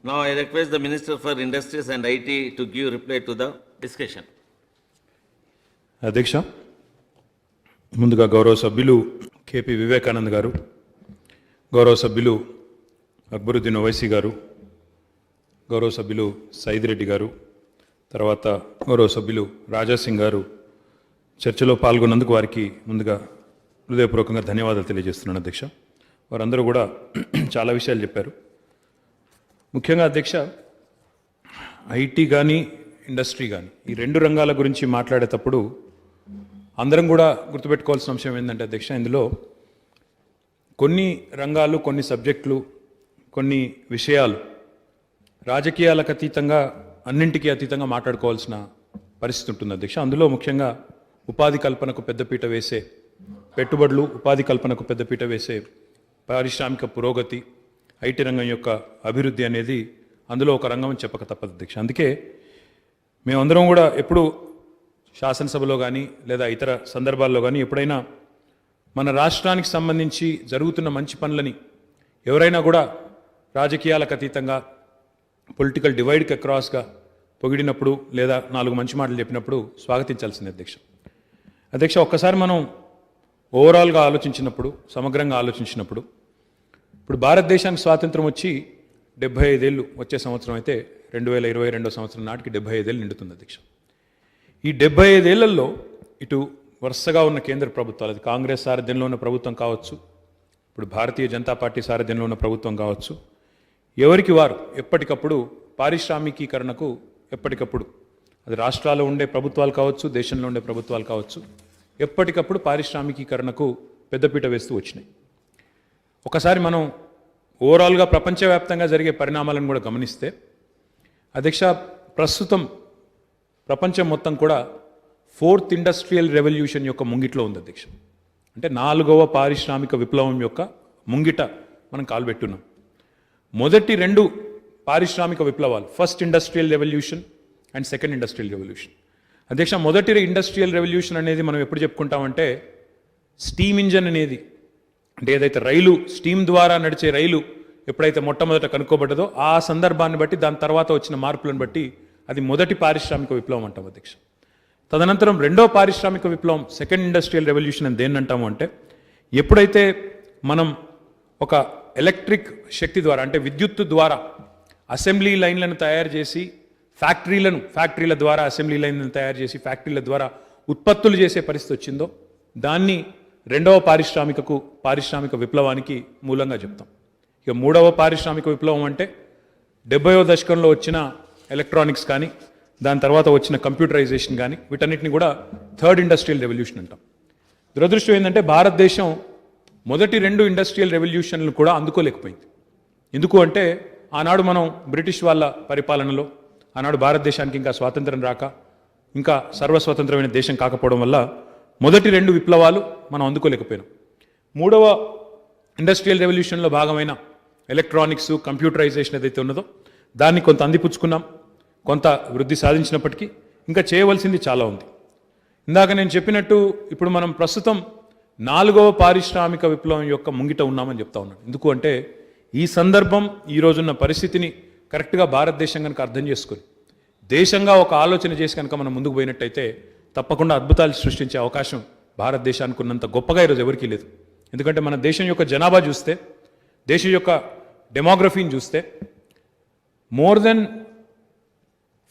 Now I request the Minister for Industries and IT to give reply to the discussion. అధ్యక్ష, ముందుగా గౌరవ సభ్యులు KP Vivekanand గారు, గౌరవ సభ్యులు అక్బరుద్దీన్ ఓవైసీ గారు, గౌరవ సభ్యులు సైదిరెడ్డి గారు, తర్వాత గౌరవ సభ్యులు రాజాసింగ్ గారు చర్చలో పాల్గొన్నందుకు వారికి ముందుగా హృదయపూర్వకంగా ధన్యవాదాలు తెలియజేస్తున్నాను అధ్యక్ష. వారందరూ కూడా చాలా విషయాలు చెప్పారు. ముఖ్యంగా అధ్యక్ష, ఐటీ కానీ ఇండస్ట్రీ కానీ ఈ రెండు రంగాల గురించి మాట్లాడేటప్పుడు అందరం కూడా గుర్తుపెట్టుకోవాల్సిన అంశం ఏంటంటే అధ్యక్ష, ఇందులో కొన్ని రంగాలు, కొన్ని సబ్జెక్టులు, కొన్ని విషయాలు రాజకీయాలకు అతీతంగా, అన్నింటికీ అతీతంగా మాట్లాడుకోవాల్సిన పరిస్థితి ఉంటుంది అధ్యక్ష. అందులో ముఖ్యంగా ఉపాధి కల్పనకు పెద్దపీట వేసే పెట్టుబడులు, ఉపాధి కల్పనకు పెద్దపీట వేసే పారిశ్రామిక పురోగతి, ఐటీ రంగం యొక్క అభివృద్ధి అనేది అందులో ఒక రంగం అని చెప్పక తప్పదు అధ్యక్ష. అందుకే మేమందరం కూడా ఎప్పుడు శాసనసభలో కానీ లేదా ఇతర సందర్భాల్లో కానీ ఎప్పుడైనా మన రాష్ట్రానికి సంబంధించి జరుగుతున్న మంచి పనులని ఎవరైనా కూడా రాజకీయాలకు అతీతంగా పొలిటికల్ డివైడ్కి అక్రాస్గా పొగిడినప్పుడు లేదా నాలుగు మంచి మాటలు చెప్పినప్పుడు స్వాగతించాల్సింది అధ్యక్ష. అధ్యక్ష, ఒక్కసారి మనం ఓవరాల్గా ఆలోచించినప్పుడు, సమగ్రంగా ఆలోచించినప్పుడు, ఇప్పుడు భారతదేశానికి స్వాతంత్రం వచ్చి 75 ఏళ్ళు వచ్చే సంవత్సరం అయితే 2022 సంవత్సరం నాటికి 75 ఏళ్ళు నిండుతుంది అధ్యక్ష. ఈ 75 ఏళ్లలో ఇటు వరుసగా ఉన్న కేంద్ర ప్రభుత్వాలు, అది కాంగ్రెస్ సారథ్యంలో ఉన్న ప్రభుత్వం కావచ్చు, ఇప్పుడు భారతీయ జనతా పార్టీ సారథ్యంలో ఉన్న ప్రభుత్వం కావచ్చు, ఎవరికి వారు ఎప్పటికప్పుడు పారిశ్రామికీకరణకు ఎప్పటికప్పుడు, అది రాష్ట్రాల్లో ఉండే ప్రభుత్వాలు కావచ్చు, దేశంలో ఉండే ప్రభుత్వాలు కావచ్చు, ఎప్పటికప్పుడు పారిశ్రామికీకరణకు పెద్దపీట వేస్తూ వచ్చినాయి. ఒకసారి మనం ఓవరాల్గా ప్రపంచవ్యాప్తంగా జరిగే పరిణామాలను కూడా గమనిస్తే అధ్యక్ష, ప్రస్తుతం ప్రపంచం మొత్తం కూడా 4th ఇండస్ట్రియల్ రెవల్యూషన్ యొక్క ముంగిట్లో ఉంది అధ్యక్ష. అంటే 4వ పారిశ్రామిక విప్లవం యొక్క ముంగిట మనం కాలుపెట్టున్నాం. మొదటి రెండు పారిశ్రామిక విప్లవాలు, first industrial revolution and second industrial revolution. అధ్యక్ష, మొదటి ఇండస్ట్రియల్ రెవల్యూషన్ అనేది మనం ఎప్పుడు చెప్పుకుంటామంటే స్టీమ్ ఇంజన్ అనేది, అంటే ఏదైతే రైలు స్టీమ్ ద్వారా నడిచే రైలు ఎప్పుడైతే మొట్టమొదట కనుక్కోబడ్డదో ఆ సందర్భాన్ని బట్టి, దాని తర్వాత వచ్చిన మార్పులను బట్టి అది మొదటి పారిశ్రామిక విప్లవం అంటాం అధ్యక్ష. తదనంతరం రెండో పారిశ్రామిక విప్లవం, సెకండ్ ఇండస్ట్రియల్ రెవల్యూషన్ అని దేన్ని అంటాము అంటే ఎప్పుడైతే మనం ఒక ఎలక్ట్రిక్ శక్తి ద్వారా, అంటే విద్యుత్తు ద్వారా అసెంబ్లీ లైన్లను తయారు చేసి ఫ్యాక్టరీల ద్వారా అసెంబ్లీ లైన్లను తయారు చేసి ఫ్యాక్టరీల ద్వారా ఉత్పత్తులు చేసే పరిస్థితి వచ్చిందో దాన్ని రెండవ పారిశ్రామిక విప్లవానికి మూలంగా చెప్తాం. ఇక మూడవ పారిశ్రామిక విప్లవం అంటే 70వ దశకంలో వచ్చిన ఎలక్ట్రానిక్స్ కానీ, దాని తర్వాత వచ్చిన కంప్యూటరైజేషన్ కానీ, వీటన్నిటిని కూడా థర్డ్ ఇండస్ట్రియల్ రెవల్యూషన్ అంటాం. దురదృష్టం ఏంటంటే భారతదేశం మొదటి రెండు ఇండస్ట్రియల్ రెవల్యూషన్లు కూడా అందుకోలేకపోయింది. ఎందుకు అంటే ఆనాడు మనం బ్రిటిష్ వాళ్ళ పరిపాలనలో, ఆనాడు భారతదేశానికి ఇంకా స్వాతంత్రం రాక, ఇంకా సర్వస్వతంత్రమైన దేశం కాకపోవడం వల్ల మొదటి రెండు విప్లవాలు మనం అందుకోలేకపోయినాం. మూడవ ఇండస్ట్రియల్ రెవల్యూషన్లో భాగమైన ఎలక్ట్రానిక్స్, కంప్యూటరైజేషన్ ఏదైతే ఉన్నదో దాన్ని కొంత అందిపుచ్చుకున్నాం, కొంత వృద్ధి సాధించినప్పటికీ ఇంకా చేయవలసింది చాలా ఉంది. ఇందాక నేను చెప్పినట్టు ఇప్పుడు మనం ప్రస్తుతం 4వ పారిశ్రామిక విప్లవం యొక్క ముంగిట ఉన్నామని చెప్తా ఉన్నాను. ఎందుకు అంటే ఈ సందర్భం, ఈ రోజున్న పరిస్థితిని కరెక్ట్గా భారతదేశం కనుక అర్థం చేసుకొని దేశంగా ఒక ఆలోచన చేసి కనుక మనం ముందుకు పోయినట్టయితే తప్పకుండా అద్భుతాలు సృష్టించే అవకాశం భారతదేశానికి ఉన్నంత గొప్పగా ఈరోజు ఎవరికీ లేదు. ఎందుకంటే మన దేశం యొక్క జనాభా చూస్తే, దేశం యొక్క డెమోగ్రఫీని చూస్తే more than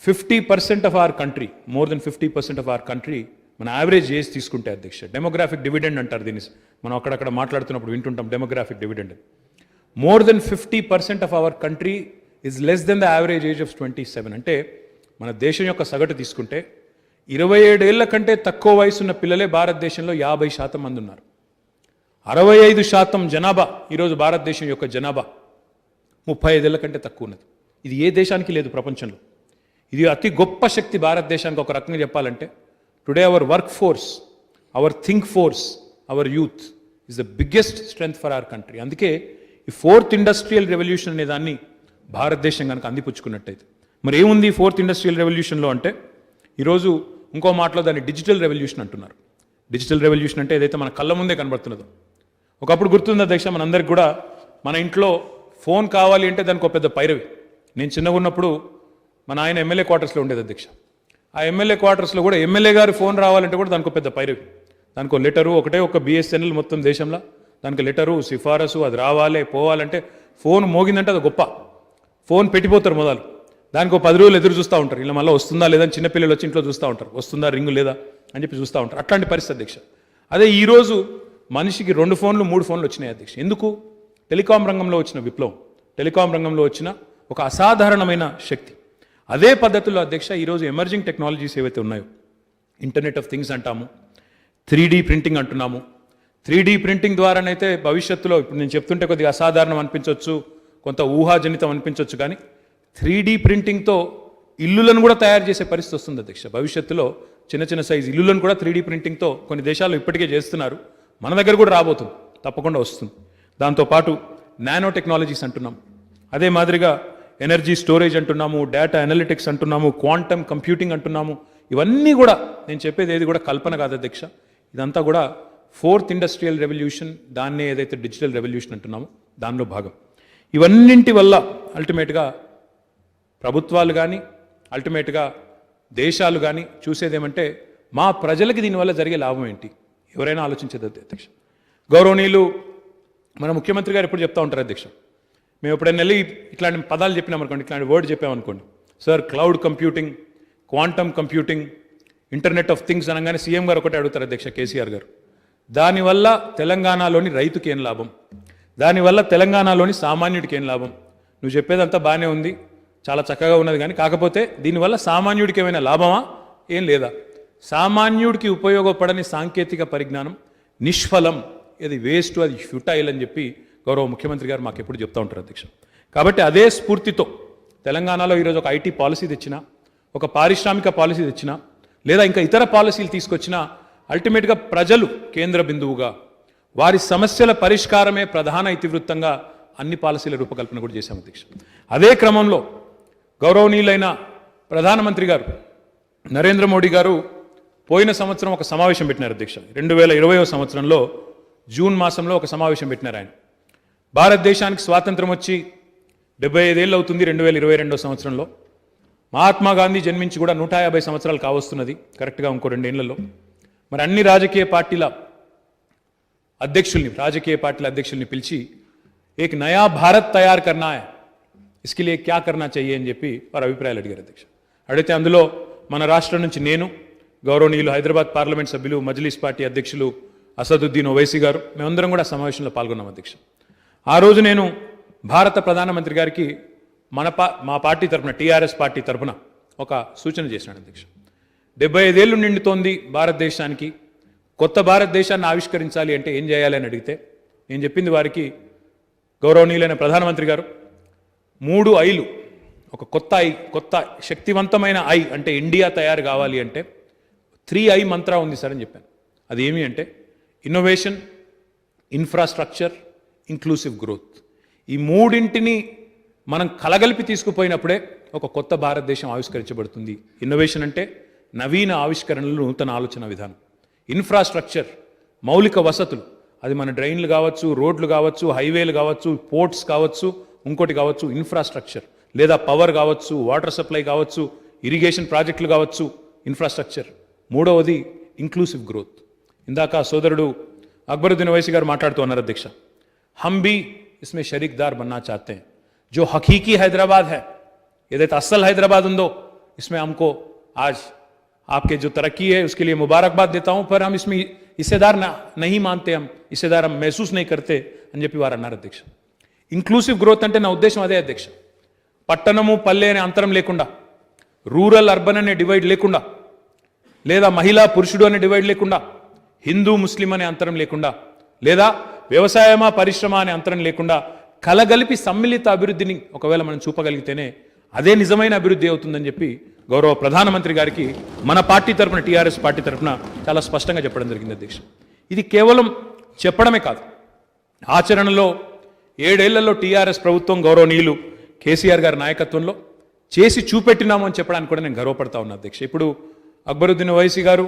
50% of our country మన యావరేజ్ ఏజ్ తీసుకుంటే అధ్యక్ష, డెమోగ్రాఫిక్ డివిడెండ్ అంటారు దీన్ని, మనం అక్కడక్కడ మాట్లాడుతున్నప్పుడు వింటుంటాం demographic dividend. More than 50% of our country is less than the average age of 27. అంటే మన దేశం యొక్క సగటు తీసుకుంటే 27 ఏళ్ల కంటే తక్కువ వయసున్న పిల్లలే భారతదేశంలో 50% మంది ఉన్నారు. 65% జనాభా ఈరోజు భారతదేశం యొక్క జనాభా 35 ఏళ్ల కంటే తక్కువ ఉన్నది. ఇది ఏ దేశానికి లేదు ప్రపంచంలో. ఇది అతి గొప్ప శక్తి భారతదేశానికి. ఒక రకంగా చెప్పాలంటే today our work force, our think force, our youth is the biggest strength for our country. అందుకే ఈ 4th ఇండస్ట్రియల్ రెవల్యూషన్ అనే దాన్ని భారతదేశం కనుక అందిపుచ్చుకున్నట్టయితే, మరి ఏముంది 4th ఇండస్ట్రియల్ రెవల్యూషన్లో అంటే ఈరోజు ఇంకో మాటలో దాన్ని డిజిటల్ రెవల్యూషన్ అంటున్నారు. డిజిటల్ రెవల్యూషన్ అంటే ఏదైతే మన కళ్ళ ముందే కనబడుతున్నదో, ఒకప్పుడు గుర్తుంది అధ్యక్ష మనందరికి కూడా, మన ఇంట్లో ఫోన్ కావాలి అంటే దానికి ఒక పెద్ద పైరవి, నేను చిన్నగా ఉన్నప్పుడు మన ఆయన ఎమ్మెల్యే క్వార్టర్స్లో ఉండేది అధ్యక్ష. ఆ ఎమ్మెల్యే క్వార్టర్స్లో కూడా ఎమ్మెల్యే గారి ఫోన్ రావాలంటే కూడా దానికి పెద్ద పైరవి, దానికి లెటరు, ఒక బిఎస్ఎన్ఎల్ మొత్తం దేశంలో దానికి లెటరు సిఫారసు, అది రావాలి పోవాలంటే ఫోన్ మోగిందంటే అది గొప్ప. ఫోన్ పెట్టిపోతారు మొదలు, దానికి 10 రోజులు ఎదురు చూస్తూ ఉంటారు, ఇలా మళ్ళీ వస్తుందా లేదా అని చిన్నపిల్లలు వచ్చి ఇంట్లో చూస్తూ ఉంటారు, వస్తుందా రింగు లేదా అని చెప్పి చూస్తూ ఉంటారు. అట్లాంటి పరిస్థితి అధ్యక్ష. అదే ఈరోజు మనిషికి 2 ఫోన్లు 3 ఫోన్లు వచ్చినాయి అధ్యక్ష. ఎందుకు? టెలికాం రంగంలో వచ్చిన విప్లవం, టెలికాం రంగంలో వచ్చిన ఒక అసాధారణమైన శక్తి. అదే పద్ధతిలో అధ్యక్ష ఈరోజు ఎమర్జింగ్ టెక్నాలజీస్ ఏవైతే ఉన్నాయో, ఇంటర్నెట్ ఆఫ్ థింగ్స్ అంటాము, 3D ప్రింటింగ్ అంటున్నాము. 3D ప్రింటింగ్ ద్వారానైతే భవిష్యత్తులో ఇప్పుడు నేను చెప్తుంటే కొద్దిగా అసాధారణం అనిపించవచ్చు, కొంత ఊహాజనితం అనిపించవచ్చు, కానీ 3D ప్రింటింగ్తో ఇల్లులను కూడా తయారు చేసే పరిస్థితి వస్తుంది అధ్యక్ష. భవిష్యత్తులో చిన్న చిన్న సైజు ఇల్లులను కూడా 3D ప్రింటింగ్తో కొన్ని దేశాల్లో ఇప్పటికే చేస్తున్నారు, మన దగ్గర కూడా రాబోతుంది, తప్పకుండా వస్తుంది. దాంతోపాటు నానో టెక్నాలజీస్ అంటున్నాం, అదే మాదిరిగా ఎనర్జీ స్టోరేజ్ అంటున్నాము, డేటా అనలిటిక్స్ అంటున్నాము, క్వాంటమ్ కంప్యూటింగ్ అంటున్నాము. ఇవన్నీ కూడా నేను చెప్పేది ఏది కూడా కల్పన కాదు అధ్యక్ష. ఇదంతా కూడా 4th ఇండస్ట్రియల్ రెవల్యూషన్, దాన్నే ఏదైతే డిజిటల్ రెవల్యూషన్ అంటున్నామో దానిలో భాగం. ఇవన్నింటి వల్ల అల్టిమేట్గా ప్రభుత్వాలు కానీ అల్టిమేట్గా దేశాలు కానీ చూసేదేమంటే మా ప్రజలకి దీనివల్ల జరిగే లాభం ఏంటి, ఎవరైనా ఆలోచించేది అధ్యక్ష. గౌరవనీయులు మన ముఖ్యమంత్రి గారు ఎప్పుడు చెప్తా ఉంటారు అధ్యక్ష, మేము ఎప్పుడైనా వెళ్ళి ఇట్లాంటి పదాలు చెప్పినామనుకోండి, ఇట్లాంటి వర్డ్ చెప్పామనుకోండి, sir cloud computing, quantum computing, internet of things అనగానే సీఎం గారు ఒకటే అడుగుతారు అధ్యక్ష, కేసీఆర్ గారు, దానివల్ల తెలంగాణలోని రైతుకి ఏం లాభం, దానివల్ల తెలంగాణలోని సామాన్యుడికి ఏం లాభం? నువ్వు చెప్పేదంతా బాగానే ఉంది, చాలా చక్కగా ఉన్నది, కానీ కాకపోతే దీనివల్ల సామాన్యుడికి ఏమైనా లాభమా, ఏం లేదా? సామాన్యుడికి ఉపయోగపడని సాంకేతిక పరిజ్ఞానం నిష్ఫలం, ఇది వేస్ట్, అది ఫ్యూటైల్ అని చెప్పి గౌరవ ముఖ్యమంత్రి గారు మాకు ఎప్పుడు చెప్తూ ఉంటారు అధ్యక్ష. కాబట్టి అదే స్ఫూర్తితో తెలంగాణలో ఈరోజు ఒక ఐటీ పాలసీ తెచ్చినా, ఒక పారిశ్రామిక పాలసీ తెచ్చినా, లేదా ఇంకా ఇతర పాలసీలు తీసుకొచ్చినా అల్టిమేట్గా ప్రజలు కేంద్ర బిందువుగా, వారి సమస్యల పరిష్కారమే ప్రధాన ఇతివృత్తంగా అన్ని పాలసీల రూపకల్పన కూడా చేశాం అధ్యక్ష. అదే క్రమంలో గౌరవనీయులైన ప్రధానమంత్రి గారు నరేంద్ర మోడీ గారు పోయిన సంవత్సరం ఒక సమావేశం పెట్టినారు అధ్యక్ష. 2020వ సంవత్సరంలో జూన్ మాసంలో ఒక సమావేశం పెట్టినారు ఆయన. భారతదేశానికి స్వాతంత్రం వచ్చి 75 ఏళ్ళు అవుతుంది 2022వ సంవత్సరంలో. మహాత్మా గాంధీ జన్మించి కూడా 150 సంవత్సరాలు కావస్తున్నది కరెక్ట్గా, ఇంకో 2 ఏళ్లలో. మరి అన్ని రాజకీయ పార్టీల అధ్యక్షుల్ని పిలిచి ఏక్ నయా భారత్ తయారు కర్నా హై, ఇస్కే లియే క్యా కర్నా చెయ్యే అని చెప్పి వారు అభిప్రాయాలు అడిగారు అధ్యక్ష. అడిగితే అందులో మన రాష్ట్రం నుంచి నేను, గౌరవనీయులు హైదరాబాద్ పార్లమెంట్ సభ్యులు మజ్లిస్ పార్టీ అధ్యక్షులు అసదుద్దీన్ ఓవైసీ గారు, మేమందరం కూడా సమావేశంలో పాల్గొన్నాం అధ్యక్ష. ఆ రోజు నేను భారత ప్రధానమంత్రి గారికి మా పార్టీ తరఫున, టీఆర్ఎస్ పార్టీ తరఫున ఒక సూచన చేసినాడు అధ్యక్ష. 75 ఏళ్ళు నిండుతోంది భారతదేశానికి, కొత్త భారతదేశాన్ని ఆవిష్కరించాలి అంటే ఏం చేయాలి అని అడిగితే నేను చెప్పింది వారికి, గౌరవనీయులైన ప్రధానమంత్రి గారు 3 ఐలు, ఒక కొత్త శక్తివంతమైన ఐ అంటే ఇండియా తయారు కావాలి అంటే 3I మంత్ర ఉంది సార్ అని చెప్పాను. అది ఏమి అంటే ఇన్నోవేషన్, ఇన్ఫ్రాస్ట్రక్చర్, ఇంక్లూసివ్ గ్రోత్. ఈ మూడింటిని మనం కలగలిపి తీసుకుపోయినప్పుడే ఒక కొత్త భారతదేశం ఆవిష్కరించబడుతుంది. ఇన్నోవేషన్ అంటే నవీన ఆవిష్కరణలు, నూతన ఆలోచన విధానం. ఇన్ఫ్రాస్ట్రక్చర్ మౌలిక వసతులు, అది మన డ్రైన్లు కావచ్చు, రోడ్లు కావచ్చు, హైవేలు కావచ్చు, పోర్ట్స్ కావచ్చు, ఇంకోటి కావచ్చు ఇన్ఫ్రాస్ట్రక్చర్, లేదా పవర్ కావచ్చు, వాటర్ సప్లై కావచ్చు, ఇరిగేషన్ ప్రాజెక్టులు కావచ్చు, ఇన్ఫ్రాస్ట్రక్చర్. మూడవది ఇంక్లూసివ్ గ్రోత్. ఇందాక సోదరుడు అక్బరుద్దీన్ ఓవైసీ గారు మాట్లాడుతూ ఉన్నారు అధ్యక్ష, हम भी इसमें शरीकदार बनना चाहते हैं. जो हकीकी हैदराबाद है, ఏదైతే అస్సల్ హైదరాబాద్ ఉందో, इसमें हमको आज आपके जो तरक्की है उसके लिए मुबारकबाद देता हूं, पर हम इसमें हिस्सेदार नहीं मानते, हम हिस्सेदार हम महसूस नहीं करते అని చెప్పి వారు అన్నారు అధ్యక్ష. ఇంక్లూసివ్ గ్రోత్ అంటే నా ఉద్దేశం అదే అధ్యక్ష. పట్టణము పల్లె అనే అంతరం లేకుండా, రూరల్ అర్బన్ అనే డివైడ్ లేకుండా, లేదా మహిళా పురుషుడు అనే డివైడ్ లేకుండా, హిందూ ముస్లిం అనే అంతరం లేకుండా, లేదా వ్యవసాయమా పరిశ్రమ అనే అంతరం లేకుండా కలగలిపి సమ్మిళిత అభివృద్ధిని ఒకవేళ మనం చూపగలిగితేనే అదే నిజమైన అభివృద్ధి అవుతుందని చెప్పి గౌరవ ప్రధానమంత్రి గారికి మన పార్టీ తరఫున, టీఆర్ఎస్ పార్టీ తరఫున చాలా స్పష్టంగా చెప్పడం జరిగింది అధ్యక్ష. ఇది కేవలం చెప్పడమే కాదు, ఆచరణలో 7 ఏళ్లలో టీఆర్ఎస్ ప్రభుత్వం గౌరవనీయులు కేసీఆర్ గారి నాయకత్వంలో చేసి చూపెట్టినాము అని చెప్పడానికి కూడా నేను గర్వపడతా ఉన్నా అధ్యక్ష. ఇప్పుడు అక్బరుద్దీన్ ఓవైసీ గారు,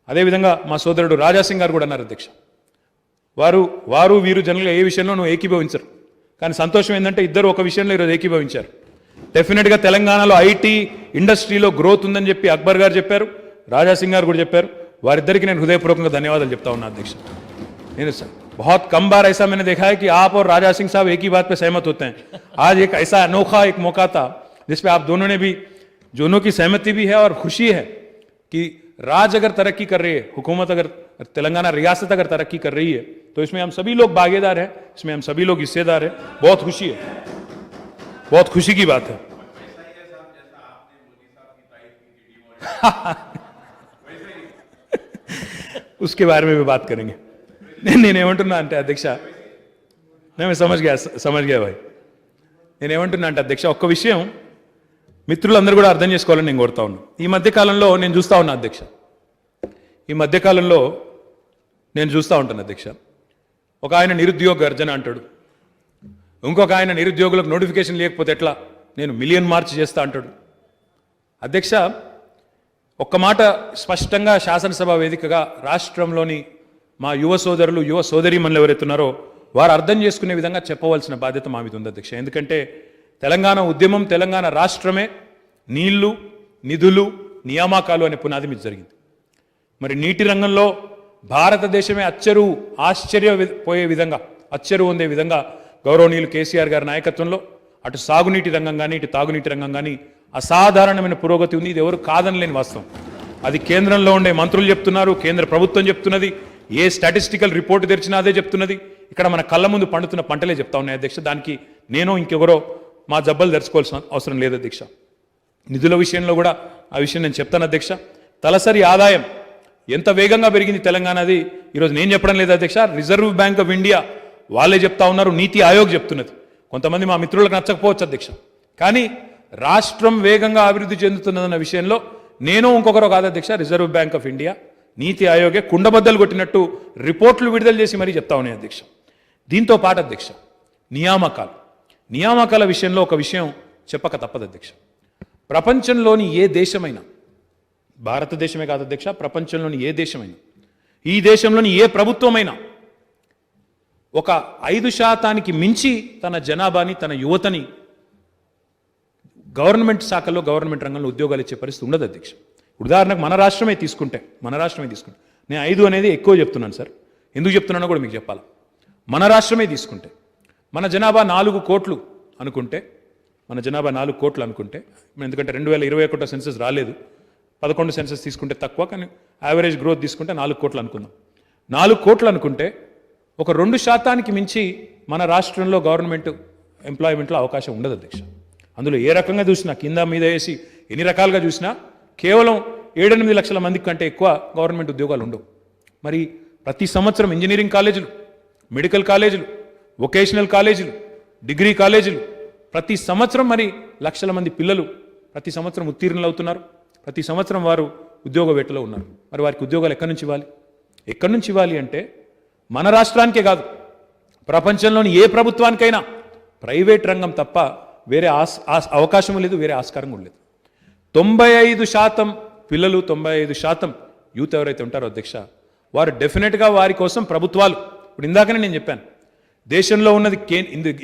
అదేవిధంగా మా సోదరుడు రాజాసింగ్ గారు కూడా అన్నారు అధ్యక్ష. వీరు జనరల్గా ఏ విషయంలోనూ ఏకీభవించరు, కానీ సంతోషం ఏంటంటే ఇద్దరు ఒక విషయంలో ఈరోజు ఏకీభవించారు. డెఫినెట్గా తెలంగాణలో ఐటీ ఇండస్ట్రీలో గ్రోత్ ఉందని చెప్పి అక్బర్ గారు చెప్పారు, రాజాసింగ్ గారు కూడా చెప్పారు. వారిద్దరికీ నేను హృదయపూర్వకంగా ధన్యవాదాలు చెప్తా ఉన్నా అధ్యక్ష. నేను बहुत कम बार ऐसा मैंने देखा है कि आप और राजा सिंह साहब एक ही बात पे सहमत होते हैं. आज एक ऐसा अनोखा एक मौका था जिसपे आप दोनों ने भी, दोनों की सहमति भी है और खुशी है कि राज अगर तरक्की कर रही है, हुकूमत अगर तेलंगाना रियासत अगर तरक्की कर रही है तो इसमें हम सभी लोग भागीदार हैं, इसमें हम सभी लोग हिस्सेदार हैं. बहुत खुशी है, बहुत खुशी की बात है. उसके बारे में भी बात करेंगे. నేనేమంటున్నా అంటే అధ్యక్ష, నేను సమజ్ గయా భాయ్. నేనేమంటున్నా అంటే అధ్యక్ష, ఒక్క విషయం మిత్రులందరూ కూడా అర్థం చేసుకోవాలని నేను కోరుతా ఉన్నాను. ఈ మధ్యకాలంలో నేను చూస్తూ ఉన్నా అధ్యక్ష, ఈ మధ్యకాలంలో నేను చూస్తూ ఉంటాను అధ్యక్ష, ఒక ఆయన నిరుద్యోగ గర్జన అంటాడు, ఇంకొక ఆయన నిరుద్యోగులకు నోటిఫికేషన్ లేకపోతే ఎట్లా, నేను మిలియన్ మార్చ్ చేస్తా అంటాడు. అధ్యక్ష, ఒక్క మాట స్పష్టంగా శాసనసభ వేదికగా రాష్ట్రంలోని మా యువ సోదరులు, యువ సోదరీమణులు ఎవరైతున్నారో వారు అర్థం చేసుకునే విధంగా చెప్పవలసిన బాధ్యత మా మీద ఉంది అధ్యక్ష. ఎందుకంటే తెలంగాణ ఉద్యమం, తెలంగాణ రాష్ట్రమే నీళ్లు, నిధులు, నియామకాలు అనే పునాది మీద జరిగింది. మరి నీటి రంగంలో భారతదేశమే ఆశ్చర్యపోయే విధంగా, అచ్చరు పొందే విధంగా గౌరవనీయులు కేసీఆర్ గారి నాయకత్వంలో అటు సాగునీటి రంగం కానీ ఇటు తాగునీటి రంగం కానీ అసాధారణమైన పురోగతి ఉంది. ఇది ఎవరు కాదనలేని వాస్తవం. అది కేంద్రంలో ఉండే మంత్రులు చెప్తున్నారు, కేంద్ర ప్రభుత్వం చెప్తున్నది, ఏ స్టాటిస్టికల్ రిపోర్ట్ తెరిచినా అదే చెప్తున్నది. ఇక్కడ మన కళ్ళ ముందు పండుతున్న పంటలే చెప్తా ఉన్నాయి అధ్యక్ష. దానికి నేను ఇంకెవరో మా జబ్బలు తెరుచుకోవాల్సిన అవసరం లేదు అధ్యక్ష. నిధుల విషయంలో కూడా ఆ విషయం నేను చెప్తాను అధ్యక్ష. తలసరి ఆదాయం ఎంత వేగంగా పెరిగింది తెలంగాణది ఈరోజు నేను చెప్పడం లేదు అధ్యక్ష, రిజర్వ్ బ్యాంక్ ఆఫ్ ఇండియా వాళ్ళే చెప్తా ఉన్నారు, నీతి ఆయోగ్ చెప్తున్నది. కొంతమంది మా మిత్రులకు నచ్చకపోవచ్చు అధ్యక్ష, కానీ రాష్ట్రం వేగంగా అభివృద్ధి చెందుతున్నదన్న విషయంలో నేను ఇంకొకరు కాదు అధ్యక్ష, రిజర్వ్ బ్యాంక్ ఆఫ్ ఇండియా, నీతి ఆయోగే కుండబద్దలు కొట్టినట్టు రిపోర్ట్లు విడుదల చేసి మరీ చెప్తా ఉన్నాయి అధ్యక్ష. దీంతో పాటు అధ్యక్ష, నియామకాల విషయంలో ఒక విషయం చెప్పక తప్పదు అధ్యక్ష. ప్రపంచంలోని ఏ దేశమైనా, భారతదేశమే కాదు అధ్యక్ష, ప్రపంచంలోని ఏ దేశమైనా, ఈ దేశంలోని ఏ ప్రభుత్వమైనా ఒక 5% మించి తన జనాభాని, తన యువతని గవర్నమెంట్ శాఖల్లో, గవర్నమెంట్ రంగంలో ఉద్యోగాలు ఇచ్చే పరిస్థితి ఉండదు అధ్యక్ష. ఉదాహరణకు మన రాష్ట్రమే తీసుకుంటే నేను 5 అనేది ఎక్కువ చెప్తున్నాను సార్, ఎందుకు చెప్తున్నానో కూడా మీకు చెప్పాలి. మన రాష్ట్రమే తీసుకుంటే మన జనాభా 4 కోట్లు అనుకుంటే, ఎందుకంటే 2021 సెన్సస్ రాలేదు, 11 సెన్సస్ తీసుకుంటే తక్కువ, కానీ యావరేజ్ గ్రోత్ తీసుకుంటే 4 కోట్లు అనుకుందాం. 4 కోట్లు అనుకుంటే ఒక 2% మించి మన రాష్ట్రంలో గవర్నమెంట్ ఎంప్లాయ్మెంట్లో అవకాశం ఉండదు అధ్యక్ష. అందులో ఏ రకంగా చూసినా, కింద మీద వేసి ఎన్ని రకాలుగా చూసినా కేవలం 7-8 లక్షల మందికి కంటే ఎక్కువ గవర్నమెంట్ ఉద్యోగాలు ఉండవు. మరి ప్రతి సంవత్సరం ఇంజనీరింగ్ కాలేజీలు, మెడికల్ కాలేజీలు, వొకేషనల్ కాలేజీలు, డిగ్రీ కాలేజీలు, ప్రతి సంవత్సరం మరి లక్షల మంది పిల్లలు ప్రతి సంవత్సరం ఉత్తీర్ణులు అవుతున్నారు. ప్రతి సంవత్సరం వారు ఉద్యోగ వేటలో ఉన్నారు. మరి వారికి ఉద్యోగాలు ఎక్కడి నుంచి ఇవ్వాలి అంటే మన రాష్ట్రానికే కాదు, ప్రపంచంలోని ఏ ప్రభుత్వానికైనా ప్రైవేట్ రంగం తప్ప వేరే అవకాశం లేదు, వేరే ఆస్కారం కూడా లేదు. 95% పిల్లలు, 95% యూత్ ఎవరైతే ఉంటారో అధ్యక్ష, వారు డెఫినెట్గా వారి కోసం ప్రభుత్వాలు, ఇప్పుడు ఇందాకనే నేను చెప్పాను, దేశంలో ఉన్నది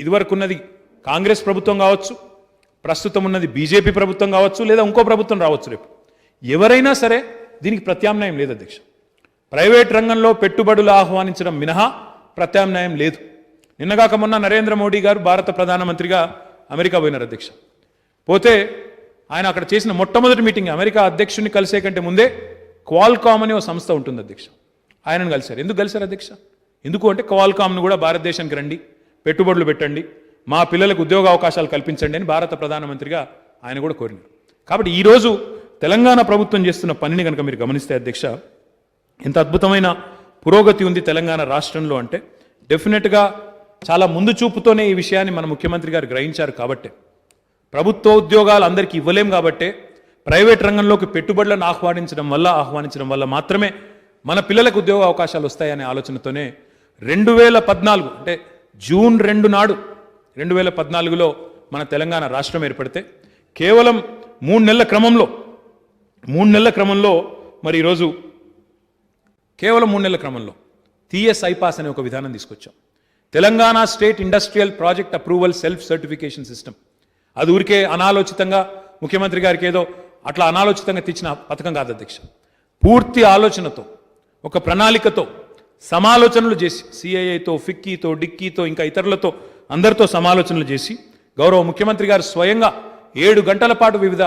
ఇదివరకు ఉన్నది కాంగ్రెస్ ప్రభుత్వం కావచ్చు, ప్రస్తుతం ఉన్నది బీజేపీ ప్రభుత్వం కావచ్చు, లేదా ఇంకో ప్రభుత్వం రావచ్చు రేపు, ఎవరైనా సరే దీనికి ప్రత్యామ్నాయం లేదు అధ్యక్ష. ప్రైవేట్ రంగంలో పెట్టుబడులు ఆహ్వానించడం మినహా ప్రత్యామ్నాయం లేదు. నిన్నగాక మొన్న నరేంద్ర మోడీ గారు భారత ప్రధానమంత్రిగా అమెరికా పోయినారు అధ్యక్ష. పోతే ఆయన అక్కడ చేసిన మొట్టమొదటి మీటింగ్, అమెరికా అధ్యక్షుడిని కలిసే కంటే ముందే క్వాల్కామ్ అనే ఒక సంస్థ ఉంటుంది అధ్యక్ష, ఆయనను కలిశారు. ఎందుకు కలిశారు అధ్యక్ష? ఎందుకు అంటే క్వాల్కామ్ను కూడా భారతదేశానికి రండి, పెట్టుబడులు పెట్టండి, మా పిల్లలకు ఉద్యోగ అవకాశాలు కల్పించండి అని భారత ప్రధానమంత్రిగా ఆయన కూడా కోరినారు. కాబట్టి ఈరోజు తెలంగాణ ప్రభుత్వం చేస్తున్న పనిని కనుక మీరు గమనిస్తే అధ్యక్ష, ఎంత అద్భుతమైన పురోగతి ఉంది తెలంగాణ రాష్ట్రంలో అంటే డెఫినెట్గా చాలా ముందు చూపుతోనే ఈ విషయాన్ని మన ముఖ్యమంత్రి గారు గ్రహించారు. కాబట్టే ప్రభుత్వ ఉద్యోగాలు అందరికీ ఇవ్వలేం, కాబట్టే ప్రైవేట్ రంగంలోకి పెట్టుబడులను ఆహ్వానించడం వల్ల మాత్రమే మన పిల్లలకు ఉద్యోగ అవకాశాలు వస్తాయనే ఆలోచనతోనే 2014 అంటే జూన్ 2 నాడు 2014లో మన తెలంగాణ రాష్ట్రం ఏర్పడితే కేవలం 3 నెలల క్రమంలో మరి ఈరోజు కేవలం 3 నెలల క్రమంలో టీఎస్ ఐపాస్ అనే ఒక విధానం తీసుకొచ్చాం. Telangana state industrial project approval self certification system. అది ఊరికే అనాలోచితంగా ముఖ్యమంత్రి గారికి ఏదో అట్లా అనాలోచితంగా తెచ్చిన పథకం కాదు అధ్యక్ష. పూర్తి ఆలోచనతో, ఒక ప్రణాళికతో, సమాలోచనలు చేసి సిఐఐతో, ఫిక్కీతో, డిక్కీతో, ఇంకా ఇతరులతో అందరితో సమాలోచనలు చేసి గౌరవ ముఖ్యమంత్రి గారు స్వయంగా 7 గంటల పాటు వివిధ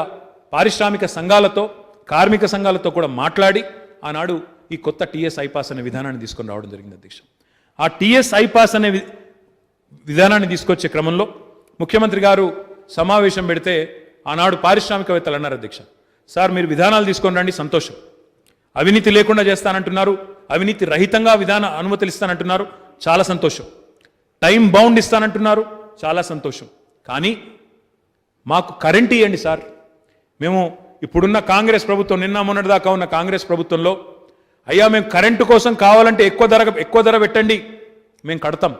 పారిశ్రామిక సంఘాలతో, కార్మిక సంఘాలతో కూడా మాట్లాడి ఆనాడు ఈ కొత్త టీఎస్ ఐపాస్ అనే విధానాన్ని తీసుకొని రావడం జరిగింది అధ్యక్ష. ఆ టీఎస్ ఐపాస్ అనే విధానాన్ని తీసుకొచ్చే క్రమంలో ముఖ్యమంత్రి గారు సమావేశం పెడితే ఆనాడు పారిశ్రామికవేత్తలు అన్నారు అధ్యక్ష, సార్ మీరు విధానాలు తీసుకొని రండి, సంతోషం, అవినీతి లేకుండా చేస్తానంటున్నారు, అవినీతి రహితంగా అనుమతులు ఇస్తానంటున్నారు, చాలా సంతోషం, టైం బౌండ్ ఇస్తానంటున్నారు, చాలా సంతోషం, కానీ మాకు కరెంట్ ఇవ్వండి సార్. మేము ఇప్పుడున్న కాంగ్రెస్ ప్రభుత్వం, నిన్న మొన్నటిదాకా ఉన్న కాంగ్రెస్ ప్రభుత్వంలో అయ్యా మేము కరెంటు కోసం కావాలంటే ఎక్కువ ధర పెట్టండి, మేము కడతాం,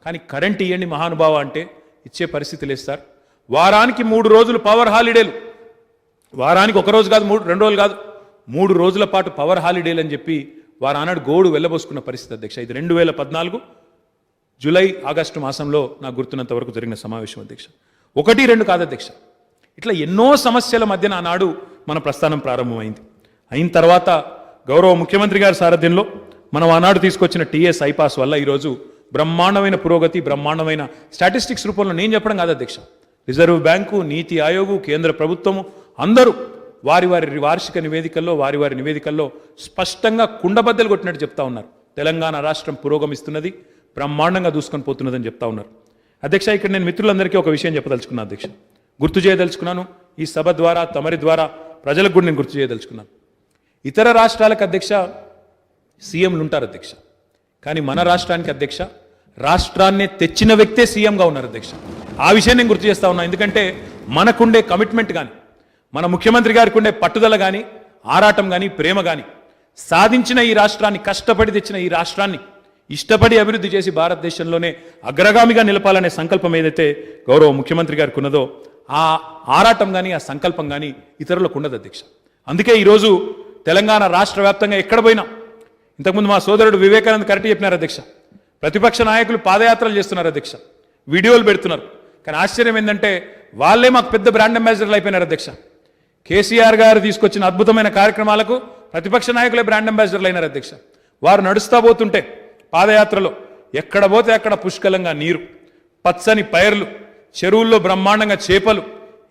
కానీ కరెంట్ ఇవ్వండి మహానుభావ అంటే ఇచ్చే పరిస్థితి లేదు సార్. వారానికి 3 రోజులు పవర్ హాలిడేలు, వారానికి 1 రోజు కాదు, 2 రోజులు కాదు, 3 రోజుల పాటు పవర్ హాలిడేలు అని చెప్పి వారు ఆనాడు గోడు వెళ్ళబోసుకున్న పరిస్థితి అధ్యక్ష. ఇది 2014 జూలై ఆగస్టు మాసంలో నాకు గుర్తున్నంత వరకు జరిగిన సమావేశం అధ్యక్ష. 1, 2 కాదు అధ్యక్ష, ఇట్లా ఎన్నో సమస్యల మధ్యన ఆనాడు మన ప్రస్థానం ప్రారంభమైంది. అయిన తర్వాత గౌరవ ముఖ్యమంత్రి గారి సారథ్యంలో మనం ఆనాడు తీసుకొచ్చిన టీఎస్ ఐపాస్ వల్ల ఈరోజు బ్రహ్మాండమైన పురోగతి, బ్రహ్మాండమైన స్టాటిస్టిక్స్ రూపంలో నేను చెప్పడం కాదు అధ్యక్ష, రిజర్వ్ బ్యాంకు, నీతి ఆయోగు, కేంద్ర ప్రభుత్వము అందరూ వారి వార్షిక నివేదికల్లో, వారి నివేదికల్లో స్పష్టంగా కుండబద్దలు కొట్టినట్టు చెప్తా ఉన్నారు. తెలంగాణ రాష్ట్రం పురోగమిస్తున్నది, బ్రహ్మాండంగా దూసుకొని పోతున్నదని చెప్తా ఉన్నారు. అధ్యక్ష, ఇక్కడ నేను మిత్రులందరికీ ఒక విషయం చెప్పదలుచుకున్నాను అధ్యక్ష, గుర్తు చేయదలుచుకున్నాను. ఈ సభ ద్వారా, తమరి ద్వారా ప్రజలకు కూడా నేను గుర్తు చేయదలుచుకున్నాను. ఇతర రాష్ట్రాలకు అధ్యక్ష సీఎంలు ఉంటారు అధ్యక్ష, కానీ మన రాష్ట్రానికి అధ్యక్ష రాష్ట్రాన్నే తెచ్చిన వ్యక్తే సీఎంగా ఉన్నారు అధ్యక్ష. ఆ విషయం నేను గుర్తు చేస్తా ఉన్నా. ఎందుకంటే మనకుండే కమిట్మెంట్ కానీ, మన ముఖ్యమంత్రి గారికి ఉండే పట్టుదల కానీ, ఆరాటం కానీ, ప్రేమ కానీ, సాధించిన ఈ రాష్ట్రాన్ని, కష్టపడి తెచ్చిన ఈ రాష్ట్రాన్ని ఇష్టపడి అభివృద్ధి చేసి భారతదేశంలోనే అగ్రగామిగా నిలపాలనే సంకల్పం ఏదైతే గౌరవ ముఖ్యమంత్రి గారికి ఉన్నదో ఆ ఆరాటం కానీ, ఆ సంకల్పం కానీ ఇతరులకు ఉండదు అధ్యక్ష. అందుకే ఈరోజు తెలంగాణ రాష్ట్ర వ్యాప్తంగా ఎక్కడ పోయినా, ఇంతకుముందు మా సోదరుడు వివేకానంద్ కరెక్ట్ చెప్పినారు అధ్యక్ష, ప్రతిపక్ష నాయకులు పాదయాత్రలు చేస్తున్నారు అధ్యక్ష, వీడియోలు పెడుతున్నారు, కానీ ఆశ్చర్యం ఏంటంటే వాళ్ళే మాకు పెద్ద బ్రాండ్ అంబాసిడర్లు అయిపోయినారు అధ్యక్ష. కేసీఆర్ గారు తీసుకొచ్చిన అద్భుతమైన కార్యక్రమాలకు ప్రతిపక్ష నాయకులే బ్రాండ్ అంబాసిడర్లు అయినారు అధ్యక్ష. వారు నడుస్తూ పోతుంటే పాదయాత్రలో ఎక్కడ పోతే అక్కడ పుష్కలంగా నీరు, పచ్చని పైర్లు, చెరువుల్లో బ్రహ్మాండంగా చేపలు,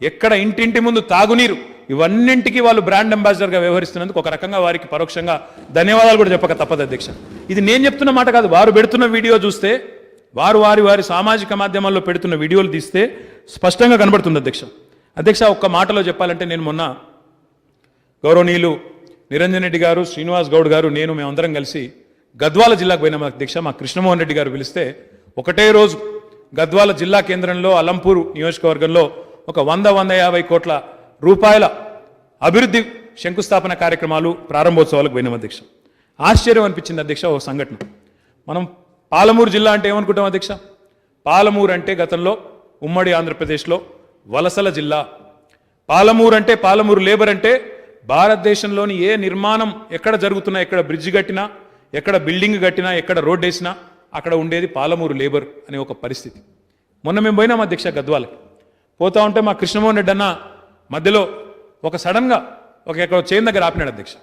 ఎక్కడ ఇంటింటి ముందు తాగునీరు, ఇవన్నింటికి వాళ్ళు బ్రాండ్ అంబాసిడర్గా వ్యవహరిస్తున్నందుకు ఒక రకంగా వారికి పరోక్షంగా ధన్యవాదాలు కూడా చెప్పక తప్పదు అధ్యక్ష. ఇది నేను చెప్తున్న మాట కాదు, వారు పెడుతున్న వీడియో చూస్తే, వారి సామాజిక మాధ్యమాల్లో పెడుతున్న వీడియోలు తీస్తే స్పష్టంగా కనబడుతుంది అధ్యక్ష. అధ్యక్ష, ఒక్క మాటలో చెప్పాలంటే నేను మొన్న గౌరవనీయులు నిరంజన్ రెడ్డి గారు, శ్రీనివాస్ గౌడ్ గారు, మేమందరం కలిసి గద్వాల జిల్లాకు పోయినాం అధ్యక్ష. మా కృష్ణమోహన్ రెడ్డి గారు పిలిస్తే ఒకటే రోజు గద్వాల జిల్లా కేంద్రంలో అలంపూర్ నియోజకవర్గంలో ఒక 100-150 కోట్ల రూపాయల అభివృద్ధి శంకుస్థాపన కార్యక్రమాలు, ప్రారంభోత్సవాలకు పోయినాం అధ్యక్ష. ఆశ్చర్యం అనిపించింది అధ్యక్ష ఒక సంఘటన. మనం పాలమూరు జిల్లా అంటే ఏమనుకుంటాం అధ్యక్ష? పాలమూరు అంటే గతంలో ఉమ్మడి ఆంధ్రప్రదేశ్లో వలసల జిల్లా. పాలమూరు అంటే, పాలమూరు లేబర్ అంటే భారతదేశంలోని ఏ నిర్మాణం ఎక్కడ జరుగుతున్నా, ఎక్కడ బ్రిడ్జ్ కట్టినా, ఎక్కడ బిల్డింగ్ కట్టినా, ఎక్కడ రోడ్ వేసినా అక్కడ ఉండేది పాలమూరు లేబర్ అనే ఒక పరిస్థితి. మొన్న మేము పోయినాం అధ్యక్ష గద్వాలకి. పోతా ఉంటే మా కృష్ణమోహన్ రెడ్డి అన్న మధ్యలో ఒక సడన్గా ఎక్కడ చేను దగ్గర ఆపినాడు అధ్యక్ష.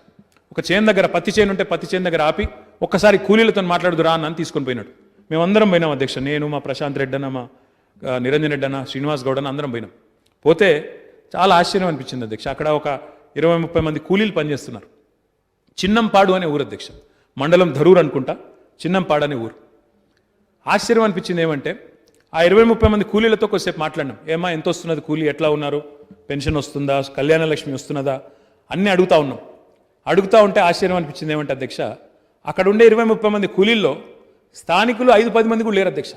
ఒక చేను దగ్గర, పత్తి చేను ఉంటే పత్తి చేను దగ్గర ఆపి ఒక్కసారి కూలీలతో మాట్లాడుదురా అని తీసుకొని పోయినాడు. మేమందరం పోయినాం అధ్యక్ష, నేను, మా ప్రశాంత్ రెడ్డి అన్న, మా నిరంజన్ రెడ్డి అన్న, శ్రీనివాస్ గౌడ్ అన్న అందరం పోయినాం. పోతే చాలా ఆశ్చర్యం అనిపించింది అధ్యక్ష. అక్కడ ఒక 20-30 మంది కూలీలు పనిచేస్తున్నారు. చిన్నంపాడు అనే ఊరు అధ్యక్ష, మండలం ధరూర్ అనుకుంటా, చిన్నంపాడు అనే ఊరు. ఆశ్చర్యం అనిపించింది ఏమంటే ఆ 20-30 మంది కూలీలతో కొద్దిసేపు మాట్లాడినాం. ఏమా ఎంత వస్తున్నది కూలీ, ఎట్లా ఉన్నారు, పెన్షన్ వస్తుందా, కళ్యాణ లక్ష్మి వస్తున్నదా అన్నీ అడుగుతా ఉన్నాం. అడుగుతా ఉంటే ఆశ్చర్యం అనిపించింది ఏమంటే అధ్యక్ష, అక్కడ ఉండే 20-30 మంది కూలీల్లో స్థానికులు 5-10 మంది కూడా లేరు అధ్యక్ష.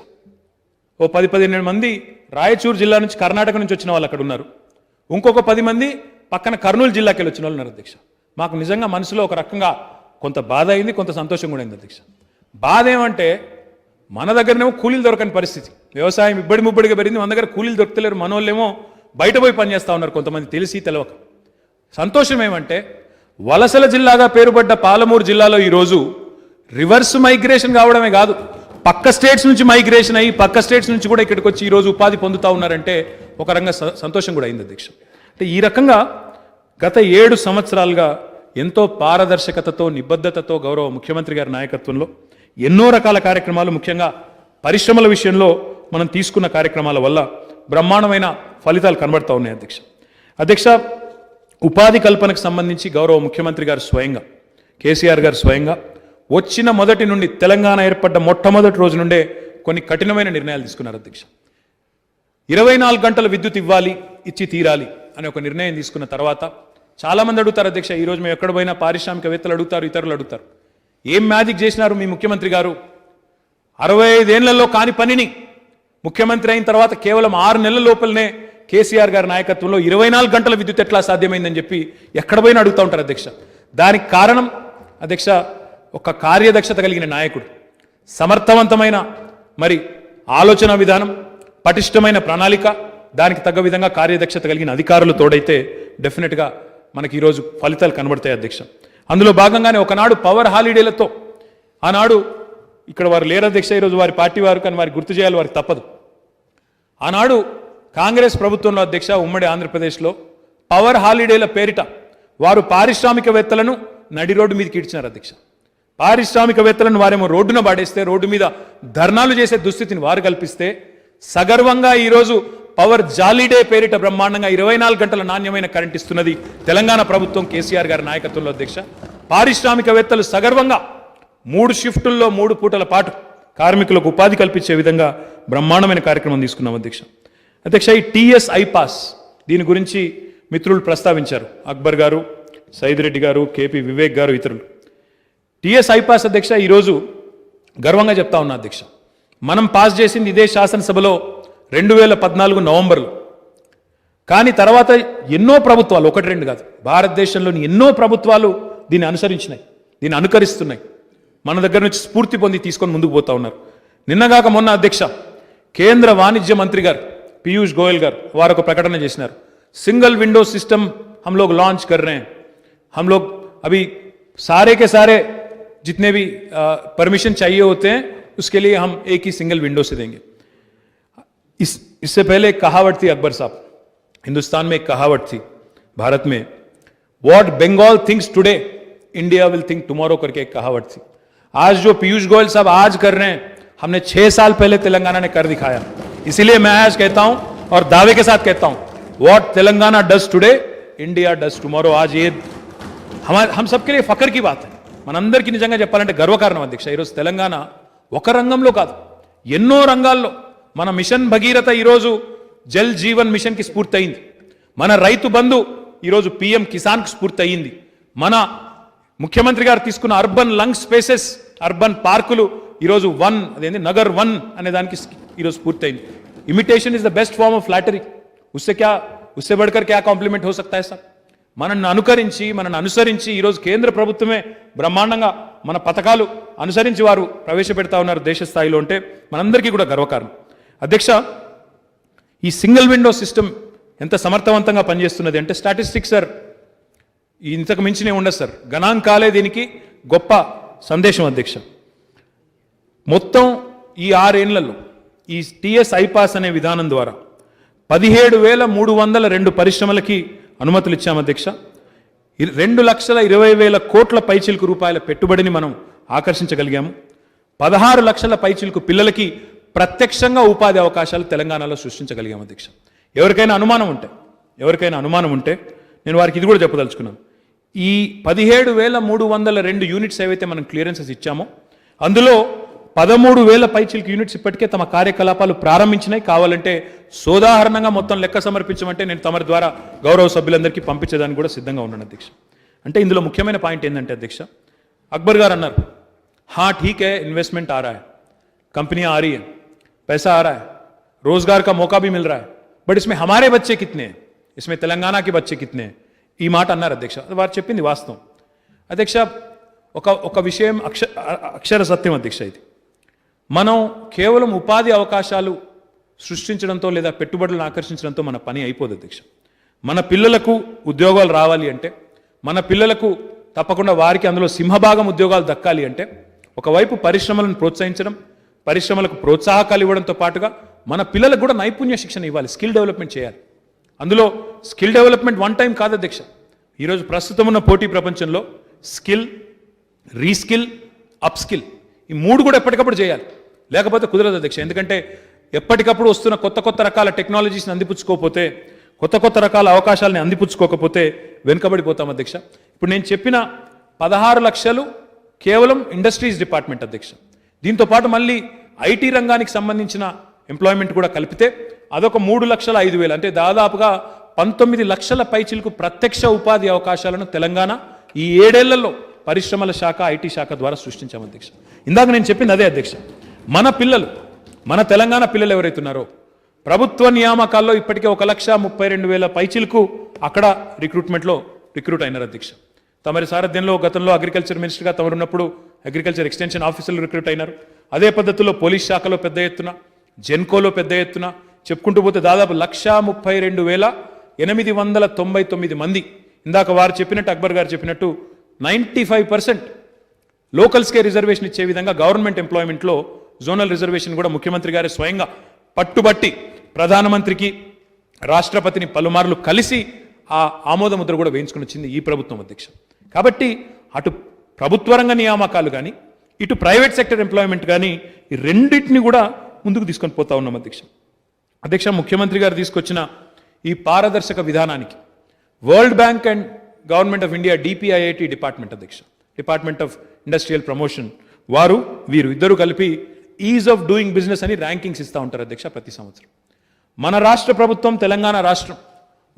ఓ 10-15 మంది రాయచూరు జిల్లా నుంచి, కర్ణాటక నుంచి వచ్చిన వాళ్ళు అక్కడ ఉన్నారు. ఇంకొక 10 మంది పక్కన కర్నూలు జిల్లాకి వెళ్ళి వచ్చిన వాళ్ళు ఉన్నారు అధ్యక్ష. మాకు నిజంగా మనసులో ఒక రకంగా కొంత బాధ అయింది, కొంత సంతోషం కూడా అయింది అధ్యక్ష. బాధ ఏమంటే మన దగ్గరనేమో కూలీలు దొరకని పరిస్థితి, వ్యవసాయం ముబ్బడిగా పెరిగింది, మన దగ్గర కూలీలు దొరకలేరు, మన వాళ్ళేమో బయట పోయి పనిచేస్తూ ఉన్నారు కొంతమంది తెలిసి తెలవక. సంతోషం ఏమంటే వలసల జిల్లాగా పేరుపడ్డ పాలమూరు జిల్లాలో ఈరోజు రివర్స్ మైగ్రేషన్ కావడమే కాదు, పక్క స్టేట్స్ నుంచి మైగ్రేషన్ అయ్యి పక్క స్టేట్స్ నుంచి కూడా ఇక్కడికి వచ్చి ఈరోజు ఉపాధి పొందుతూ ఉన్నారంటే ఒక రంగ సంతోషం కూడా అయింది అధ్యక్ష. అంటే ఈ రకంగా గత 7 సంవత్సరాలుగా ఎంతో పారదర్శకతతో నిబద్ధతతో గౌరవ ముఖ్యమంత్రి గారి నాయకత్వంలో ఎన్నో రకాల కార్యక్రమాలు, ముఖ్యంగా పరిశ్రమల విషయంలో మనం తీసుకున్న కార్యక్రమాల వల్ల బ్రహ్మాండమైన ఫలితాలు కనబడతా ఉన్నాయి అధ్యక్ష. ఉపాధి కల్పనకు సంబంధించి గౌరవ ముఖ్యమంత్రి గారు స్వయంగా, కేసీఆర్ గారు స్వయంగా వచ్చిన మొదటి నుండి, తెలంగాణ ఏర్పడ్డ మొట్టమొదటి రోజు నుండే కొన్ని కఠినమైన నిర్ణయాలు తీసుకున్నారు అధ్యక్ష. 24 గంటల విద్యుత్ ఇవ్వాలి, ఇచ్చి తీరాలి అనే ఒక నిర్ణయం తీసుకున్న తర్వాత చాలామంది అడుగుతారు అధ్యక్ష, ఈరోజు మేము ఎక్కడ పోయినా పారిశ్రామికవేత్తలు అడుగుతారు, ఇతరులు అడుగుతారు, ఏం మ్యాజిక్ చేసినారు మీ ముఖ్యమంత్రి గారు? 65 ఏళ్లలో కాని పనిని ముఖ్యమంత్రి అయిన తర్వాత కేవలం 6 నెలల లోపలనే కేసీఆర్ గారి నాయకత్వంలో 24 గంటల విద్యుత్ ఎట్లా సాధ్యమైందని చెప్పి ఎక్కడ పోయినా అడుగుతూ ఉంటారు అధ్యక్ష. దానికి కారణం అధ్యక్ష ఒక కార్యదక్షత కలిగిన నాయకుడు, సమర్థవంతమైన మరి ఆలోచన విధానం, పటిష్టమైన ప్రణాళిక, దానికి తగ్గ విధంగా కార్యదక్షత కలిగిన అధికారులు తోడైతే డెఫినెట్గా మనకి ఈరోజు ఫలితాలు కనబడతాయి అధ్యక్ష. అందులో భాగంగానే ఒకనాడు పవర్ హాలిడేలతో, ఆనాడు ఇక్కడ వారు లేరు అధ్యక్ష, ఈరోజు వారి పార్టీ వారు, కానీ వారికి గుర్తు చేయాలి, వారికి తప్పదు. ఆనాడు కాంగ్రెస్ ప్రభుత్వంలో అధ్యక్ష ఉమ్మడి ఆంధ్రప్రదేశ్లో పవర్ హాలిడేల పేరిట వారు పారిశ్రామికవేత్తలను నడి రోడ్డు మీదకి ఇడ్చినారు అధ్యక్ష. పారిశ్రామికవేత్తలను వారేమో రోడ్డున పాడేస్తే, రోడ్డు మీద ధర్నాలు చేసే దుస్థితిని వారు కల్పిస్తే, సగర్వంగా ఈరోజు పవర్ జాలీడే పేరిట బ్రహ్మాండంగా 24 గంటల నాణ్యమైన కరెంట్ ఇస్తున్నది తెలంగాణ ప్రభుత్వం కేసీఆర్ గారి నాయకత్వంలో అధ్యక్ష. పారిశ్రామికవేత్తలు సగర్వంగా 3 షిఫ్టుల్లో 3 పూటల పాటు కార్మికులకు ఉపాధి కల్పించే విధంగా బ్రహ్మాండమైన కార్యక్రమం తీసుకున్నాం అధ్యక్ష. ఈ టీఎస్ ఐపాస్, దీని గురించి మిత్రులు ప్రస్తావించారు, అక్బర్ గారు, సైదిరెడ్డి గారు, కేపీ వివేక్ గారు, ఇతరులు. టీఎస్ ఐపాస్ అధ్యక్ష ఈరోజు గర్వంగా చెప్తా ఉన్నా అధ్యక్ష, మనం పాస్ చేసింది ఇదే శాసనసభలో 2014 నవంబర్లో. కానీ తర్వాత ఎన్నో ప్రభుత్వాలు, 1-2 కాదు, భారతదేశంలోని ఎన్నో ప్రభుత్వాలు దీన్ని అనుసరించినాయి, దీన్ని అనుకరిస్తున్నాయి, మన దగ్గర నుంచి స్ఫూర్తి పొంది తీసుకొని ముందుకు పోతా ఉన్నారు. నిన్నగాక మొన్న అధ్యక్ష కేంద్ర వాణిజ్య మంత్రి గారు పీయూష్ గోయల్ గారు వారు ఒక ప్రకటన చేసినారు, సింగిల్ విండో సిస్టమ్ हम लोग लॉन्च कर रहे हैं, हम लोग अभी सारे के सारे जितने भी परमिशन चाहिए होते हैं उसके लिए हम एक ही सिंगल विंडो से देंगे. इससे पहले एक कहावत थी अकबर साहब, हिंदुस्तान में एक कहावत थी भारत में, what Bengal thinks today India will think tomorrow करके एक कहावत थी. आज जो पीयूष गोयल साहब आज कर रहे हैं, हमने 6 साल पहले तेलंगाना ने कर दिखाया. इसीलिए मैं आज कहता हूं और दावे के साथ कहता हूं, what Telangana does today India does tomorrow. आज ये हम सबके लिए फखर की बात है, మనందరికీ నిజంగా చెప్పాలంటే గర్వకారణం అధ్యక్ష. ఈరోజు తెలంగాణ ఒక రంగంలో కాదు, ఎన్నో రంగాల్లో మన మిషన్ భగీరథ ఈరోజు జల్ జీవన్ మిషన్కి స్ఫూర్తి అయింది, మన రైతు బంధు ఈరోజు పిఎం కిసాన్కి స్ఫూర్తి అయ్యింది, మన ముఖ్యమంత్రి గారు తీసుకున్న అర్బన్ లంగ్ స్పేసెస్, అర్బన్ పార్కులు ఈరోజు అదేంటి నగర్ 1 అనే దానికి ఈరోజు స్ఫూర్తి అయింది. Imitation is the best form of flattery, उससे बढ़कर क्या कॉम्प्लीमेंट हो सकता है సార్? మనల్ని అనుకరించి, మనల్ని అనుసరించి ఈరోజు కేంద్ర ప్రభుత్వమే బ్రహ్మాండంగా మన పథకాలు అనుసరించి వారు ప్రవేశపెడతా ఉన్నారు దేశ స్థాయిలో, అంటే మనందరికీ కూడా గర్వకారణం అధ్యక్ష. ఈ సింగిల్ విండో సిస్టమ్ ఎంత సమర్థవంతంగా పనిచేస్తున్నది అంటే స్టాటిస్టిక్స్ సార్ ఇంతకు మించినే ఉండదు సార్, గణాంకాలే దీనికి గొప్ప సందేశం అధ్యక్ష. మొత్తం ఈ 6 ఏళ్లలో ఈ టీఎస్ ఐపాస్ అనే విధానం ద్వారా 17,302 పరిశ్రమలకి అనుమతులు ఇచ్చాము అధ్యక్ష. 2,20,000 కోట్ల పైచిలకు రూపాయల పెట్టుబడిని మనం ఆకర్షించగలిగాము. 16 లక్షల పైచిలకు పిల్లలకి ప్రత్యక్షంగా ఉపాధి అవకాశాలు తెలంగాణలో సృష్టించగలిగాము అధ్యక్ష. ఎవరికైనా అనుమానం ఉంటే నేను వారికి ఇది కూడా చెప్పదలుచుకున్నాను, ఈ 17,302 యూనిట్స్ ఏవైతే మనం క్లియరెన్సెస్ ఇచ్చామో అందులో 13,000 పైచిలకు యూనిట్స్ ఇప్పటికే తమ కార్యకలాపాలు ప్రారంభించినాయి. కావాలంటే సోదాహరణంగా మొత్తం లెక్క సమర్పించమంటే నేను తమరి ద్వారా గౌరవ సభ్యులందరికీ పంపించేదానికి కూడా సిద్ధంగా ఉన్నాను అధ్యక్ష. అంటే ఇందులో ముఖ్యమైన పాయింట్ ఏంటంటే అధ్యక్ష, అక్బర్ గారు అన్నారు, హా ఠీక్ హై ఇన్వెస్ట్మెంట్ ఆ రా హై, కంపెనిयां आ रही है, पैसा आ रहा है, रोजगार का मौका भी मिल रहा है, बट इसमें हमारे बच्चे कितने हैं, इसमें तेलंगाना के बच्चे कितने हैं, ఈ మాట అన్నారు అధ్యక్ష. వారు చెప్పింది వాస్తవం అధ్యక్ష. ఒక విషయం అక్షర సత్యం అధ్యక్ష, ఇది మనం కేవలం ఉపాధి అవకాశాలు సృష్టించడంతో లేదా పెట్టుబడులను ఆకర్షించడంతో మన పని అయిపోదు అధ్యక్ష. మన పిల్లలకు ఉద్యోగాలు రావాలి అంటే, మన పిల్లలకు తప్పకుండా వారికి అందులో సింహభాగం ఉద్యోగాలు దక్కాలి అంటే, ఒకవైపు పరిశ్రమలను ప్రోత్సహించడం, పరిశ్రమలకు ప్రోత్సాహకాలు ఇవ్వడంతో పాటుగా మన పిల్లలకు కూడా నైపుణ్య శిక్షణ ఇవ్వాలి, స్కిల్ డెవలప్మెంట్ చేయాలి. అందులో స్కిల్ డెవలప్మెంట్ వన్ టైం కాదు అధ్యక్ష. ఈరోజు ప్రస్తుతం ఉన్న పోటీ ప్రపంచంలో స్కిల్, రీస్కిల్, అప్స్కిల్ ఈ మూడు కూడా ఎప్పటికప్పుడు చేయాలి. లేకపోతే కుదరదు అధ్యక్ష. ఎందుకంటే ఎప్పటికప్పుడు వస్తున్న కొత్త కొత్త రకాల టెక్నాలజీస్ని అందిపుచ్చుకోకపోతే, కొత్త కొత్త రకాల అవకాశాలని అందిపుచ్చుకోకపోతే వెనుకబడిపోతాం అధ్యక్ష. ఇప్పుడు నేను చెప్పిన 16 లక్షలు కేవలం ఇండస్ట్రీస్ డిపార్ట్మెంట్ అధ్యక్ష. దీంతో పాటు మళ్ళీ ఐటీ రంగానికి సంబంధించిన ఎంప్లాయ్మెంట్ కూడా కలిపితే అదొక 3,05,000 అంటే దాదాపుగా 19 లక్షల పైచిలకు ప్రత్యక్ష ఉపాధి అవకాశాలను తెలంగాణ ఈ 7 ఏళ్లలో పరిశ్రమల శాఖ, ఐటీ శాఖ ద్వారా సృష్టించాం అధ్యక్ష. ఇందాక నేను చెప్పింది అదే అధ్యక్ష. మన పిల్లలు, మన తెలంగాణ పిల్లలు ఎవరైతున్నారో ప్రభుత్వ నియామకాల్లో ఇప్పటికే 1,32,000 పైచిలకు అక్కడ రిక్రూట్మెంట్లో రిక్రూట్ అయినారు అధ్యక్ష. తమరి సారథ్యంలో గతంలో అగ్రికల్చర్ మినిస్టర్గా తమరున్నప్పుడు అగ్రికల్చర్ ఎక్స్టెన్షన్ ఆఫీసర్లు రిక్రూట్ అయినారు. అదే పద్ధతిలో పోలీస్ శాఖలో పెద్ద ఎత్తున, జెన్కోలో పెద్ద ఎత్తున చెప్పుకుంటూ పోతే దాదాపు 1,32,899 మంది. ఇందాక వారు చెప్పినట్టు, అక్బర్ గారు చెప్పినట్టు 95% లోకల్స్కే రిజర్వేషన్ ఇచ్చే విధంగా గవర్నమెంట్ ఎంప్లాయ్మెంట్లో జోనల్ రిజర్వేషన్ కూడా ముఖ్యమంత్రి గారు స్వయంగా పట్టుబట్టి ప్రధానమంత్రికి, రాష్ట్రపతిని పలుమార్లు కలిసి ఆ ఆమోద ముద్ర కూడా వేయించుకుని వచ్చింది ఈ ప్రభుత్వం అధ్యక్ష. కాబట్టి అటు ప్రభుత్వ రంగ నియామకాలు కానీ, ఇటు ప్రైవేట్ సెక్టర్ ఎంప్లాయ్మెంట్ కానీ ఈ రెండింటిని కూడా ముందుకు తీసుకొని పోతా ఉన్నాం అధ్యక్ష. అధ్యక్ష, ముఖ్యమంత్రి గారు తీసుకొచ్చిన ఈ పారదర్శక విధానానికి world bank and government of India DPIIT department అధ్యక్ష, డిపార్ట్మెంట్ ఆఫ్ ఇండస్ట్రియల్ ప్రమోషన్ వీరు ఇద్దరు కలిపి ఈజ్ ఆఫ్ డూయింగ్ బిజినెస్ అని ర్యాంకింగ్స్ ఇస్తూ ఉంటారు అధ్యక్ష ప్రతి సంవత్సరం. మన రాష్ట్ర ప్రభుత్వం, తెలంగాణ రాష్ట్రం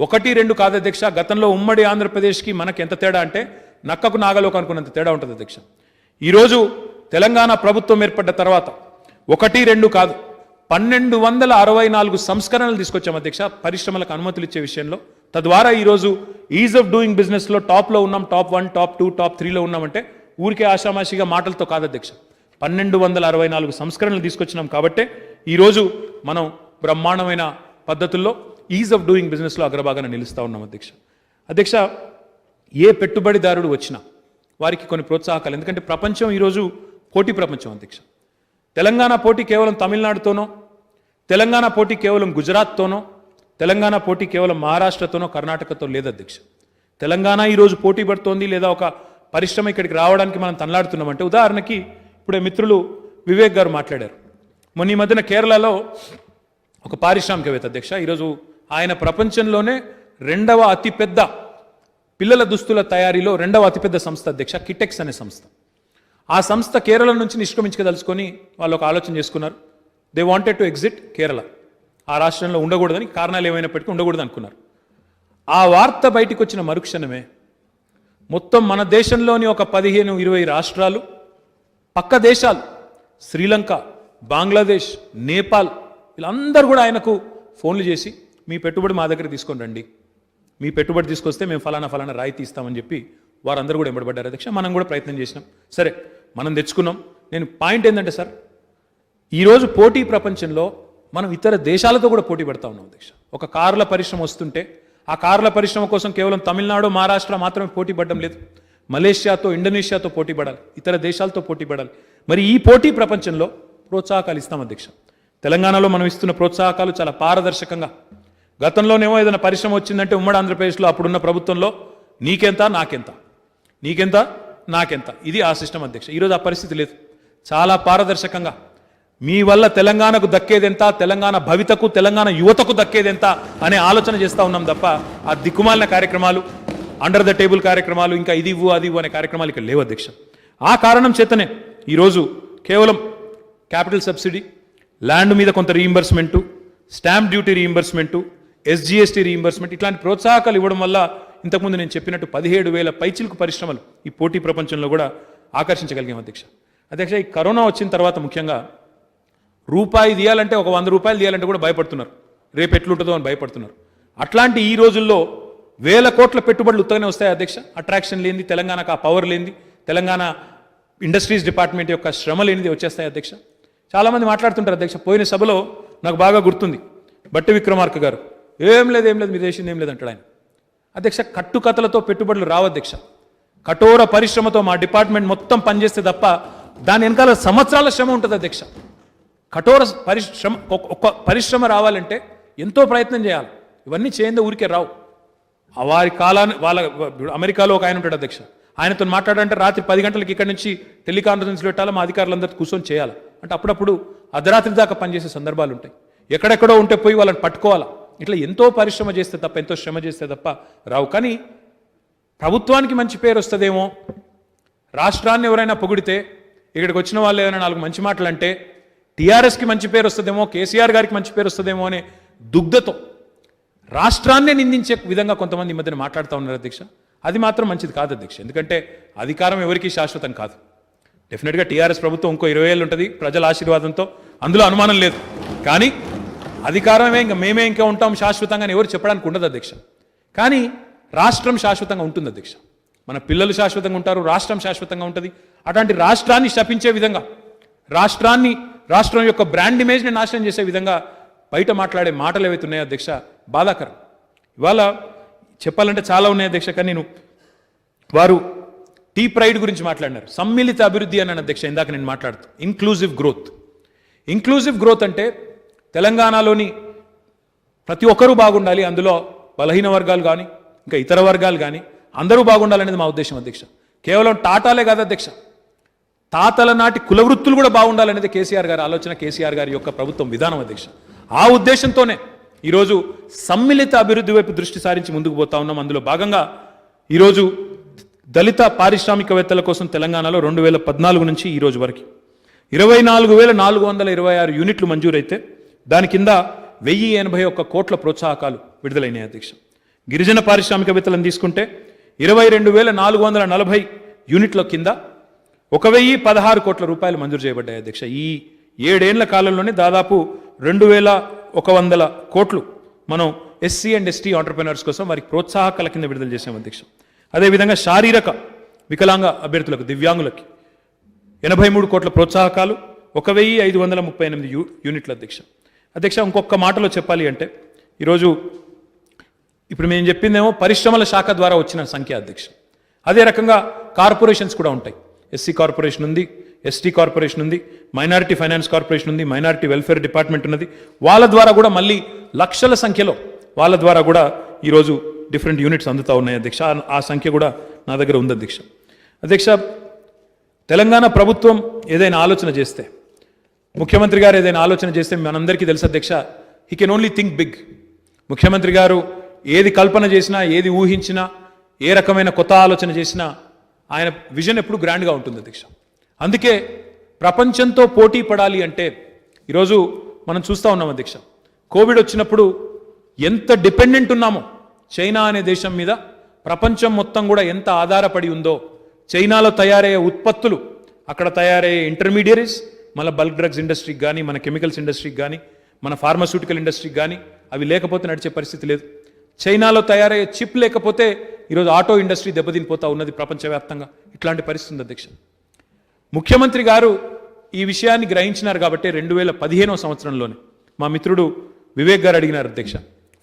1-2 కాదు అధ్యక్ష. గతంలో ఉమ్మడి ఆంధ్రప్రదేశ్కి మనకి ఎంత తేడా అంటే నక్కకు నాగలోకి అనుకున్నంత తేడా ఉంటుంది అధ్యక్ష. ఈరోజు తెలంగాణ ప్రభుత్వం ఏర్పడ్డ తర్వాత 1-2 కాదు 1,264 సంస్కరణలు తీసుకొచ్చాం అధ్యక్ష పరిశ్రమలకు అనుమతులు ఇచ్చే విషయంలో. తద్వారా ఈరోజు ఈజ్ ఆఫ్ డూయింగ్ బిజినెస్లో టాప్లో ఉన్నాం, టాప్ 1, టాప్ 2, టాప్ 3లో ఉన్నామంటే ఊరికే ఆషామాషిగా మాటలతో కాదు అధ్యక్ష. 1,264 సంస్కరణలు తీసుకొచ్చినాం కాబట్టే ఈరోజు మనం బ్రహ్మాండమైన పద్ధతుల్లో ఈజ్ ఆఫ్ డూయింగ్ బిజినెస్లో అగ్రభాగాన నిలుస్తూ ఉన్నాం అధ్యక్ష. అధ్యక్ష, ఏ పెట్టుబడిదారుడు వచ్చినా వారికి కొన్ని ప్రోత్సాహకాలు, ఎందుకంటే ప్రపంచం ఈరోజు పోటీ ప్రపంచం అధ్యక్ష. తెలంగాణ పోటీ కేవలం తమిళనాడుతోనో, తెలంగాణ పోటీ కేవలం గుజరాత్తోనో, తెలంగాణ పోటీ కేవలం మహారాష్ట్రతోనో, కర్ణాటకతో లేదు అధ్యక్ష. తెలంగాణ ఈరోజు పోటీ పడుతోంది, లేదా ఒక పరిశ్రమ ఇక్కడికి రావడానికి మనం తనలాడుతున్నామంటే, ఉదాహరణకి ఇప్పుడే మిత్రులు వివేక్ గారు మాట్లాడారు. మొన్న ఈ మధ్యన కేరళలో ఒక పారిశ్రామికవేత్త అధ్యక్ష, ఈరోజు ఆయన ప్రపంచంలోనే 2వ అతిపెద్ద పిల్లల దుస్తుల తయారీలో 2వ అతిపెద్ద సంస్థ అధ్యక్ష, కిటెక్స్ అనే సంస్థ. ఆ సంస్థ కేరళ నుంచి నిష్క్రమించదలుచుకొని వాళ్ళు ఒక ఆలోచన చేసుకున్నారు. They wanted to exit Kerala. ఆ రాష్ట్రంలో ఉండకూడదని, కారణాలు ఏమైనప్పటికీ ఉండకూడదు అనుకున్నారు. ఆ వార్త బయటికి వచ్చిన మరుక్షణమే మొత్తం మన దేశంలోని ఒక 15-20 రాష్ట్రాలు, పక్క దేశాలు శ్రీలంక, బంగ్లాదేశ్, నేపాల్ వీళ్ళందరూ కూడా ఆయనకు ఫోన్లు చేసి మీ పెట్టుబడి మా దగ్గర తీసుకొని రండి, మీ పెట్టుబడి తీసుకొస్తే మేము ఫలానా రాయితీ ఇస్తామని చెప్పి వారందరూ కూడా ఎంబడబడ్డారు అధ్యక్ష. మనం కూడా ప్రయత్నం చేసినాం, సరే మనం తెచ్చుకున్నాం. నేను పాయింట్ ఏంటంటే సార్, ఈరోజు పోటీ ప్రపంచంలో మనం ఇతర దేశాలతో కూడా పోటీ పడతా ఉన్నాం అధ్యక్ష. ఒక కార్ల పరిశ్రమ వస్తుంటే ఆ కార్ల పరిశ్రమ కోసం కేవలం తమిళనాడు, మహారాష్ట్ర మాత్రమే పోటీ పడడం లేదు. మలేషియాతో, ఇండోనేషియాతో పోటీ పడాలి, ఇతర దేశాలతో పోటీ పడాలి. మరి ఈ పోటీ ప్రపంచంలో ప్రోత్సాహకాలు ఇస్తాం అధ్యక్ష. తెలంగాణలో మనం ఇస్తున్న ప్రోత్సాహకాలు చాలా పారదర్శకంగా, గతంలోనేమో ఏదైనా పరిశ్రమ వచ్చిందంటే ఉమ్మడి ఆంధ్రప్రదేశ్లో అప్పుడున్న ప్రభుత్వంలో నీకెంత నాకెంత, నీకెంత నాకెంత, ఇది ఆ సిస్టమ్ అధ్యక్ష. ఈరోజు ఆ పరిస్థితి లేదు. చాలా పారదర్శకంగా మీ వల్ల తెలంగాణకు దక్కేదెంత, తెలంగాణ భవితకు, తెలంగాణ యువతకు దక్కేదెంత అనే ఆలోచన చేస్తూ ఉన్నాం తప్ప ఆ దిక్కుమాలిన కార్యక్రమాలు, అండర్ ద టేబుల్ కార్యక్రమాలు, ఇంకా ఇది ఇవ్వు అది ఇవ్వు అనే కార్యక్రమాలు ఇక్కడ లేవు అధ్యక్ష. ఆ కారణం చేతనే ఈరోజు కేవలం క్యాపిటల్ సబ్సిడీ, ల్యాండ్ మీద కొంత reimbursement, stamp duty reimbursement, SGST reimbursement ఇట్లాంటి ప్రోత్సాహకాలు ఇవ్వడం వల్ల ఇంతకుముందు నేను చెప్పినట్టు 17,000 పైచిలకు పరిశ్రమలు ఈ పోటీ ప్రపంచంలో కూడా ఆకర్షించగలిగాం అధ్యక్ష. అధ్యక్ష, ఈ కరోనా వచ్చిన తర్వాత ముఖ్యంగా రూపాయి తీయాలంటే, ఒక 100 రూపాయలు తీయాలంటే కూడా భయపడుతున్నారు, రేపు ఎట్లుంటుందో అని భయపడుతున్నారు. అట్లాంటి ఈ రోజుల్లో 1,000 కోట్ల పెట్టుబడులు ఉత్తగానే వస్తాయి అధ్యక్ష. అట్రాక్షన్ లేనిది, తెలంగాణకు ఆ పవర్ లేనిది, తెలంగాణ ఇండస్ట్రీస్ డిపార్ట్మెంట్ యొక్క శ్రమ లేనిది వచ్చేస్తాయి అధ్యక్ష. చాలామంది మాట్లాడుతుంటారు అధ్యక్ష. పోయిన సభలో నాకు బాగా గుర్తుంది, బట్టి విక్రమార్క గారు ఏం లేదు మీరు చేసింది ఏం లేదంటాడు ఆయన. అధ్యక్ష, కట్టుకథలతో పెట్టుబడులు రావు అధ్యక్ష. కఠోర పరిశ్రమతో మా డిపార్ట్మెంట్ మొత్తం పనిచేస్తే తప్ప దాని వెనకాల సంవత్సరాల శ్రమ ఉంటుంది అధ్యక్ష. కఠోర పరిశ్రమ ఒక్క పరిశ్రమ రావాలంటే ఎంతో ప్రయత్నం చేయాలి. ఇవన్నీ చేయందే ఊరికే రావు. వారి కాలాన్ని అమెరికాలో ఒక ఆయన ఉంటాడు అధ్యక్ష, ఆయనతో మాట్లాడాలంటే రాత్రి 10 గంటలకి ఇక్కడ నుంచి టెలికాన్ఫరెన్స్ పెట్టాలి, మా అధికారులందరూ కూర్చొని చేయాలి. అంటే అప్పుడప్పుడు అర్ధరాత్రి దాకా పనిచేసే సందర్భాలు ఉంటాయి. ఎక్కడెక్కడో ఉంటే పోయి వాళ్ళని పట్టుకోవాలా. ఇట్లా ఎంతో పరిశ్రమ చేస్తే తప్ప, ఎంతో శ్రమ చేస్తే తప్ప రావు. కానీ ప్రభుత్వానికి మంచి పేరు వస్తుందేమో, రాష్ట్రాన్ని ఎవరైనా పొగిడితే, ఇక్కడికి వచ్చిన వాళ్ళు ఏదైనా 4 మంచి మాటలు అంటే టీఆర్ఎస్కి మంచి పేరు వస్తుందేమో, కేసీఆర్ గారికి మంచి పేరు వస్తుందేమో అనే దుగ్ధతో రాష్ట్రాన్నే నిందించే విధంగా కొంతమంది ఈ మధ్యన మాట్లాడుతూ ఉన్నారు అధ్యక్ష. అది మాత్రం మంచిది కాదు అధ్యక్ష. ఎందుకంటే అధికారం ఎవరికీ శాశ్వతం కాదు. డెఫినెట్గా టీఆర్ఎస్ ప్రభుత్వం ఇంకో 20 ఏళ్ళు ఉంటుంది ప్రజల ఆశీర్వాదంతో, అందులో అనుమానం లేదు. కానీ అధికారమే మేమే ఇంకా ఉంటాం శాశ్వతంగా ఎవరు చెప్పడానికి ఉండదు అధ్యక్ష. కానీ రాష్ట్రం శాశ్వతంగా ఉంటుంది అధ్యక్ష. మన పిల్లలు శాశ్వతంగా ఉంటారు, రాష్ట్రం శాశ్వతంగా ఉంటుంది. అటువంటి రాష్ట్రాన్ని శపించే విధంగా, రాష్ట్రం యొక్క బ్రాండ్ ఇమేజ్ని నాశనం చేసే విధంగా బయట మాట్లాడే మాటలు ఏవైతే ఉన్నాయో అధ్యక్ష, బాధాకరం. ఇవాళ చెప్పాలంటే చాలా ఉన్నాయి అధ్యక్ష. కానీ నేను వారు టీ ప్రైడ్ గురించి మాట్లాడినారు, సమ్మిళిత అభివృద్ధి అన్నాను అధ్యక్ష. ఇందాక నేను మాట్లాడుతూ ఇంక్లూజివ్ గ్రోత్ అంటే తెలంగాణలోని ప్రతి ఒక్కరూ బాగుండాలి, అందులో బలహీన వర్గాలు కానీ ఇంకా ఇతర వర్గాలు కానీ అందరూ బాగుండాలనేది మా ఉద్దేశం అధ్యక్ష. కేవలం టాటాలే కాదు అధ్యక్ష, తాతల నాటి కుల వృత్తులు కూడా బాగుండాలనేది కేసీఆర్ గారి ఆలోచన, కేసీఆర్ గారి యొక్క ప్రభుత్వం విధానం అధ్యక్ష. ఆ ఉద్దేశంతోనే ఈరోజు సమ్మిళిత అభివృద్ధి వైపు దృష్టి సారించి ముందుకు పోతా ఉన్నాం. అందులో భాగంగా ఈరోజు దళిత పారిశ్రామికవేత్తల కోసం తెలంగాణలో 2014 నుంచి ఈ రోజు వరకు 24,426 యూనిట్లు మంజూరైతే దాని కింద 1081 కోట్ల ప్రోత్సాహకాలు విడుదలైనాయి అధ్యక్ష. గిరిజన పారిశ్రామికవేత్తలను తీసుకుంటే 22,440 యూనిట్ల కింద 1,016 కోట్ల రూపాయలు మంజూరు చేయబడ్డాయి అధ్యక్ష. ఈ 7 ఏళ్ల కాలంలోనే దాదాపు 2,100 కోట్లు మనం ఎస్సీ అండ్ ఎస్టీ ఆంటర్ప్రెనర్స్ కోసం వారికి ప్రోత్సాహకాల కింద విడుదల చేసాం అధ్యక్ష. అదేవిధంగా శారీరక వికలాంగ అభ్యర్థులకు, దివ్యాంగులకి 83 కోట్ల ప్రోత్సాహకాలు, 1,538 యూనిట్ల అధ్యక్ష. ఇంకొక మాటలో చెప్పాలి అంటే ఈరోజు ఇప్పుడు మేము చెప్పిందేమో పరిశ్రమల శాఖ ద్వారా వచ్చిన సంఖ్య అధ్యక్ష. అదే రకంగా కార్పొరేషన్స్ కూడా ఉంటాయి. ఎస్సీ కార్పొరేషన్ ఉంది, ఎస్టీ కార్పొరేషన్ ఉంది, మైనారిటీ ఫైనాన్స్ కార్పొరేషన్ ఉంది, మైనారిటీ వెల్ఫేర్ డిపార్ట్మెంట్ ఉన్నది. వాళ్ళ ద్వారా కూడా మళ్ళీ లక్షల సంఖ్యలో వాళ్ళ ద్వారా కూడా ఈరోజు డిఫరెంట్ యూనిట్స్ అందుతూ ఉన్నాయి అధ్యక్ష. ఆ సంఖ్య కూడా నా దగ్గర ఉంది అధ్యక్ష. తెలంగాణ ప్రభుత్వం ఏదైనా ఆలోచన చేస్తే, ముఖ్యమంత్రి గారు ఏదైనా ఆలోచన చేస్తే మనందరికీ తెలుసు అధ్యక్ష, he can only think big. ముఖ్యమంత్రి గారు ఏది కల్పన చేసినా, ఏది ఊహించినా, ఏ రకమైన కొత్త ఆలోచన చేసినా ఆయన విజన్ ఎప్పుడు గ్రాండ్గా ఉంటుంది అధ్యక్ష. అందుకే ప్రపంచంతో పోటీ పడాలి అంటే ఈరోజు మనం చూస్తూ ఉన్నాం అధ్యక్ష. కోవిడ్ వచ్చినప్పుడు ఎంత డిపెండెంట్ ఉన్నామో చైనా అనే దేశం మీద, ప్రపంచం మొత్తం కూడా ఎంత ఆధారపడి ఉందో, చైనాలో తయారయ్యే ఉత్పత్తులు, అక్కడ తయారయ్యే ఇంటర్మీడియరీస్, మన బల్క్ డ్రగ్స్ ఇండస్ట్రీకి కానీ, మన కెమికల్స్ ఇండస్ట్రీకి కానీ, మన ఫార్మాస్యూటికల్ ఇండస్ట్రీకి కానీ అవి లేకపోతే నడిచే పరిస్థితి లేదు. చైనాలో తయారయ్యే చిప్ లేకపోతే ఈరోజు ఆటో ఇండస్ట్రీ దెబ్బతినిపోతా ఉన్నది ప్రపంచవ్యాప్తంగా. ఇట్లాంటి పరిస్థితి ఉంది అధ్యక్ష. ముఖ్యమంత్రి గారు ఈ విషయాన్ని గ్రహించినారు కాబట్టి 2015వ సంవత్సరంలోనే మా మిత్రుడు వివేక్ గారు అడిగినారు అధ్యక్ష,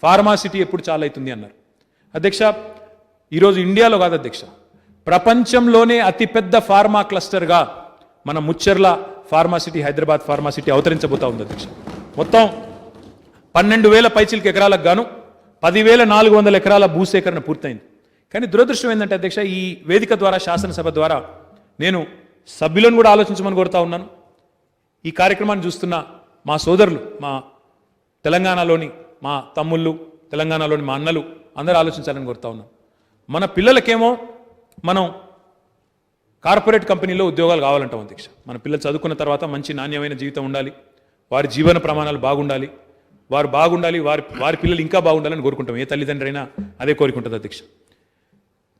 ఫార్మాసిటీ ఎప్పుడు చాలా అవుతుంది అన్నారు అధ్యక్ష. ఈరోజు ఇండియాలో కాదు అధ్యక్ష, ప్రపంచంలోనే అతిపెద్ద ఫార్మా క్లస్టర్గా మన ముచ్చర్ల ఫార్మాసిటీ, హైదరాబాద్ ఫార్మాసిటీ అవతరించబోతా ఉంది అధ్యక్ష. మొత్తం 12,000 పైచిలకు ఎకరాలకు గాను 10,400 ఎకరాల భూసేకరణ పూర్తయింది. కానీ దురదృష్టం ఏంటంటే అధ్యక్ష, ఈ వేదిక ద్వారా, శాసనసభ ద్వారా నేను సభ్యులను కూడా ఆలోచించమని కోరుతా ఉన్నాను. ఈ కార్యక్రమాన్ని చూస్తున్న మా సోదరులు, మా తెలంగాణలోని మా తమ్ముళ్ళు, తెలంగాణలోని మా అన్నలు అందరూ ఆలోచించాలని కోరుతా ఉన్నాను. మన పిల్లలకేమో మనం కార్పొరేట్ కంపెనీలో ఉద్యోగాలు కావాలంటాం అధ్యక్ష. మన పిల్లలు చదువుకున్న తర్వాత మంచి నాణ్యమైన జీవితం ఉండాలి, వారి జీవన ప్రమాణాలు బాగుండాలి, వారు బాగుండాలి, వారి పిల్లలు ఇంకా బాగుండాలని కోరుకుంటాం. ఏ తల్లిదండ్రి అయినా అదే కోరుకుంటుంది అధ్యక్ష.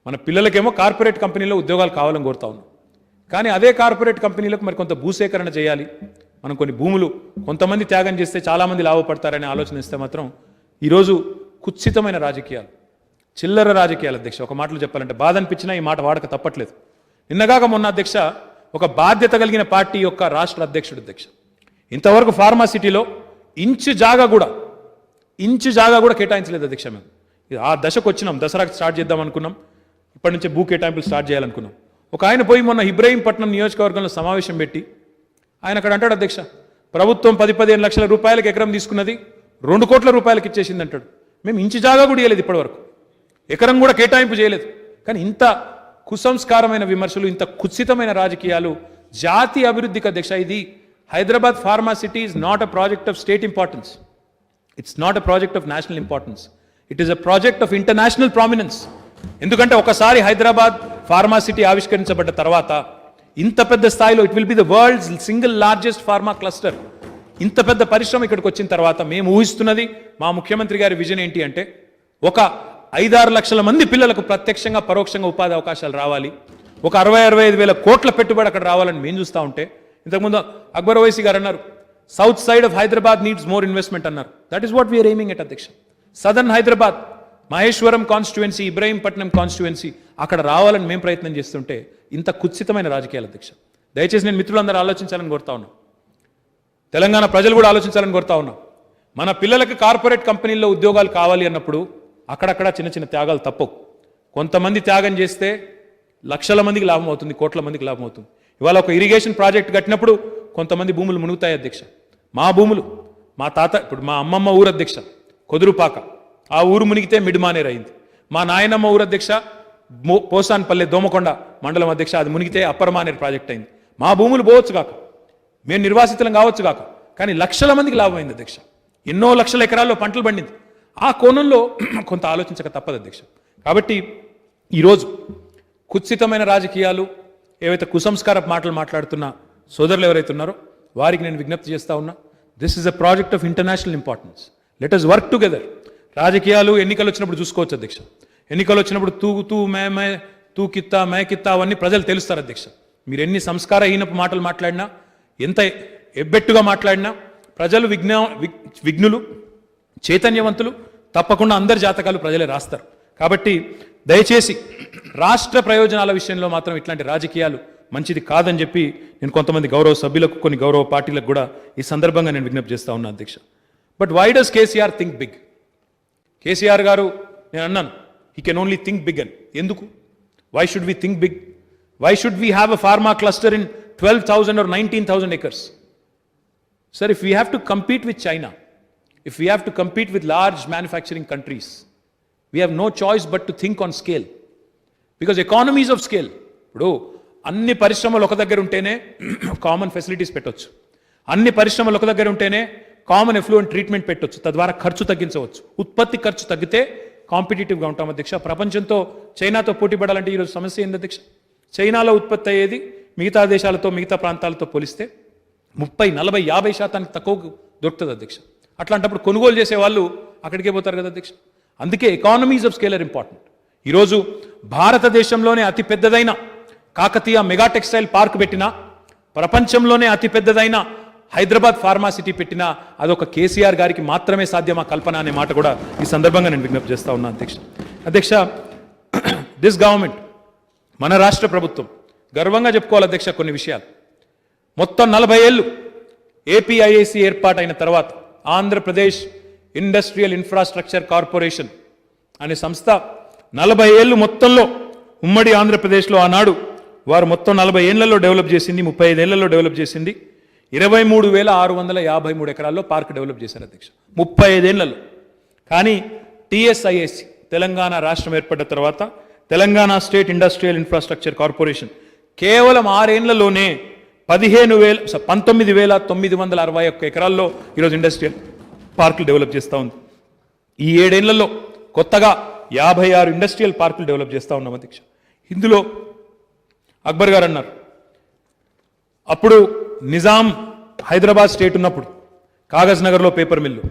మన పిల్లలకేమో కార్పొరేట్ కంపెనీలో ఉద్యోగాలు కావాలని కోరుతా ఉన్నాం. కానీ అదే కార్పొరేట్ కంపెనీలకు మరి కొంత భూసేకరణ చేయాలి, మనం కొన్ని భూములు కొంతమంది త్యాగం చేస్తే చాలామంది లాభపడతారనే ఆలోచన ఇస్తే మాత్రం ఈరోజు కుత్సితమైన రాజకీయాలు, చిల్లర రాజకీయాలు అధ్యక్ష. ఒక మాటలో చెప్పాలంటే బాధ అనిపించినా ఈ మాట వాడక తప్పట్లేదు. నిన్నగాక మొన్న అధ్యక్ష, ఒక బాధ్యత కలిగిన పార్టీ యొక్క రాష్ట్ర అధ్యక్షుడు అధ్యక్ష, ఇంతవరకు ఫార్మాసిటీలో ఇంచు జాగా కూడా కేటాయించలేదు అధ్యక్ష. మేము ఆ దశకు వచ్చినాం, దసరాకి స్టార్ట్ చేద్దాం అనుకున్నాం, ఇప్పటి నుంచే భూ కేటాయింపులు స్టార్ట్ చేయాలనుకున్నాం. ఒక ఆయన పోయి మొన్న ఇబ్రహీంపట్నం నియోజకవర్గంలో సమావేశం పెట్టి ఆయన అక్కడ అంటాడు అధ్యక్ష, ప్రభుత్వం 10-15 లక్షల రూపాయలకు ఎకరం తీసుకున్నది 2 కోట్ల రూపాయలకి ఇచ్చేసింది అంటాడు. మేము ఇంచు జాగా కూడా ఇవ్వలేదు ఇప్పటివరకు, ఎకరం కూడా కేటాయింపు చేయలేదు. కానీ ఇంత కుసంస్కారమైన విమర్శలు, ఇంత కుత్సితమైన రాజకీయాలు జాతీయ అభివృద్ధికి అధ్యక్ష. ఇది Hyderabad pharma city is not a project of state importance, it's not a project of national importance, it is a project of international prominence. ఎందుకంటే ఒకసారి హైదరాబాద్ ఫార్మా సిటీ ఆవిష్కరించబడ్డ తర్వాత ఇంత పెద్ద స్థాయిలో it will be the world's single largest pharma cluster. ఇంత పెద్ద పరిశ్రమ ఇక్కడికి వచ్చిన తర్వాత మేము ఊహిస్తున్నది, మా ముఖ్యమంత్రి గారి విజన్ ఏంటి అంటే ఒక 5-6 లక్షల మంది పిల్లలకు ప్రత్యక్షంగా పరోక్షంగా ఉపాధి అవకాశాలు రావాలి, ఒక 60-65 వేల కోట్ల పెట్టుబడి అక్కడ రావాలని మేము చూస్తూ ఉంటే, ఇంతకుముందు అక్బర్ ఓవైసీ గారు అన్నారు south side of Hyderabad needs more investment అన్నారు. That is what we're aiming at అధ్యక్ష. Southern Hyderabad, Maheshwaram constituency, Ibrahimpatnam constituency అక్కడ రావాలని మేము ప్రయత్నం చేస్తుంటే ఇంత కుత్సితమైన రాజకీయాల అధ్యక్ష. దయచేసి నేను మిత్రులందరూ ఆలోచించాలని కోరుతా ఉన్నా, తెలంగాణ ప్రజలు కూడా ఆలోచించాలని కోరుతా ఉన్నా. మన పిల్లలకు కార్పొరేట్ కంపెనీల్లో ఉద్యోగాలు కావాలి అన్నప్పుడు అక్కడక్కడ చిన్న చిన్న త్యాగాలు తప్పవు. కొంతమంది త్యాగం చేస్తే లక్షల మందికి లాభం అవుతుంది, కోట్ల మందికి లాభం అవుతుంది. ఇవాళ ఒక ఇరిగేషన్ ప్రాజెక్ట్ కట్టినప్పుడు కొంతమంది భూములు మునుగుతాయి అధ్యక్ష. మా భూములు, మా తాత, ఇప్పుడు మా అమ్మమ్మ ఊరు అధ్యక్ష కొదురుపాక, ఆ ఊరు మునిగితే మిడిమానేర్ అయింది. మా నాయనమ్మ ఊరు అధ్యక్ష పోసాన్పల్లె దోమకొండ మండలం అధ్యక్ష, అది మునిగితే అప్పర్ మానేర్ ప్రాజెక్ట్ అయింది. మా భూములు పోవచ్చు కాక, మేము నిర్వాసితులం కావచ్చు కాక, కానీ లక్షల మందికి లాభం అయింది అధ్యక్ష. ఎన్నో లక్షల ఎకరాల్లో పంటలు పండింది. ఆ కోణంలో కొంత ఆలోచించక తప్పదు అధ్యక్ష. కాబట్టి ఈరోజు కుత్సితమైన రాజకీయాలు, ఏవైతే కుసంస్కార మాటలు మాట్లాడుతున్న సోదరులు ఎవరైతే ఉన్నారో వారికి నేను విజ్ఞప్తి చేస్తా ఉన్నా, this is a project of international importance, let us work together. రాజకీయాలు ఎన్నికలు వచ్చినప్పుడు చూసుకోవచ్చు అధ్యక్ష. ఎన్నికలు వచ్చినప్పుడు తూ మే తూ కిత్తా మే కిత్తా అవన్నీ ప్రజలు తెలుస్తారు అధ్యక్ష. మీరు ఎన్ని సంస్కారహీనపు మాటలు మాట్లాడినా, ఎంత ఎబ్బెట్టుగా మాట్లాడినా ప్రజలు విఘ్నులు, చైతన్యవంతులు. తప్పకుండా అందరి జాతకాలు ప్రజలే రాస్తారు. కాబట్టి దయచేసి రాష్ట్ర ప్రయోజనాల విషయంలో మాత్రం ఇట్లాంటి రాజకీయాలు మంచిది కాదని చెప్పి నేను కొంతమంది గౌరవ సభ్యులకు, కొన్ని గౌరవ పార్టీలకు కూడా ఈ సందర్భంగా నేను విజ్ఞప్తి చేస్తా ఉన్నా అధ్యక్ష. But why does KCR think big? KCR garu, నేను అన్నాను he can only think big అని. ఎందుకు? Why should we think big? Why should we have a pharma cluster in 12,000 or 19,000 acres? Sir, if we have to compete with China, if we have to compete with large manufacturing countries, we have no choice but to think on scale. Because economies of scale, ఇప్పుడు అన్ని పరిశ్రమలు ఒక దగ్గర ఉంటేనే common facilities పెట్టొచ్చు, అన్ని పరిశ్రమలు ఒక దగ్గర ఉంటేనే కామన్ ఎఫ్లూయెంట్ ట్రీట్మెంట్ పెట్టొచ్చు, తద్వారా ఖర్చు తగ్గించవచ్చు. ఉత్పత్తి ఖర్చు తగ్గితే కాంపిటేటివ్గా ఉంటాం అధ్యక్ష. ప్రపంచంతో చైనాతో పోటీ పడాలంటే ఈరోజు సమస్య ఏంది అధ్యక్ష? చైనాలో ఉత్పత్తి అయ్యేది మిగతా దేశాలతో, మిగతా ప్రాంతాలతో పోలిస్తే 30-40-50% తక్కువ దొరుకుతుంది అధ్యక్ష. అట్లాంటప్పుడు కొనుగోలు చేసే వాళ్ళు అక్కడికే పోతారు కదా అధ్యక్ష. అందుకే economies of scale are important. ఈరోజు భారతదేశంలోనే అతి పెద్దదైన కాకతీయ మెగా టెక్స్టైల్ పార్క్ పెట్టినా, ప్రపంచంలోనే అతి పెద్దదైన హైదరాబాద్ ఫార్మా సిటీ పెట్టినా అదొక కేసీఆర్ గారికి మాత్రమే సాధ్యమా కల్పన అనే మాట కూడా ఈ సందర్భంగా నేను విజ్ఞప్తి చేస్తా ఉన్నా అధ్యక్ష. అధ్యక్ష, దిస్ గవర్నమెంట్, మన రాష్ట్ర ప్రభుత్వం గర్వంగా చెప్పుకోవాలి అధ్యక్ష కొన్ని విషయాలు. మొత్తం 40 ఏళ్ళు ఏపీఐఐసి ఏర్పాటైన తర్వాత ఆంధ్రప్రదేశ్ ఇండస్ట్రియల్ ఇన్ఫ్రాస్ట్రక్చర్ కార్పొరేషన్ అనే సంస్థ 40 ఏళ్ళు మొత్తంలో ఉమ్మడి ఆంధ్రప్రదేశ్లో ఆనాడు వారు మొత్తం 40 ఏళ్లలో డెవలప్ చేసింది, 35 ఏళ్లలో డెవలప్ చేసింది. 23,653 ఎకరాల్లో పార్క్ డెవలప్ చేశారు అధ్యక్ష 35 ఏళ్లలో. కానీ టీఎస్ఐఏసి తెలంగాణ రాష్ట్రం ఏర్పడ్డ తర్వాత Telangana state industrial infrastructure corporation కేవలం 6 ఏళ్లలోనే 19,961 ఎకరాల్లో ఈరోజు ఇండస్ట్రియల్ పార్కులు డెవలప్ చేస్తూ ఉంది. ఈ 7 ఏళ్లలో కొత్తగా 56 ఇండస్ట్రియల్ పార్కులు డెవలప్ చేస్తూ ఉన్నాం అధ్యక్ష. ఇందులో అక్బర్ గారు అన్నారు, అప్పుడు నిజాం హైదరాబాద్ స్టేట్ ఉన్నప్పుడు కాగజ్ నగర్లో పేపర్ మిల్లు,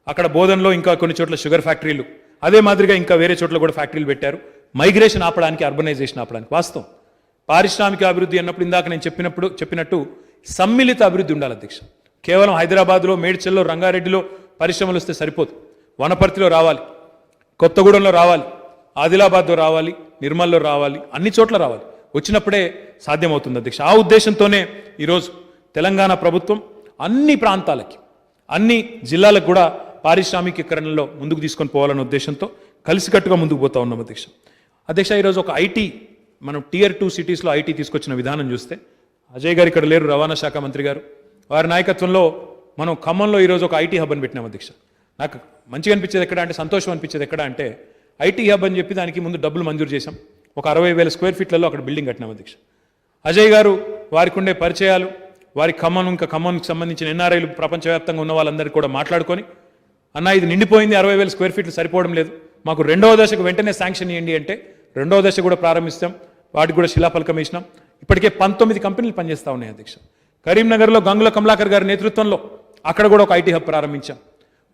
అక్కడ బోధన్లో ఇంకా కొన్ని చోట్ల షుగర్ ఫ్యాక్టరీలు, అదే మాదిరిగా ఇంకా వేరే చోట్ల కూడా ఫ్యాక్టరీలు పెట్టారు. మైగ్రేషన్ ఆపడానికి, అర్బనైజేషన్ ఆపడానికి. వాస్తవం, పారిశ్రామిక అభివృద్ధి అన్నప్పుడు ఇందాక నేను చెప్పినట్టు సమ్మిళిత అభివృద్ధి ఉండాలి అధ్యక్ష. కేవలం హైదరాబాద్లో, మేడ్చల్లో, రంగారెడ్డిలో పరిశ్రమలు వస్తే సరిపోదు. వనపర్తిలో రావాలి, కొత్తగూడెంలో రావాలి, ఆదిలాబాద్లో రావాలి, నిర్మల్లో రావాలి, అన్ని చోట్ల రావాలి. వచ్చినప్పుడే సాధ్యమవుతుంది అధ్యక్ష. ఆ ఉద్దేశంతోనే ఈరోజు తెలంగాణ ప్రభుత్వం అన్ని ప్రాంతాలకి, అన్ని జిల్లాలకు కూడా పారిశ్రామికీకరణలో ముందుకు తీసుకొని పోవాలనే ఉద్దేశంతో కలిసికట్టుగా ముందుకు పోతా ఉన్నాం అధ్యక్ష. అధ్యక్ష, ఈరోజు ఒక ఐటీ, మనం Tier 2 సిటీస్లో ఐటీ తీసుకొచ్చిన విధానం చూస్తే, అజయ్ గారు ఇక్కడ లేరు, రవాణా శాఖ మంత్రి గారు, వారి నాయకత్వంలో మనం ఖమ్మంలో ఈరోజు ఒక ఐటీ హబ్ అని పెట్టినాం అధ్యక్ష. నాకు మంచిగా అనిపించేది ఎక్కడ అంటే, సంతోషం అనిపించేది ఎక్కడ అంటే, ఐటీ హబ్ అని చెప్పి దానికి ముందు డబ్బులు మంజూరు చేశాం. ఒక 60,000 స్క్వేర్ ఫీట్లలో అక్కడ బిల్డింగ్ కట్టినాం అధ్యక్ష. అజయ్ గారు వారికి ఉండే పరిచయాలు, వారి ఖమ్మంకి సంబంధించిన ఎన్ఆర్ఐలు ప్రపంచవ్యాప్తంగా ఉన్న వాళ్ళందరికీ కూడా మాట్లాడుకొని, అన్న ఇది నిండిపోయింది, 60,000 స్క్వేర్ ఫీట్లు సరిపోవడం లేదు, మాకు రెండవ దశకు వెంటనే శాంక్షన్ ఇవ్వండి అంటే రెండవ దశ కూడా ప్రారంభిస్తాం. వాటికి కూడా శిలాఫలకం వేసినాం. ఇప్పటికే 19 కంపెనీలు పనిచేస్తూ ఉన్నాయి అధ్యక్ష. కరీంనగర్లో గంగుల కమలాకర్ గారి నేతృత్వంలో అక్కడ కూడా ఒక ఐటీ హబ్ ప్రారంభించాం.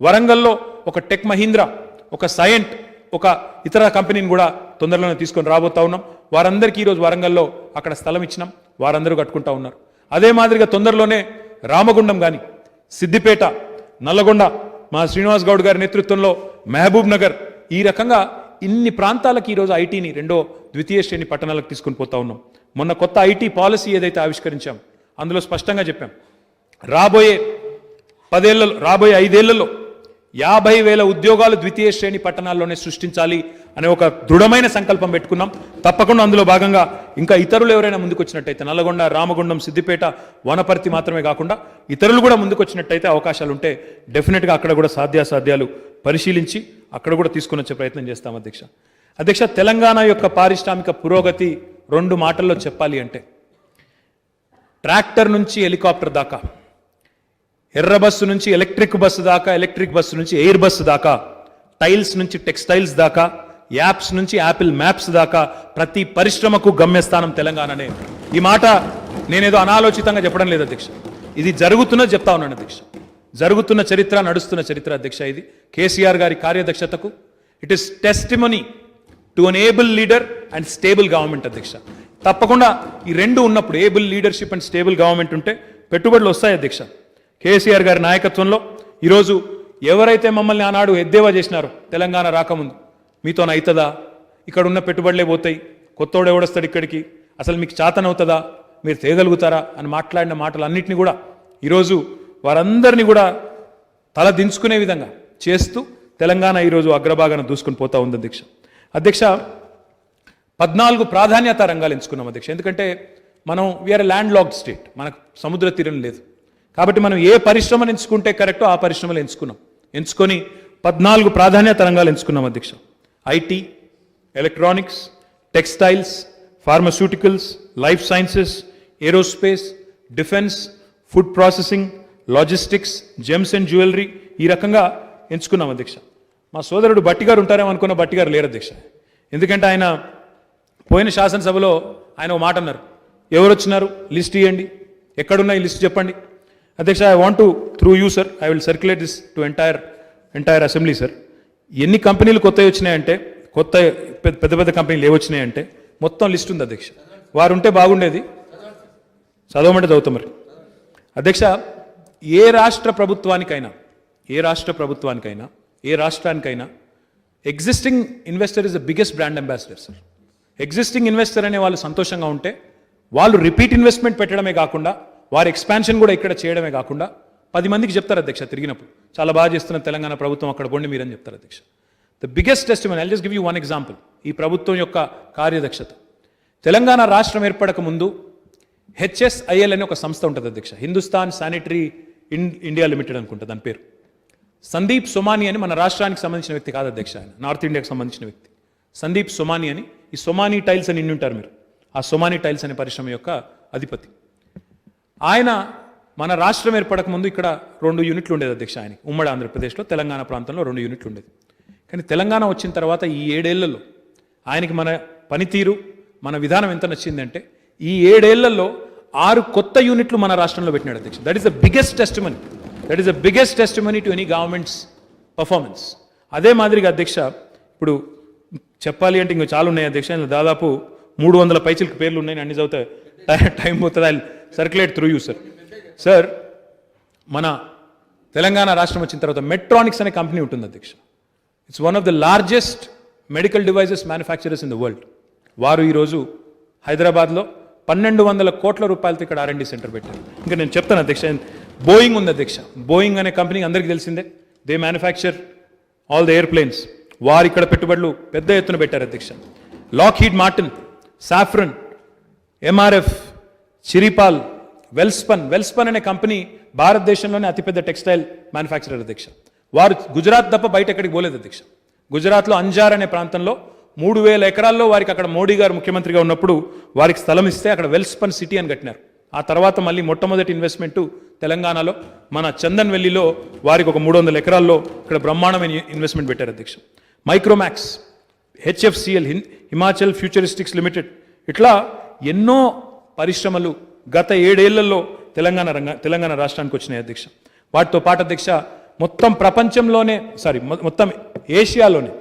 వరంగల్లో ఒక టెక్ మహీంద్రా, ఒక సైంట్, ఒక ఇతర కంపెనీని కూడా తొందరలోనే తీసుకొని రాబోతా ఉన్నాం. వారందరికీ ఈరోజు వరంగల్లో అక్కడ స్థలం ఇచ్చినాం. వారందరూ కట్టుకుంటా ఉన్నారు. అదే మాదిరిగా తొందరలోనే రామగుండం కానీ, సిద్దిపేట, నల్లగొండ, మా శ్రీనివాస్ గౌడ్ గారి నేతృత్వంలో మహబూబ్ నగర్, ఈ రకంగా ఇన్ని ప్రాంతాలకు ఈరోజు ఐటీని ద్వితీయ శ్రేణి పట్టణాలకు తీసుకుని పోతా ఉన్నాం. మొన్న కొత్త ఐటీ పాలసీ ఏదైతే ఆవిష్కరించాం అందులో స్పష్టంగా చెప్పాం, రాబోయే 5 ఏళ్లలో 50,000 ఉద్యోగాలు ద్వితీయ శ్రేణి పట్టణాల్లోనే సృష్టించాలి అనే ఒక దృఢమైన సంకల్పం పెట్టుకున్నాం. తప్పకుండా అందులో భాగంగా ఇంకా ఇతరులు ఎవరైనా ముందుకొచ్చినట్టయితే, నల్లగొండ, రామగుండం, సిద్దిపేట, వనపర్తి మాత్రమే కాకుండా ఇతరులు కూడా ముందుకొచ్చినట్టయితే అవకాశాలు ఉంటే డెఫినెట్గా అక్కడ కూడా సాధ్యాసాధ్యాలు పరిశీలించి అక్కడ కూడా తీసుకుని వచ్చే ప్రయత్నం చేస్తాం అధ్యక్ష. తెలంగాణ యొక్క పారిశ్రామిక పురోగతి 2 మాటల్లో చెప్పాలి అంటే, ట్రాక్టర్ నుంచి హెలికాప్టర్ దాకా, ఎర్ర బస్సు నుంచి ఎలక్ట్రిక్ బస్సు దాకా, ఎలక్ట్రిక్ బస్సు నుంచి ఎయిర్ బస్సు దాకా, టైల్స్ నుంచి టెక్స్టైల్స్ దాకా, యాప్స్ నుంచి యాపిల్ మ్యాప్స్ దాకా ప్రతి పరిశ్రమకు గమ్యస్థానం తెలంగాణనే. ఈ మాట నేనేదో అనాలోచితంగా చెప్పడం లేదు అధ్యక్ష, ఇది జరుగుతున్నది చెప్తా ఉన్నాను అధ్యక్ష. జరుగుతున్న చరిత్ర, నడుస్తున్న చరిత్ర అధ్యక్ష. ఇది కేసీఆర్ గారి కార్యదక్షతకు it is testimony to an able leader and stable government అధ్యక్ష. తప్పకుండా ఈ రెండు ఉన్నప్పుడు, able leadership and stable government ఉంటే పెట్టుబడులు వస్తాయి అధ్యక్ష. కేసీఆర్ గారి నాయకత్వంలో ఈరోజు ఎవరైతే మమ్మల్ని ఆనాడు ఎద్దేవా చేసినారో తెలంగాణ రాకముందు, మీతో అవుతుందా, ఇక్కడ ఉన్న పెట్టుబడులే పోతాయి, కొత్తోడు ఎవడొస్తాడు ఇక్కడికి, అసలు మీకు చాతనవుతుందా, మీరు తేగలుగుతారా అని మాట్లాడిన మాటలన్నింటినీ కూడా ఈరోజు వారందరినీ కూడా తల దించుకునే విధంగా చేస్తూ తెలంగాణ ఈరోజు అగ్రభాగాన దూసుకుని పోతా ఉంది అధ్యక్ష. 14 ప్రాధాన్యత రంగాలు ఎంచుకున్నాం అధ్యక్ష. ఎందుకంటే మనం వీఆర్ ల్యాండ్ లాక్డ్ స్టేట్, మనకు సముద్ర తీరం లేదు. కాబట్టి మనం ఏ పరిశ్రమను ఎంచుకుంటే కరెక్టో ఆ పరిశ్రమలు ఎంచుకొని 14 ప్రాధాన్యత రంగాలు ఎంచుకున్నాం అధ్యక్ష. IT, electronics, textiles, pharmaceuticals, life sciences, aerospace, defence, food processing, logistics, gems and jewellery, ఈ రకంగా ఎంచుకున్నాం అధ్యక్ష. మా సోదరుడు బట్టి గారు ఉంటారేమో అనుకున్న బట్టి గారు లేరు అధ్యక్ష. ఎందుకంటే ఆయన పోయిన శాసనసభలో ఆయన ఒక మాట అన్నారు, ఎవరు వచ్చినారు లిస్ట్ ఇవ్వండి, ఎక్కడున్నా ఈ లిస్ట్ చెప్పండి. అధ్యక్ష, I want to through you sir, I will circulate this to entire assembly sir. ఎన్ని కంపెనీలు కొత్తవి వచ్చినాయంటే, కొత్త పెద్ద పెద్ద కంపెనీలు ఏవచ్చినాయంటే మొత్తం లిస్ట్ ఉంది అధ్యక్ష. వారు ఉంటే బాగుండేది, చదవమంటే చదువుతాం మరి. అధ్యక్ష, ఏ రాష్ట్ర ప్రభుత్వానికైనా ఏ రాష్ట్రానికైనా existing investor is the biggest brand ambassador sir. Existing investor అనే వాళ్ళు సంతోషంగా ఉంటే వాళ్ళు రిపీట్ ఇన్వెస్ట్మెంట్ పెట్టడమే కాకుండా వారి ఎక్స్పాన్షన్ కూడా ఇక్కడ చేయడమే కాకుండా 10 మందికి చెప్తారు అధ్యక్ష తిరిగినప్పుడు, చాలా బాగా చేస్తున్న తెలంగాణ ప్రభుత్వం, అక్కడ పోండి మీరని చెప్తారు అధ్యక్ష. The biggest testimony, I'll just give you 1 example, ఈ ప్రభుత్వం యొక్క కార్యదక్షత. తెలంగాణ రాష్ట్రం ఏర్పడక ముందు HSIL అనే ఒక సంస్థ ఉంటుంది అధ్యక్ష, హిందుస్థాన్ శానిటరీ ఇండియా లిమిటెడ్ అనుకుంటా దాని పేరు. సందీప్ సోమాని అని మన రాష్ట్రానికి సంబంధించిన వ్యక్తి కాదు అధ్యక్ష, ఆయన నార్త్ ఇండియాకి సంబంధించిన వ్యక్తి. సందీప్ సోమాని అని, ఈ సోమాని టైల్స్ అని ఉంటారు మీరు, ఆ సోమాని టైల్స్ అనే పరిశ్రమ యొక్క అధిపతి. ఆయన మన రాష్ట్రం ఏర్పడక ముందు ఇక్కడ 2 యూనిట్లు ఉండేది అధ్యక్ష. ఆయన ఉమ్మడి ఆంధ్రప్రదేశ్లో తెలంగాణ ప్రాంతంలో 2 యూనిట్లు ఉండేది. కానీ తెలంగాణ వచ్చిన తర్వాత ఈ 7 ఏళ్లలో ఆయనకి మన పనితీరు, మన విధానం ఎంత నచ్చిందంటే ఈ 7 ఏళ్లలో 6 కొత్త యూనిట్లు మన రాష్ట్రంలో పెట్టినాడు అధ్యక్ష. That is the biggest testimony to any governments performance. అదే మాదిరిగా అధ్యక్ష, ఇప్పుడు చెప్పాలి అంటే ఇంకా చాలా ఉన్నాయి అధ్యక్ష, దాదాపు 300 పైచిలకు పేర్లు ఉన్నాయి, అన్ని చదివితే టైం పోతుంది. I circulate through you sir. Sir, మన తెలంగాణ రాష్ట్రం వచ్చిన తర్వాత మెట్రానిక్స్ అనే కంపెనీ ఉంటుంది అధ్యక్ష. It's one of the largest medical devices manufacturers in the world. వారు ఈరోజు హైదరాబాద్లో 1200 కోట్ల రూపాయలతో ఇక్కడ R&D సెంటర్ పెట్టారు. ఇంకా నేను చెప్తాను అధ్యక్ష. బోయింగ్ ఉంది అధ్యక్ష, బోయింగ్ అనే కంపెనీ అందరికీ తెలిసిందే, they manufacture all the airplanes. వారు ఇక్కడ పెట్టుబడులు పెద్ద ఎత్తున పెట్టారు అధ్యక్ష. Lockheed Martin, Safran, MRF, Chiripal, Welspun అనే కంపెనీ భారతదేశంలోనే అతిపెద్ద టెక్స్టైల్ మ్యానుఫ్యాక్చరర్ అధ్యక్ష. వారు గుజరాత్ తప్ప బయట ఎక్కడికి పోలేదు అధ్యక్ష. గుజరాత్లో అంజార్ అనే ప్రాంతంలో 3,000 ఎకరాల్లో వారికి అక్కడ మోడీ గారు ముఖ్యమంత్రిగా ఉన్నప్పుడు వారికి స్థలం ఇస్తే అక్కడ వెల్స్పన్ సిటీ అని కట్టినారు. ఆ తర్వాత మళ్ళీ మొట్టమొదటి ఇన్వెస్ట్మెంట్ తెలంగాణలో మన చందన్ వెల్లిలో వారికి ఒక 300 ఎకరాల్లో ఇక్కడ బ్రహ్మాండమైన ఇన్వెస్ట్మెంట్ పెట్టారు అధ్యక్ష. మైక్రోమాక్స్, హెచ్ఎఫ్సిఎల్, హిమాచల్ ఫ్యూచరిస్టిక్స్ లిమిటెడ్, ఇట్లా ఎన్నో పరిశ్రమలు గత 7 ఏళ్లలో తెలంగాణ రాష్ట్రానికి వచ్చినాయి అధ్యక్ష. వాటితో పాటు అధ్యక్ష మొత్తం ప్రపంచంలోనే మొత్తం ఏషియాలోనే,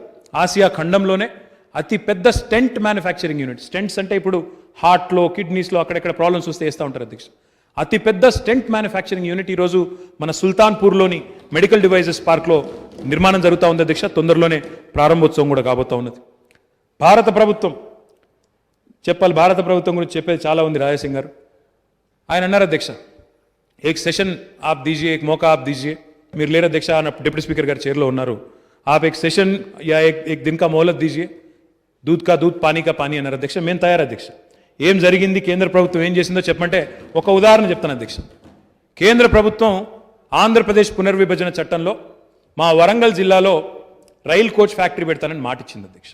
ఆసియా ఖండంలోనే అతి పెద్ద స్టెంట్ మ్యానుఫ్యాక్చరింగ్ యూనిట్. స్టెంట్స్ అంటే ఇప్పుడు హార్ట్లో, కిడ్నీస్లో అక్కడెక్కడ ప్రాబ్లమ్స్ వస్తే వేస్తూ ఉంటారు అధ్యక్ష. అతి పెద్ద స్టెంట్ మ్యానుఫ్యాక్చరింగ్ యూనిట్ ఈరోజు మన సుల్తాన్పూర్లోని మెడికల్ డివైజెస్ పార్క్లో నిర్మాణం జరుగుతూ ఉంది అధ్యక్ష. తొందరలోనే ప్రారంభోత్సవం కూడా కాబోతూ ఉన్నది. భారత ప్రభుత్వం గురించి చెప్పేది చాలా ఉంది రాజాసింగ్ గారు. ఆయన అన్నారు అధ్యక్ష, ఏక్ సెషన్ ఆప్ దీజియే, ఏక్ మౌకా ఆప్ దీజియే. మీరు లేరు అధ్యక్ష, డిప్యూటీ స్పీకర్ గారు చైర్లో ఉన్నారు. ఆప్ ఏక్ సెషన్ యా ఏక్ దిన్ కా మోహలత్ దీజియే, దూద్ కా దూద్, పానీ కా పానీ అన్నారు అధ్యక్ష. మేము తయారు అధ్యక్ష. ఏం జరిగింది, కేంద్ర ప్రభుత్వం ఏం చేసిందో చెప్పమంటే ఒక ఉదాహరణ చెప్తాను అధ్యక్ష. కేంద్ర ప్రభుత్వం ఆంధ్రప్రదేశ్ పునర్విభజన చట్టంలో మా వరంగల్ జిల్లాలో రైల్ కోచ్ ఫ్యాక్టరీ పెడతానని మాట ఇచ్చింది అధ్యక్ష.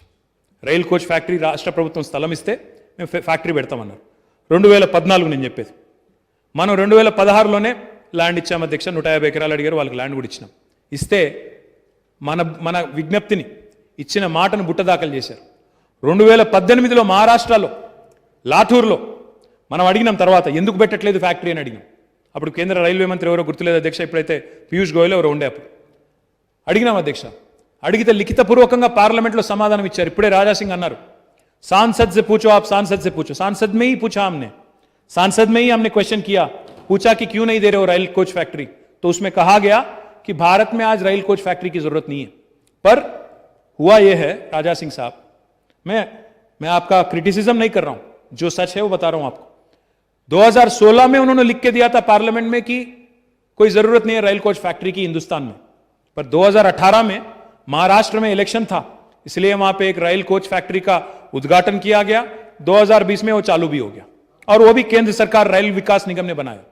రైల్ కోచ్ ఫ్యాక్టరీ రాష్ట్ర ప్రభుత్వం స్థలం ఇస్తే మేము ఫ్యాక్టరీ పెడతామన్నారు. 2014 నేను చెప్పేది. మనం 2016లోనే ల్యాండ్ ఇచ్చాం అధ్యక్ష. 150 ఎకరాలు అడిగారు, వాళ్ళకి ల్యాండ్ కూడా ఇచ్చినాం. ఇస్తే మన విజ్ఞప్తిని, ఇచ్చిన మాటను బుట్టదాఖలు చేశారు. 2018లో మహారాష్ట్రలో లాఠూర్లో మనం అడిగినాం, తర్వాత ఎందుకు పెట్టట్లేదు ఫ్యాక్టరీ అని అడిగినాం. అప్పుడు కేంద్ర రైల్వే మంత్రి ఎవరో గుర్తులేదు అధ్యక్ష, ఇప్పుడైతే పీయూష్ గోయల్ ఎవరో ఉండే. అప్పుడు అడిగినాం అధ్యక్ష. అడిగితే లిఖితపూర్వకంగా పార్లమెంట్లో సమాధానం ఇచ్చారు. ఇప్పుడే రాజాసింగ్ అన్నారు, सांसद से पूछो, आप सांसद से पूछो. सांसद में ही पूछा हमने, सांसद में ही हमने क्वेश्चन किया, पूछा कि क्यों नहीं दे रहे हो रेल कोच फैक्ट्री. तो उसमें कहा गया कि भारत में आज रेल कोच फैक्ट्री की जरूरत नहीं है. पर हुआ यह है राजा सिंह साहब, मैं आपका क्रिटिसिज्म नहीं कर रहा हूं, जो सच है वो बता रहा हूं आपको. 2016 में उन्होंने लिख के दिया था पार्लियामेंट में कि कोई जरूरत नहीं है रेल कोच फैक्ट्री की हिंदुस्तान में. पर 2018 में महाराष्ट्र में इलेक्शन था, इसलिए वहां पे एक रेल कोच फैक्ट्री का उद्घाटन किया गया. 2020 में वो चालू भी हो गया, और वो भी केंद्र सरकार రైల్ వికాస్ నిగమ్ నే बनाया.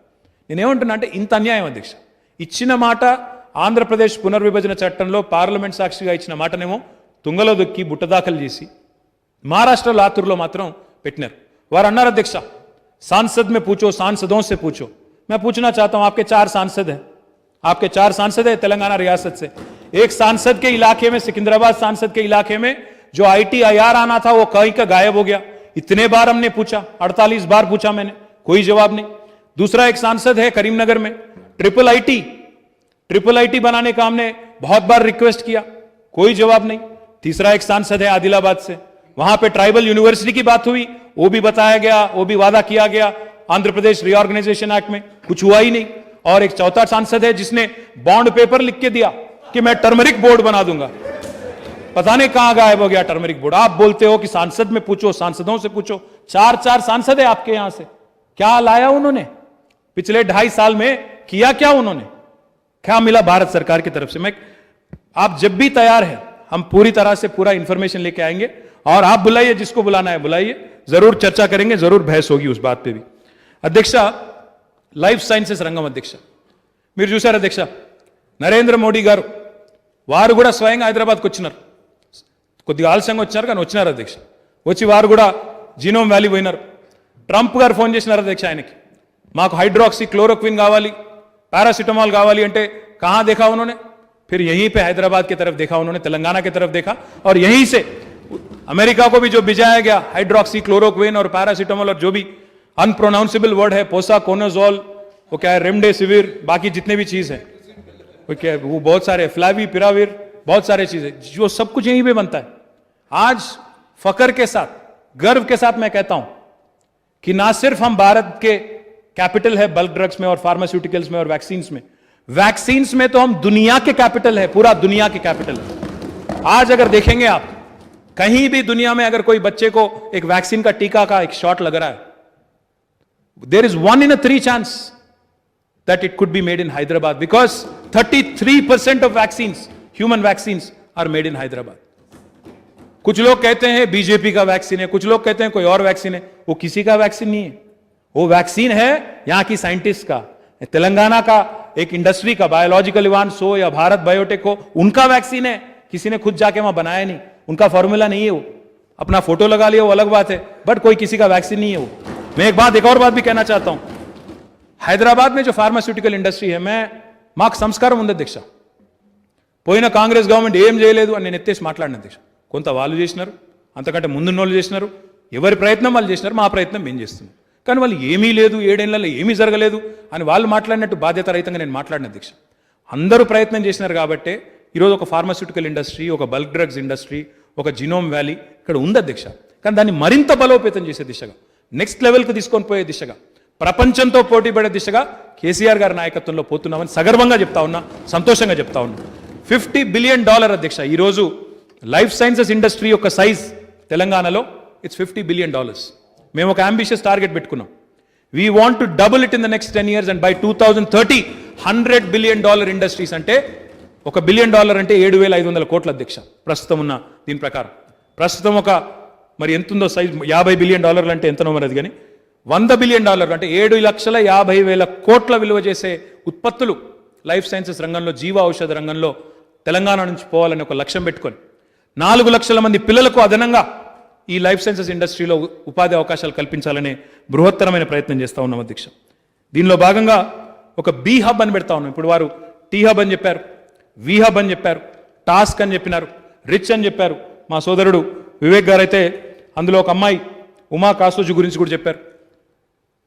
నేనేమంటున్నా అంటే ఇంత అన్యాయం అధ్యక్ష. ఇచ్చిన మాట, ఆంధ్రప్రదేశ్ పునర్విభజన చట్టంలో పార్లమెంట్ సాక్షిగా ఇచ్చిన మాటనేమో తుంగలో దొక్కి బుట్టదాఖలు చేసి మహారాష్ట్ర లాతూర్లో మాత్రం పెట్టినారు. వారు అన్నారు అధ్యక్ష, सांसद में पूछो, सांसदों से पूछो. मैं पूछना चाहता हूं, आपके 4 सांसद हैं, आपके 4 सांसद हैं तेलंगाना रियासत से. एक सांसद के इलाके में, सिकंदराबाद सांसद के इलाके में जो ITIR आना था वो कहीं का गायब हो गया. इतने बार हमने पूछा, 48 बार पूछा मैंने, कोई जवाब नहीं. दूसरा एक सांसद है करीमनगर में, ट्रिपल आईटी बनाने का हमने बहुत बार रिक्वेस्ट किया, कोई जवाब नहीं. तीसरा एक सांसद है आदिलाबाद से, वहां पे ट्राइबल यूनिवर्सिटी की बात हुई, वो भी बताया गया, वो भी वादा किया गया आंध्र प्रदेश रीऑर्गेनाइजेशन एक्ट में, कुछ हुआ ही नहीं. और एक चौथा सांसद है जिसने बॉन्ड पेपर लिख के दिया कि मैं टर्मरिक बोर्ड बना दूंगा. पता नहीं कहां गायब हो गया टर्मरिक बोर्ड. आप बोलते हो कि सांसद में पूछो, सांसदों से पूछो. 4 सांसद है आपके यहां से, क्या लाया उन्होंने पिछले 2.5 साल में, किया क्या उन्होंने, क्या मिला भारत सरकार की तरफ से? आप जब भी तैयार है, हम पूरी तरह से पूरा इंफॉर्मेशन लेके आएंगे, और आप बुलाइए, जिसको बुलाना है बुलाइए, जरूर चर्चा करेंगे, जरूर बहस होगी उस बात पे भी. अध्यक्ष, లైఫ్ సైన్సెస్ రంగం అధ్యక్ష, మీరు చూశారు అధ్యక్ష, నరేంద్ర మోడీ గారు వారు కూడా స్వయంగా హైదరాబాద్కి వచ్చినారు. కొద్దిగా ఆలస్యంగా వచ్చినారు కానీ వచ్చినారు అధ్యక్ష. వచ్చి వారు కూడా జీనోమ్ వ్యాలీ పోయినారు. ట్రంప్ గారు ఫోన్ చేసినారు అధ్యక్ష ఆయనకి, మాకు హైడ్రాక్సీ క్లోరోక్విన్ కావాలి, पैरासिटामोल कावाली अंटे कहां देखा उन्होंने? फिर यहीं पे हैदराबाद की तरफ देखा उन्होंने, तेलंगाना की तरफ देखा, और यहीं से अमेरिका को भी जो भिजाया गया हाइड्रोक्सी क्लोरोक्विन और पैरासिटामोल और जो भी अनप्रोनाउंसेबल वर्ड है, पोसाकोनाजोल, वो क्या है, रेमडेसिविर, बाकी जितने भी चीज है वो क्या है, वो बहुत सारे फ्लैवी पिराविर, बहुत सारे चीजें, जो सब कुछ यहीं पे बनता है. आज फकर के साथ, गर्व के साथ मैं कहता हूं कि ना सिर्फ हम भारत के कैपिटल है बल्क ड्रग्स में और फार्मास्यूटिकल्स में और वैक्सीन्स में तो हम दुनिया के कैपिटल है, पूरा दुनिया के कैपिटल है. आज अगर देखेंगे आप, कहीं भी दुनिया में अगर कोई बच्चे को एक वैक्सीन का टीका का एक शॉट लग रहा है, there is 1 in 3 chance that it could be made in Hyderabad, because 33% of vaccines, human vaccines, are made in Hyderabad. कुछ लोग कहते हैं बीजेपी का वैक्सीन है, कुछ लोग कहते हैं कोई और वैक्सीन है, वो किसी का वैक्सीन नहीं है, वो वैक्सीन है यहां की साइंटिस्ट का, तेलंगाना का एक इंडस्ट्री का बायोलॉजिकल इवांस हो या भारत बायोटेक हो, उनका वैक्सीन है, किसी ने खुद जाके वहां बनाया नहीं, उनका फॉर्मूला नहीं है वो, अपना फोटो लगा लिया वो अलग बात है, बट कोई किसी का वैक्सीन नहीं है वो। मैं एक और बात भी कहना चाहता हूं, हैदराबाद में जो फार्मास्यूटिकल इंडस्ट्री है, मैं మాకు సంస్కారం ఉంది అధ్యక్ష, పోయిన కాంగ్రెస్ గవర్నమెంట్ ఏం చేయలేదు అని నేను ఎత్తేసి మాట్లాడిన అధ్యక్ష. కొంత వాళ్ళు చేసినారు, అంతకంటే ముందున్న వాళ్ళు చేసినారు, ఎవరి ప్రయత్నం వాళ్ళు చేసినారు, మా ప్రయత్నం మేము చేస్తున్నాం. కానీ వాళ్ళు ఏమీ లేదు, 7 ఏళ్లలో ఏమీ జరగలేదు అని వాళ్ళు మాట్లాడినట్టు బాధ్యత రహితంగా నేను మాట్లాడిన అధ్యక్ష. అందరూ ప్రయత్నం చేసినారు కాబట్టే ఈరోజు ఒక ఫార్మాస్యూటికల్ ఇండస్ట్రీ, ఒక బల్క్ డ్రగ్స్ ఇండస్ట్రీ, ఒక జినోమ్ వ్యాలీ ఇక్కడ ఉంది అధ్యక్ష. కానీ దాన్ని మరింత బలోపేతం చేసే దిశగా, నెక్స్ట్ లెవెల్కి తీసుకొని పోయే దిశగా, ప్రపంచంతో పోటీ పడే దిశగా కేసీఆర్ గారి నాయకత్వంలో పోతున్నామని సగర్వంగా చెప్తా ఉన్నా, సంతోషంగా చెప్తా ఉన్నా. $50 బిలియన్ అధ్యక్ష ఈరోజు లైఫ్ సైన్సెస్ ఇండస్ట్రీ యొక్క సైజ్ తెలంగాణలో ఇట్స్ $50 బిలియన్. మేము ఒక అంబిషియస్ టార్గెట్ పెట్టుకున్నాం. We want to double it in the next 10 years and by 2030 $100 billion industries. అంటే $1 బిలియన్ అంటే 7,500 కోట్ల అధ్యక్ష ప్రస్తుతం ఉన్న దీని ప్రకారం. ప్రస్తుతం ఒక మరి ఎంతుందో సైజ్ $50 బిలియన్ అంటే ఎంతనో మరి అది, కానీ $100 బిలియన్ అంటే 7,50,000 కోట్ల విలువ చేసే ఉత్పత్తులు లైఫ్ సైన్సెస్ రంగంలో, జీవ ఔషధ రంగంలో తెలంగాణ నుంచి పోవాలని ఒక లక్ష్యం పెట్టుకొని 4 లక్షల మంది పిల్లలకు అదనంగా ఈ లైఫ్ సైన్సెస్ ఇండస్ట్రీలో ఉపాధి అవకాశాలు కల్పించాలనే బృహత్తరమైన ప్రయత్నం చేస్తూ ఉన్నాం అధ్యక్ష. దీనిలో భాగంగా ఒక బీ హబ్ అని పెడతా ఉన్నాం. ఇప్పుడు వారు టీ హబ్ అని చెప్పారు, వి హబ్ అని చెప్పారు, టాస్క్ అని చెప్పినారు, రిచ్ అని చెప్పారు. మా సోదరుడు వివేక్ గారు అయితే అందులో ఒక అమ్మాయి ఉమా కాసోజు గురించి కూడా చెప్పారు.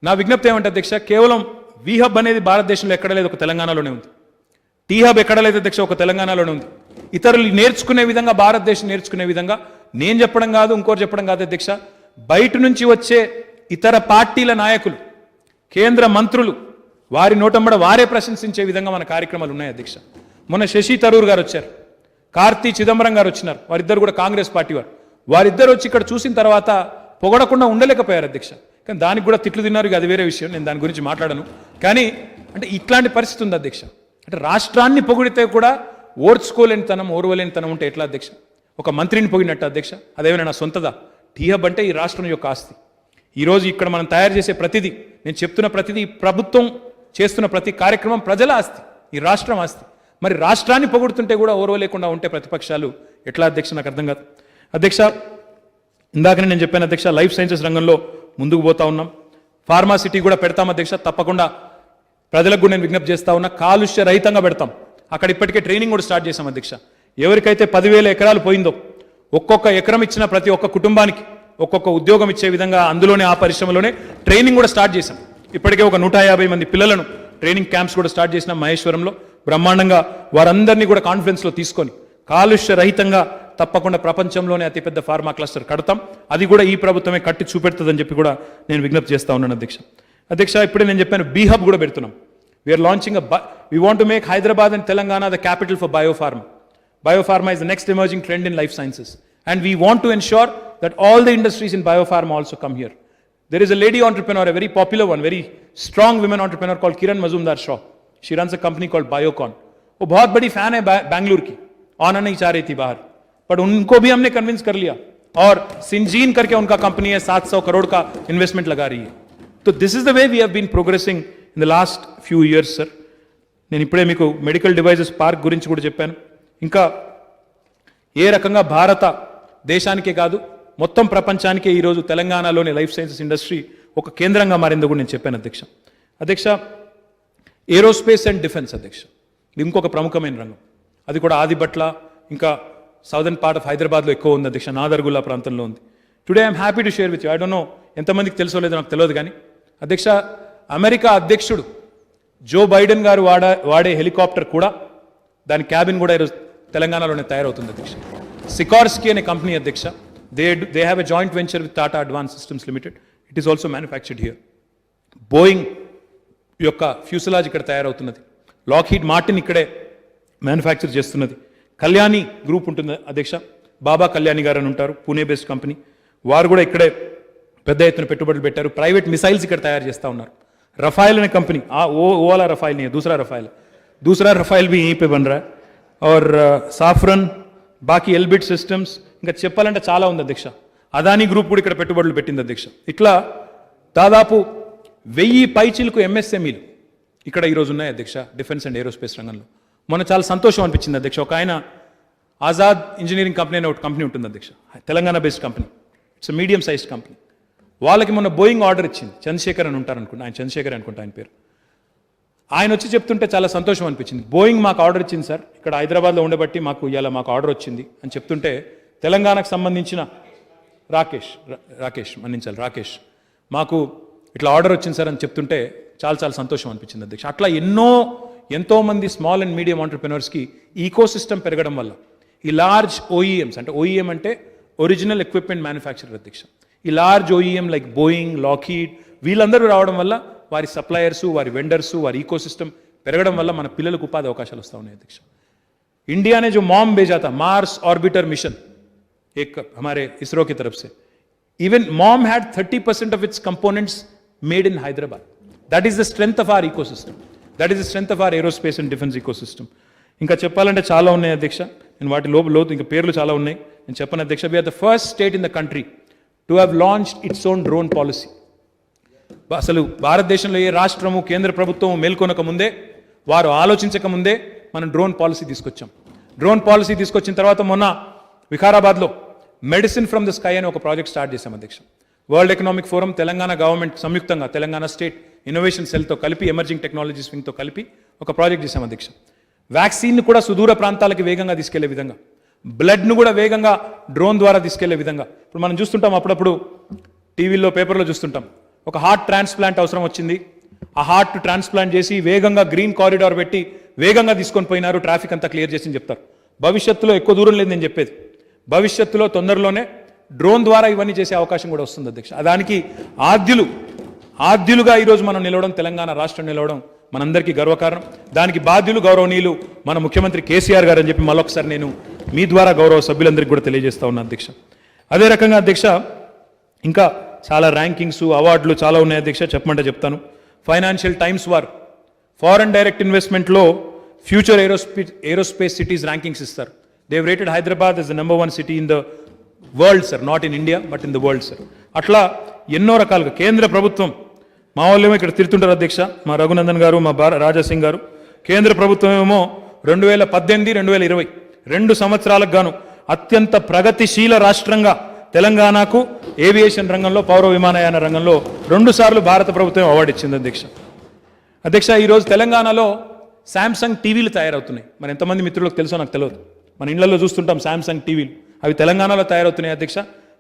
నా విజ్ఞప్తి ఏమంటే అధ్యక్ష, కేవలం వి హబ్ అనేది భారతదేశంలో ఎక్కడ లేదు, ఒక తెలంగాణలోనే ఉంది. టీ హబ్ ఎక్కడ లేదు అధ్యక్ష, ఒక తెలంగాణలోనే ఉంది. ఇతరులు నేర్చుకునే విధంగా, భారతదేశం నేర్చుకునే విధంగా నేను చెప్పడం కాదు, ఇంకోటి చెప్పడం కాదు అధ్యక్ష, బయట నుంచి వచ్చే ఇతర పార్టీల నాయకులు, కేంద్ర మంత్రులు వారి నోటంబడ వారే ప్రశంసించే విధంగా మన కార్యక్రమాలు ఉన్నాయి అధ్యక్ష. మొన్న శశి తరూర్ గారు వచ్చారు, కార్తీ చిదంబరం గారు వచ్చినారు, వారిద్దరు కూడా కాంగ్రెస్ పార్టీ వారు. వారిద్దరు వచ్చి ఇక్కడ చూసిన తర్వాత పొగడకుండా ఉండలేకపోయారు అధ్యక్ష. కానీ దానికి కూడా తిట్లు తిన్నారు, అది వేరే విషయం, నేను దాని గురించి మాట్లాడను. కానీ అంటే ఇట్లాంటి పరిస్థితి ఉంది అధ్యక్ష. అంటే రాష్ట్రాన్ని పొగిడితే కూడా ఓర్వలేనితనం ఉంటే ఎట్లా అధ్యక్ష? ఒక మంత్రిని పొగిడినట్టు అధ్యక్ష, అదేమైనా నా సొంతదా? టీ హబ్ అంటే ఈ రాష్ట్రం యొక్క ఆస్తి. ఈరోజు ఇక్కడ మనం తయారు చేసే ప్రతిదీ, నేను చెప్తున్న ప్రతిదీ, ప్రభుత్వం చేస్తున్న ప్రతి కార్యక్రమం ప్రజల ఆస్తి, ఈ రాష్ట్రం ఆస్తి. మరి రాష్ట్రాన్ని పొగుడుతుంటే కూడా ఓర్వలేకుండా ఉంటే ప్రతిపక్షాలు ఎట్లా అధ్యక్ష? నాకు అర్థం కాదు అధ్యక్ష. ఇందాకనే నేను చెప్పాను అధ్యక్ష, లైఫ్ సైన్సెస్ రంగంలో ముందుకు పోతా ఉన్నాం. ఫార్మాసిటీ కూడా పెడతాం అధ్యక్ష, తప్పకుండా ప్రజలకు కూడా నేను విజ్ఞప్తి చేస్తా ఉన్నా, కాలుష్య రహితంగా పెడతాం. అక్కడ ఇప్పటికే ట్రైనింగ్ కూడా స్టార్ట్ చేశాం అధ్యక్ష. ఎవరికైతే 10,000 ఎకరాలు పోయిందో, ఒక్కొక్క ఎకరం ఇచ్చిన ప్రతి ఒక్క కుటుంబానికి ఒక్కొక్క ఉద్యోగం ఇచ్చే విధంగా అందులోనే, ఆ పరిశ్రమలోనే ట్రైనింగ్ కూడా స్టార్ట్ చేశాం. ఇప్పటికే ఒక 150 మంది పిల్లలను ట్రైనింగ్ క్యాంప్స్ కూడా స్టార్ట్ చేసినాం మహేశ్వరంలో. బ్రహ్మాండంగా వారందరినీ కూడా కాన్ఫరెన్స్లో తీసుకొని కాలుష్య రహితంగా తప్పకుండా ప్రపంచంలోనే అతిపెద్ద ఫార్మా క్లస్టర్ కడతాం. అది కూడా ఈ ప్రభుత్వమే కట్టి చూపెడుతుందని చెప్పి కూడా నేను విజ్ఞప్తి చేస్తా ఉన్నాను అధ్యక్ష. అధ్యక్ష, ఇప్పుడే నేను చెప్పాను, బీ హబ్ కూడా పెడుతున్నాం. We're launching we want to make Hyderabad and Telangana the capital for biopharma. Biopharma is the next emerging trend in life sciences. And we want to ensure that all the industries in biopharma also come here. There is a lady entrepreneur, a very popular one, very strong women entrepreneur called Kiran Mazumdar-Shaw. She runs a company called Biocon. वो बहुत बड़ी fan है बैंगलोर की, आना नहीं चाह रही थी बाहर, बट उनको भी हमने कन्विंस कर लिया. और सिंजीन करके उनका कंपनी है, 700 करोड़ का इन्वेस्टमेंट लगा रही है. तो this is the way we have been progressing in the last few years, sir. నేను ఇప్పుడే మీకు మెడికల్ డివైజెస్ పార్క్ గురించి కూడా చెప్పాను. ఇంకా ఏ రకంగా భారత దేశానికే కాదు మొత్తం ప్రపంచానికే ఈరోజు తెలంగాణలోని లైఫ్ సైన్సెస్ ఇండస్ట్రీ ఒక కేంద్రంగా మారిందో కూడా నేను చెప్పాను అధ్యక్ష. అధ్యక్ష, ఏరోస్పేస్ అండ్ డిఫెన్స్ అధ్యక్ష, ఇది ఇంకొక ప్రముఖమైన రంగం. అది కూడా ఆదిబట్ల, ఇంకా సౌదర్న్ పార్ట్ ఆఫ్ హైదరాబాద్లో ఎక్కువ ఉంది అధ్యక్ష, నాదర్గుల్లా ప్రాంతంలో ఉంది. Today I'm happy to share with you, I don't know ఎంతమందికి తెలుసో లేదో నాకు తెలియదు, కానీ అధ్యక్ష, అమెరికా అధ్యక్షుడు జో బైడెన్ గారు వాడే హెలికాప్టర్ కూడా, దాని క్యాబిన్ కూడా ఈరోజు తెలంగాణలోనే తయారవుతుంది అధ్యక్ష. సికార్స్కీ అనే కంపెనీ అధ్యక్ష, they have a joint venture with Tata advance systems limited. It is also manufactured here. Boeing యొక్క ఫ్యూసలాజ్ ఇక్కడ తయారవుతున్నది. లాక్హీడ్ మార్టిన్ ఇక్కడే మ్యానుఫ్యాక్చర్ చేస్తున్నది. కళ్యాణి గ్రూప్ ఉంటుంది అధ్యక్ష, బాబా కళ్యాణి గారు అని ఉంటారు, పూణే బేస్డ్ కంపెనీ. వారు కూడా ఇక్కడే పెద్ద ఎత్తున పెట్టుబడులు పెట్టారు. ప్రైవేట్ మిసైల్స్ ఇక్కడ తయారు చేస్తూ ఉన్నారు. रफाइल ने कंपनी, वो वाला रफाइल नहीं है, दूसरा रफाइल भी यहीं पे बन रहा है. और साफ्रन, బాకీ ఎల్బిట్ సిస్టమ్స్, ఇంకా చెప్పాలంటే చాలా ఉంది అధ్యక్ష. అదానీ గ్రూప్ కూడా ఇక్కడ పెట్టుబడులు పెట్టింది అధ్యక్ష. ఇట్లా దాదాపు 1000 పైచిలకు ఎంఎస్ఎంఈలు ఇక్కడ ఈరోజు ఉన్నాయి అధ్యక్ష డిఫెన్స్ అండ్ ఏరోస్పేస్ రంగంలో. మొన్న చాలా సంతోషం అనిపించింది అధ్యక్ష. ఒక ఆయన ఆజాద్ ఇంజనీరింగ్ కంపెనీ అనే ఒక కంపెనీ ఉంటుంది అధ్యక్ష, Telangana based company. It's medium sized company. వాళ్ళకి మొన్న బోయింగ్ ఆర్డర్ ఇచ్చింది. చంద్రశేఖర్ అని ఉంటారు అనుకుంటా, ఆయన చంద్రశేఖర్ అనుకుంటా ఆయన పేరు. ఆయన వచ్చి చెప్తుంటే చాలా సంతోషం అనిపించింది. బోయింగ్ మాకు ఆర్డర్ ఇచ్చింది సార్, ఇక్కడ హైదరాబాద్లో ఉండబట్టి ఇలా మాకు ఆర్డర్ వచ్చింది అని చెప్తుంటే, తెలంగాణకు సంబంధించిన రాకేష్ మాకు ఇట్లా ఆర్డర్ వచ్చింది సార్ అని చెప్తుంటే చాలా సంతోషం అనిపించింది అధ్యక్ష. అట్లా ఎంతోమంది స్మాల్ అండ్ మీడియం ఆంటర్ప్రెనర్స్కి ఈకో సిస్టమ్ పెరగడం వల్ల ఈ లార్జ్ ఓఈఎంస్, అంటే ఓఈఎం అంటే ఒరిజినల్ ఎక్విప్మెంట్ మ్యానుఫ్యాక్చరర్ అధ్యక్ష, ఈ లార్జ్ ఓఈఎం లైక్ బోయింగ్, లాకీడ్, వీళ్ళందరూ రావడం వల్ల వారి సప్లయర్సు, వారి వెండర్సు, వారి ఈకో సిస్టమ్ పెరగడం వల్ల మన పిల్లలకు ఉపాధి అవకాశాలు వస్తూ ఉన్నాయి అధ్యక్ష. इंडिया ने जो मॉम भेजा था, मार्स ऑर्बिटर मिशन, एक हमारे इसरो की तरफ से, even mom had 30% of its components made in Hyderabad. That is the strength of our ecosystem. That is the strength of our aerospace and defense ecosystem. ఇంకా చెప్పాలంటే చాలా ఉన్నాయి అధ్యక్ష. నేను వాటి లోతు ఇంకా పేర్లు చాలా ఉన్నాయి, నేను చెప్పను అధ్యక్ష. we are the first state in the country to have launched its own drone policy. అసలు భారతదేశంలో ఏ రాష్ట్రము, కేంద్ర ప్రభుత్వం మేల్కొనక ముందే, వారు ఆలోచించక ముందే మనం డ్రోన్ పాలసీ తీసుకొచ్చాం. డ్రోన్ పాలసీ తీసుకొచ్చిన తర్వాత మొన్న వికారాబాద్లో మెడిసిన్ ఫ్రమ్ ద స్కై అనే ఒక ప్రాజెక్ట్ స్టార్ట్ చేశాం అధ్యక్ష. World economic forum, Telangana government సంయుక్తంగా, తెలంగాణ స్టేట్ ఇన్నోవేషన్ సెల్తో కలిపి, ఎమర్జింగ్ టెక్నాలజీస్ వింగ్తో కలిపి ఒక ప్రాజెక్ట్ చేశాం అధ్యక్ష. వ్యాక్సిన్ను కూడా సుదూర ప్రాంతాలకు వేగంగా తీసుకెళ్లే విధంగా, బ్లడ్ను కూడా వేగంగా డ్రోన్ ద్వారా తీసుకెళ్లే విధంగా. ఇప్పుడు మనం చూస్తుంటాం, అప్పుడప్పుడు టీవీల్లో, పేపర్లో చూస్తుంటాం, ఒక హార్ట్ ట్రాన్స్ప్లాంట్ అవసరం వచ్చింది, ఆ హార్ట్ ట్రాన్స్ప్లాంట్ చేసి వేగంగా గ్రీన్ కారిడార్ పెట్టి వేగంగా తీసుకొని పోయినారు, ట్రాఫిక్ అంతా క్లియర్ చేసి చెప్తారు. భవిష్యత్తులో ఎక్కువ దూరం లేదు నేను చెప్పేది, భవిష్యత్తులో తొందరలోనే డ్రోన్ ద్వారా ఇవన్నీ చేసే అవకాశం కూడా వస్తుంది అధ్యక్ష. దానికి ఆద్యులుగా ఈరోజు మనం నిలవడం, తెలంగాణ రాష్ట్రం నిలవడం మనందరికీ గర్వకారణం. దానికి బాధ్యులు గౌరవనీయులు మన ముఖ్యమంత్రి కేసీఆర్ గారు అని చెప్పి మరొకసారి నేను మీ ద్వారా గౌరవ సభ్యులందరికీ కూడా తెలియజేస్తా ఉన్నా అధ్యక్ష. అదే రకంగా అధ్యక్ష ఇంకా చాలా ర్యాంకింగ్స్, అవార్డులు చాలా ఉన్నాయి అధ్యక్ష, చెప్పమంటే చెప్తాను. ఫైనాన్షియల్ టైమ్స్ వారు ఫారెన్ డైరెక్ట్ ఇన్వెస్ట్మెంట్లో ఫ్యూచర్ ఏరోస్పేస్ సిటీస్ ర్యాంకింగ్స్ ఇస్తారు. They've rated Hyderabad as the number 1 city in the world sir, not in India but in the world sir. అట్లా ఎన్నో రకాలుగా కేంద్ర ప్రభుత్వం, మా వాళ్ళేమో ఇక్కడ తిరుగుతుంటారు అధ్యక్ష, మా రఘునందన్ గారు, మా రాజాసింగ్ గారు, కేంద్ర ప్రభుత్వం ఏమో 2018-2020 2 సంవత్సరాలకు గాను అత్యంత ప్రగతిశీల రాష్ట్రంగా తెలంగాణకు ఏవియేషన్ రంగంలో, పౌర విమానయాన రంగంలో 2 సార్లు భారత ప్రభుత్వం అవార్డు ఇచ్చింది అధ్యక్ష. ఈరోజు తెలంగాణలో శాంసంగ్ టీవీలు తయారవుతున్నాయి. మరి ఎంతమంది మిత్రులకు తెలుసో నాకు తెలియదు. మన ఇళ్లలో చూస్తుంటాం శాంసంగ్ టీవీలు, అవి తెలంగాణలో తయారవుతున్నాయి అధ్యక్ష.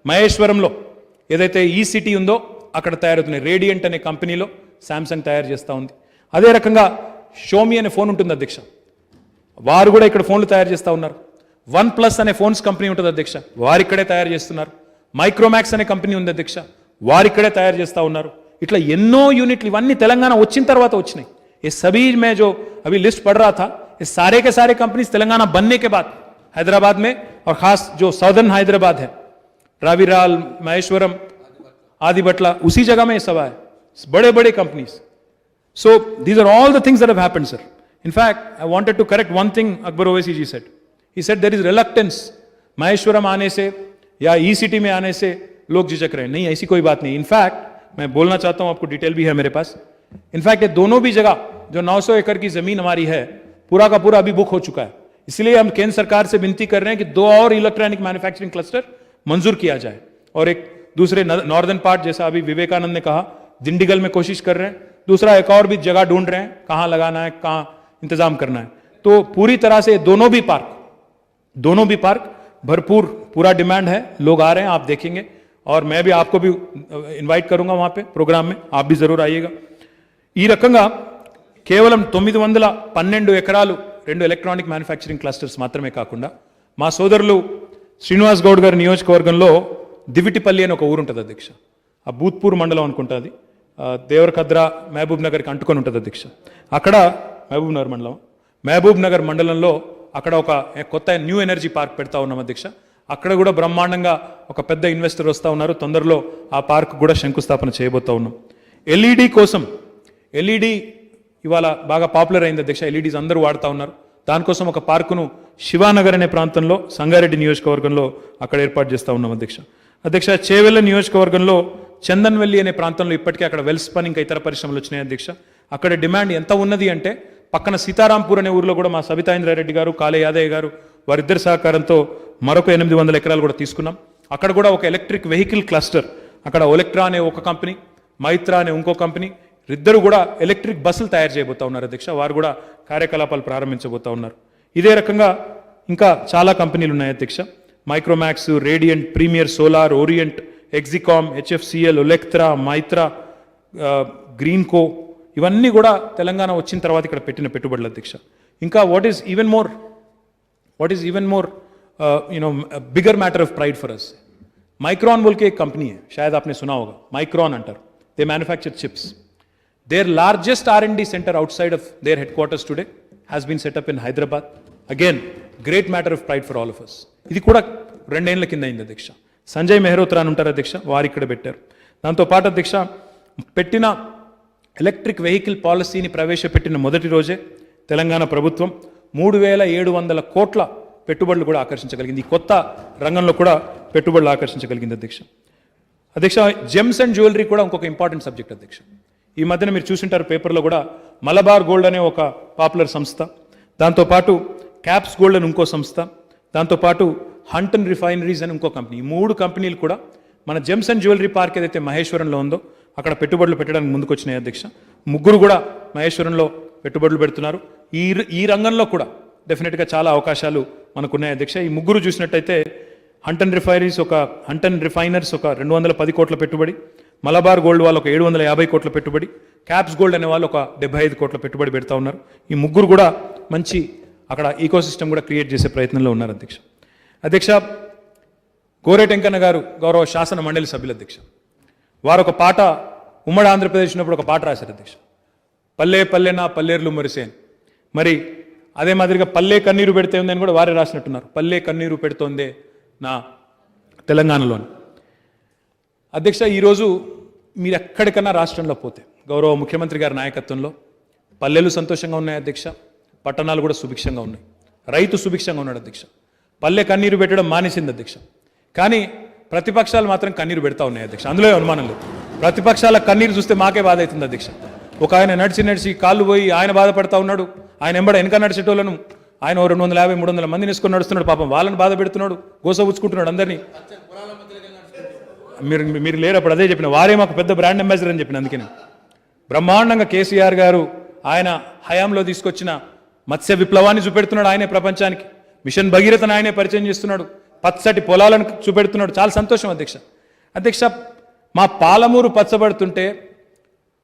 మహేశ్వరంలో ఏదైతే ఈ సిటీ ఉందో అక్కడ తయారవుతున్నాయి. రేడియంట్ అనే కంపెనీలో శాంసంగ్ తయారు చేస్తూ ఉంది. అదే రకంగా షోమీ అనే ఫోన్ ఉంటుంది అధ్యక్ష, వారు కూడా ఇక్కడ ఫోన్లు తయారు చేస్తూ ఉన్నారు. OnePlus అనే ఫోన్స్ కంపెనీ ఉంటుంది అధ్యక్ష, వారిక్కడే తయారు చేస్తున్నారు. మైక్రోమాక్స్ అనే కంపెనీ ఉంది అధ్యక్ష, వారిక్కడే తయారు చేస్తూ ఉన్నారు. ఇట్లా ఎన్నో యూనిట్లు ఇవన్నీ తెలంగాణ వచ్చిన తర్వాత వచ్చినాయి. ये सभी में जो अभी लिस्ट पढ़ रहा था, ये सारे के सारे कंपनीज तेलंगाना बनने के बाद हैदराबाद में, और खास जो साउदर्न हैदराबाद है, रावीराल, महेश्वरम, आदि बटला, उसी जगह में ये सब है, बड़े बड़े companies. So these are all the things that have happened, sir. In fact, I wanted to correct one thing Akbar Owaisi ji said. He said there is reluctance Maheshwaram आने से या ई सिटी में आने से लोग झिझक रहे हैं. नहीं, ऐसी कोई बात नहीं. इनफैक्ट मैं बोलना चाहता हूं, आपको डिटेल भी है मेरे पास. इनफैक्ट ये दोनों भी जगह जो 900 एकड़ की जमीन हमारी है, पूरा का पूरा अभी बुक हो चुका है. इसलिए हम केंद्र सरकार से विनती कर रहे हैं कि 2 और इलेक्ट्रॉनिक मैन्युफैक्चरिंग क्लस्टर मंजूर किया जाए. और एक दूसरे नॉर्दर्न पार्ट, जैसा अभी विवेकानंद ने कहा, दिंडीगल में कोशिश कर रहे हैं. दूसरा एक और भी जगह ढूंढ रहे हैं, कहां लगाना है, कहां इंतजाम करना है. तो पूरी तरह से दोनों भी पार्क भरपूर, पूरा डिमांड है, लोग आ रहे हैं, आप देखेंगे. और मैं भी आपको भी इन्वाइट करूंगा वहां पे प्रोग्राम में, आप भी जरूर आइएगा. ఈ రకంగా కేవలం 912 ఎకరాలు 2 ఎలక్ట్రానిక్ మ్యానుఫ్యాక్చరింగ్ క్లస్టర్స్ మాత్రమే కాకుండా, మా సోదరులు శ్రీనివాస్ గౌడ్ గారి నియోజకవర్గంలో దివిటిపల్లి అని ఒక ఊరు ఉంటుంది అధ్యక్ష, ఆ భూత్పూర్ మండలం అనుకుంటుంది, దేవరకద్ర మహబూబ్ నగర్కి అంటుకొని ఉంటుంది అధ్యక్ష. అక్కడ మహబూబ్ నగర్ మండలంలో అక్కడ ఒక కొత్త న్యూ ఎనర్జీ పార్క్ పెడతా ఉన్నాం అధ్యక్ష. అక్కడ కూడా బ్రహ్మాండంగా ఒక పెద్ద ఇన్వెస్టర్ వస్తూ ఉన్నారు. తొందరలో ఆ పార్క్ కూడా శంకుస్థాపన చేయబోతా ఉన్నాం. ఎల్ఈడి కోసం, ఎల్ఈడి ఇవాళ బాగా పాపులర్ అయింది అధ్యక్ష, ఎల్ఈడీస్ అందరూ వాడుతూ ఉన్నారు. దానికోసం ఒక పార్కును శివానగర్ అనే ప్రాంతంలో, సంగారెడ్డి నియోజకవర్గంలో అక్కడ ఏర్పాటు చేస్తూ ఉన్నాం అధ్యక్ష. చేవెళ్ళ నియోజకవర్గంలో చందన్వెల్లి అనే ప్రాంతంలో ఇప్పటికే అక్కడ వెల్ స్పన్ ఇంకా ఇతర పరిశ్రమలు వచ్చినాయి అధ్యక్ష. అక్కడ డిమాండ్ ఎంత ఉన్నది అంటే పక్కన సీతారాంపూర్ అనే ఊరిలో కూడా మా సబితా ఇంద్రారెడ్డి గారు, కాళే యాదయ్య గారు వారిద్దరి సహకారంతో మరొక 800 ఎకరాలు కూడా తీసుకున్నాం. అక్కడ కూడా ఒక ఎలక్ట్రిక్ వెహికల్ క్లస్టర్, అక్కడ ఒలెక్ట్రా అనే ఒక కంపెనీ, మైత్రా అనే ఇంకో కంపెనీ, ఇద్దరు కూడా ఎలక్ట్రిక్ బస్సులు తయారు చేయబోతా ఉన్నారు అధ్యక్ష. వారు కూడా కార్యకలాపాలు ప్రారంభించబోతా ఉన్నారు. ఇదే రకంగా ఇంకా చాలా కంపెనీలు ఉన్నాయి అధ్యక్ష. Micromax, Radiant, Premier Solar, Orient, Exicom, HFCL, Olectra, Mytrah, Greenko, ఇవన్నీ కూడా తెలంగాణ వచ్చిన తర్వాత ఇక్కడ పెట్టిన పెట్టుబడులు అధ్యక్ష. ఇంకా what is even more bigger matter of pride for us, Micron बोल के एक कंपनी है, शायद आपने सुना होगा, माइक्रॉन अंटर, they manufacture chips. Their largest R&D centre outside of their headquarters today has been set up in Hyderabad. Again great matter of pride for all of us. ఇది కూడా 2 ఏళ్ల కింద అయింది అధ్యక్ష. సంజయ్ మెహ్రోత్రా అని ఉంటారు అధ్యక్ష, వారు ఇక్కడ పెట్టారు. దాంతో పాటు అధ్యక్ష పెట్టిన ఎలక్ట్రిక్ వెహికల్ పాలసీని ప్రవేశపెట్టిన మొదటి రోజే తెలంగాణ ప్రభుత్వం 3700 కోట్ల పెట్టుబడులు కూడా ఆకర్షించగలిగింది. ఈ కొత్త రంగంలో కూడా పెట్టుబడులు ఆకర్షించగలిగింది అధ్యక్ష. జెమ్స్ అండ్ జ్యువెలరీ కూడా ఇంకొక ఇంపార్టెంట్ సబ్జెక్ట్ అధ్యక్ష. ఈ మధ్యన మీరు చూసింటారు పేపర్లో కూడా, మలబార్ గోల్డ్ అనే ఒక పాపులర్ సంస్థ, దాంతోపాటు క్యాప్స్ గోల్డ్ అని ఇంకో సంస్థ, దాంతోపాటు హంటన్ రిఫైనరీస్ అని ఇంకో కంపెనీ, ఈ 3 కంపెనీలు కూడా మన జెమ్స్ అండ్ జ్యువెలరీ పార్క్ ఏదైతే మహేశ్వరంలో ఉందో అక్కడ పెట్టుబడులు పెట్టడానికి ముందుకు వచ్చినాయి అధ్యక్ష. 3 కూడా మహేశ్వరంలో పెట్టుబడులు పెడుతున్నారు. ఈ రంగంలో కూడా డెఫినెట్గా చాలా అవకాశాలు మనకున్నాయి అధ్యక్ష. ఈ 3 చూసినట్టయితే హంటన్ రిఫైనర్స్ ఒక 210 కోట్ల పెట్టుబడి, మలబార్ గోల్డ్ వాళ్ళు ఒక 750 కోట్ల పెట్టుబడి, క్యాప్స్ గోల్డ్ అనే వాళ్ళు ఒక 75 కోట్ల పెట్టుబడి పెడతా ఉన్నారు. ఈ 3 కూడా మంచి అక్కడ ఈకోసిస్టమ్ కూడా క్రియేట్ చేసే ప్రయత్నంలో ఉన్నారు అధ్యక్ష. గోరేట్ వెంకన్న గారు గౌరవ శాసన మండలి సభ్యులు అధ్యక్ష, వారు ఒక పాట ఉమ్మడి ఆంధ్రప్రదేశ్ ఉన్నప్పుడు ఒక పాట రాశారు అధ్యక్ష, పల్లె పల్లె నా పల్లేర్లు మురిసేన్. మరి అదే మాదిరిగా పల్లె కన్నీరు పెడితే ఉందని కూడా వారే రాసినట్టున్నారు, పల్లె కన్నీరు పెడుతోందే నా తెలంగాణలోని. అధ్యక్ష, ఈరోజు మీరు ఎక్కడికన్నా రాష్ట్రంలో పోతే గౌరవ ముఖ్యమంత్రి గారి నాయకత్వంలో పల్లెలు సంతోషంగా ఉన్నాయి అధ్యక్ష, పట్టణాలు కూడా సుభిక్షంగా ఉన్నాయి, రైతు సుభిక్షంగా ఉన్నాడు అధ్యక్ష. పల్లె కన్నీరు పెట్టడం మానేసింది అధ్యక్ష, కానీ ప్రతిపక్షాలు మాత్రం కన్నీరు పెడతా ఉన్నాయి అధ్యక్ష. అందులో అనుమానం లేదు. ప్రతిపక్షాల కన్నీరు చూస్తే మాకే బాధ అవుతుంది అధ్యక్ష. ఒక ఆయన నడిచి కాళ్ళు పోయి ఆయన బాధపడతా ఉన్నాడు, ఆయన ఎంబడ వెనక నడిచేటోళ్ళను ఆయన 250-300 మందిని వేసుకొని నడుస్తున్నాడు, పాపం వాళ్ళని బాధ పెడుతున్నాడు, గోసపుచ్చుకుంటున్నాడు అందరినీ. మీరు లేరు అప్పుడు అదే చెప్పిన, వారే మాకు పెద్ద బ్రాండ్ అంబాసిడర్ అని చెప్పిన. అందుకని బ్రహ్మాండంగా కేసీఆర్ గారు ఆయన హయాంలో తీసుకొచ్చిన మత్స్య విప్లవాన్ని చూపెడుతున్నాడు ఆయనే ప్రపంచానికి, మిషన్ భగీరథను ఆయనే పరిచయం చేస్తున్నాడు, పచ్చటి పొలాలను చూపెడుతున్నాడు. చాలా సంతోషం అధ్యక్ష. మా పాలమూరు పచ్చబడుతుంటే,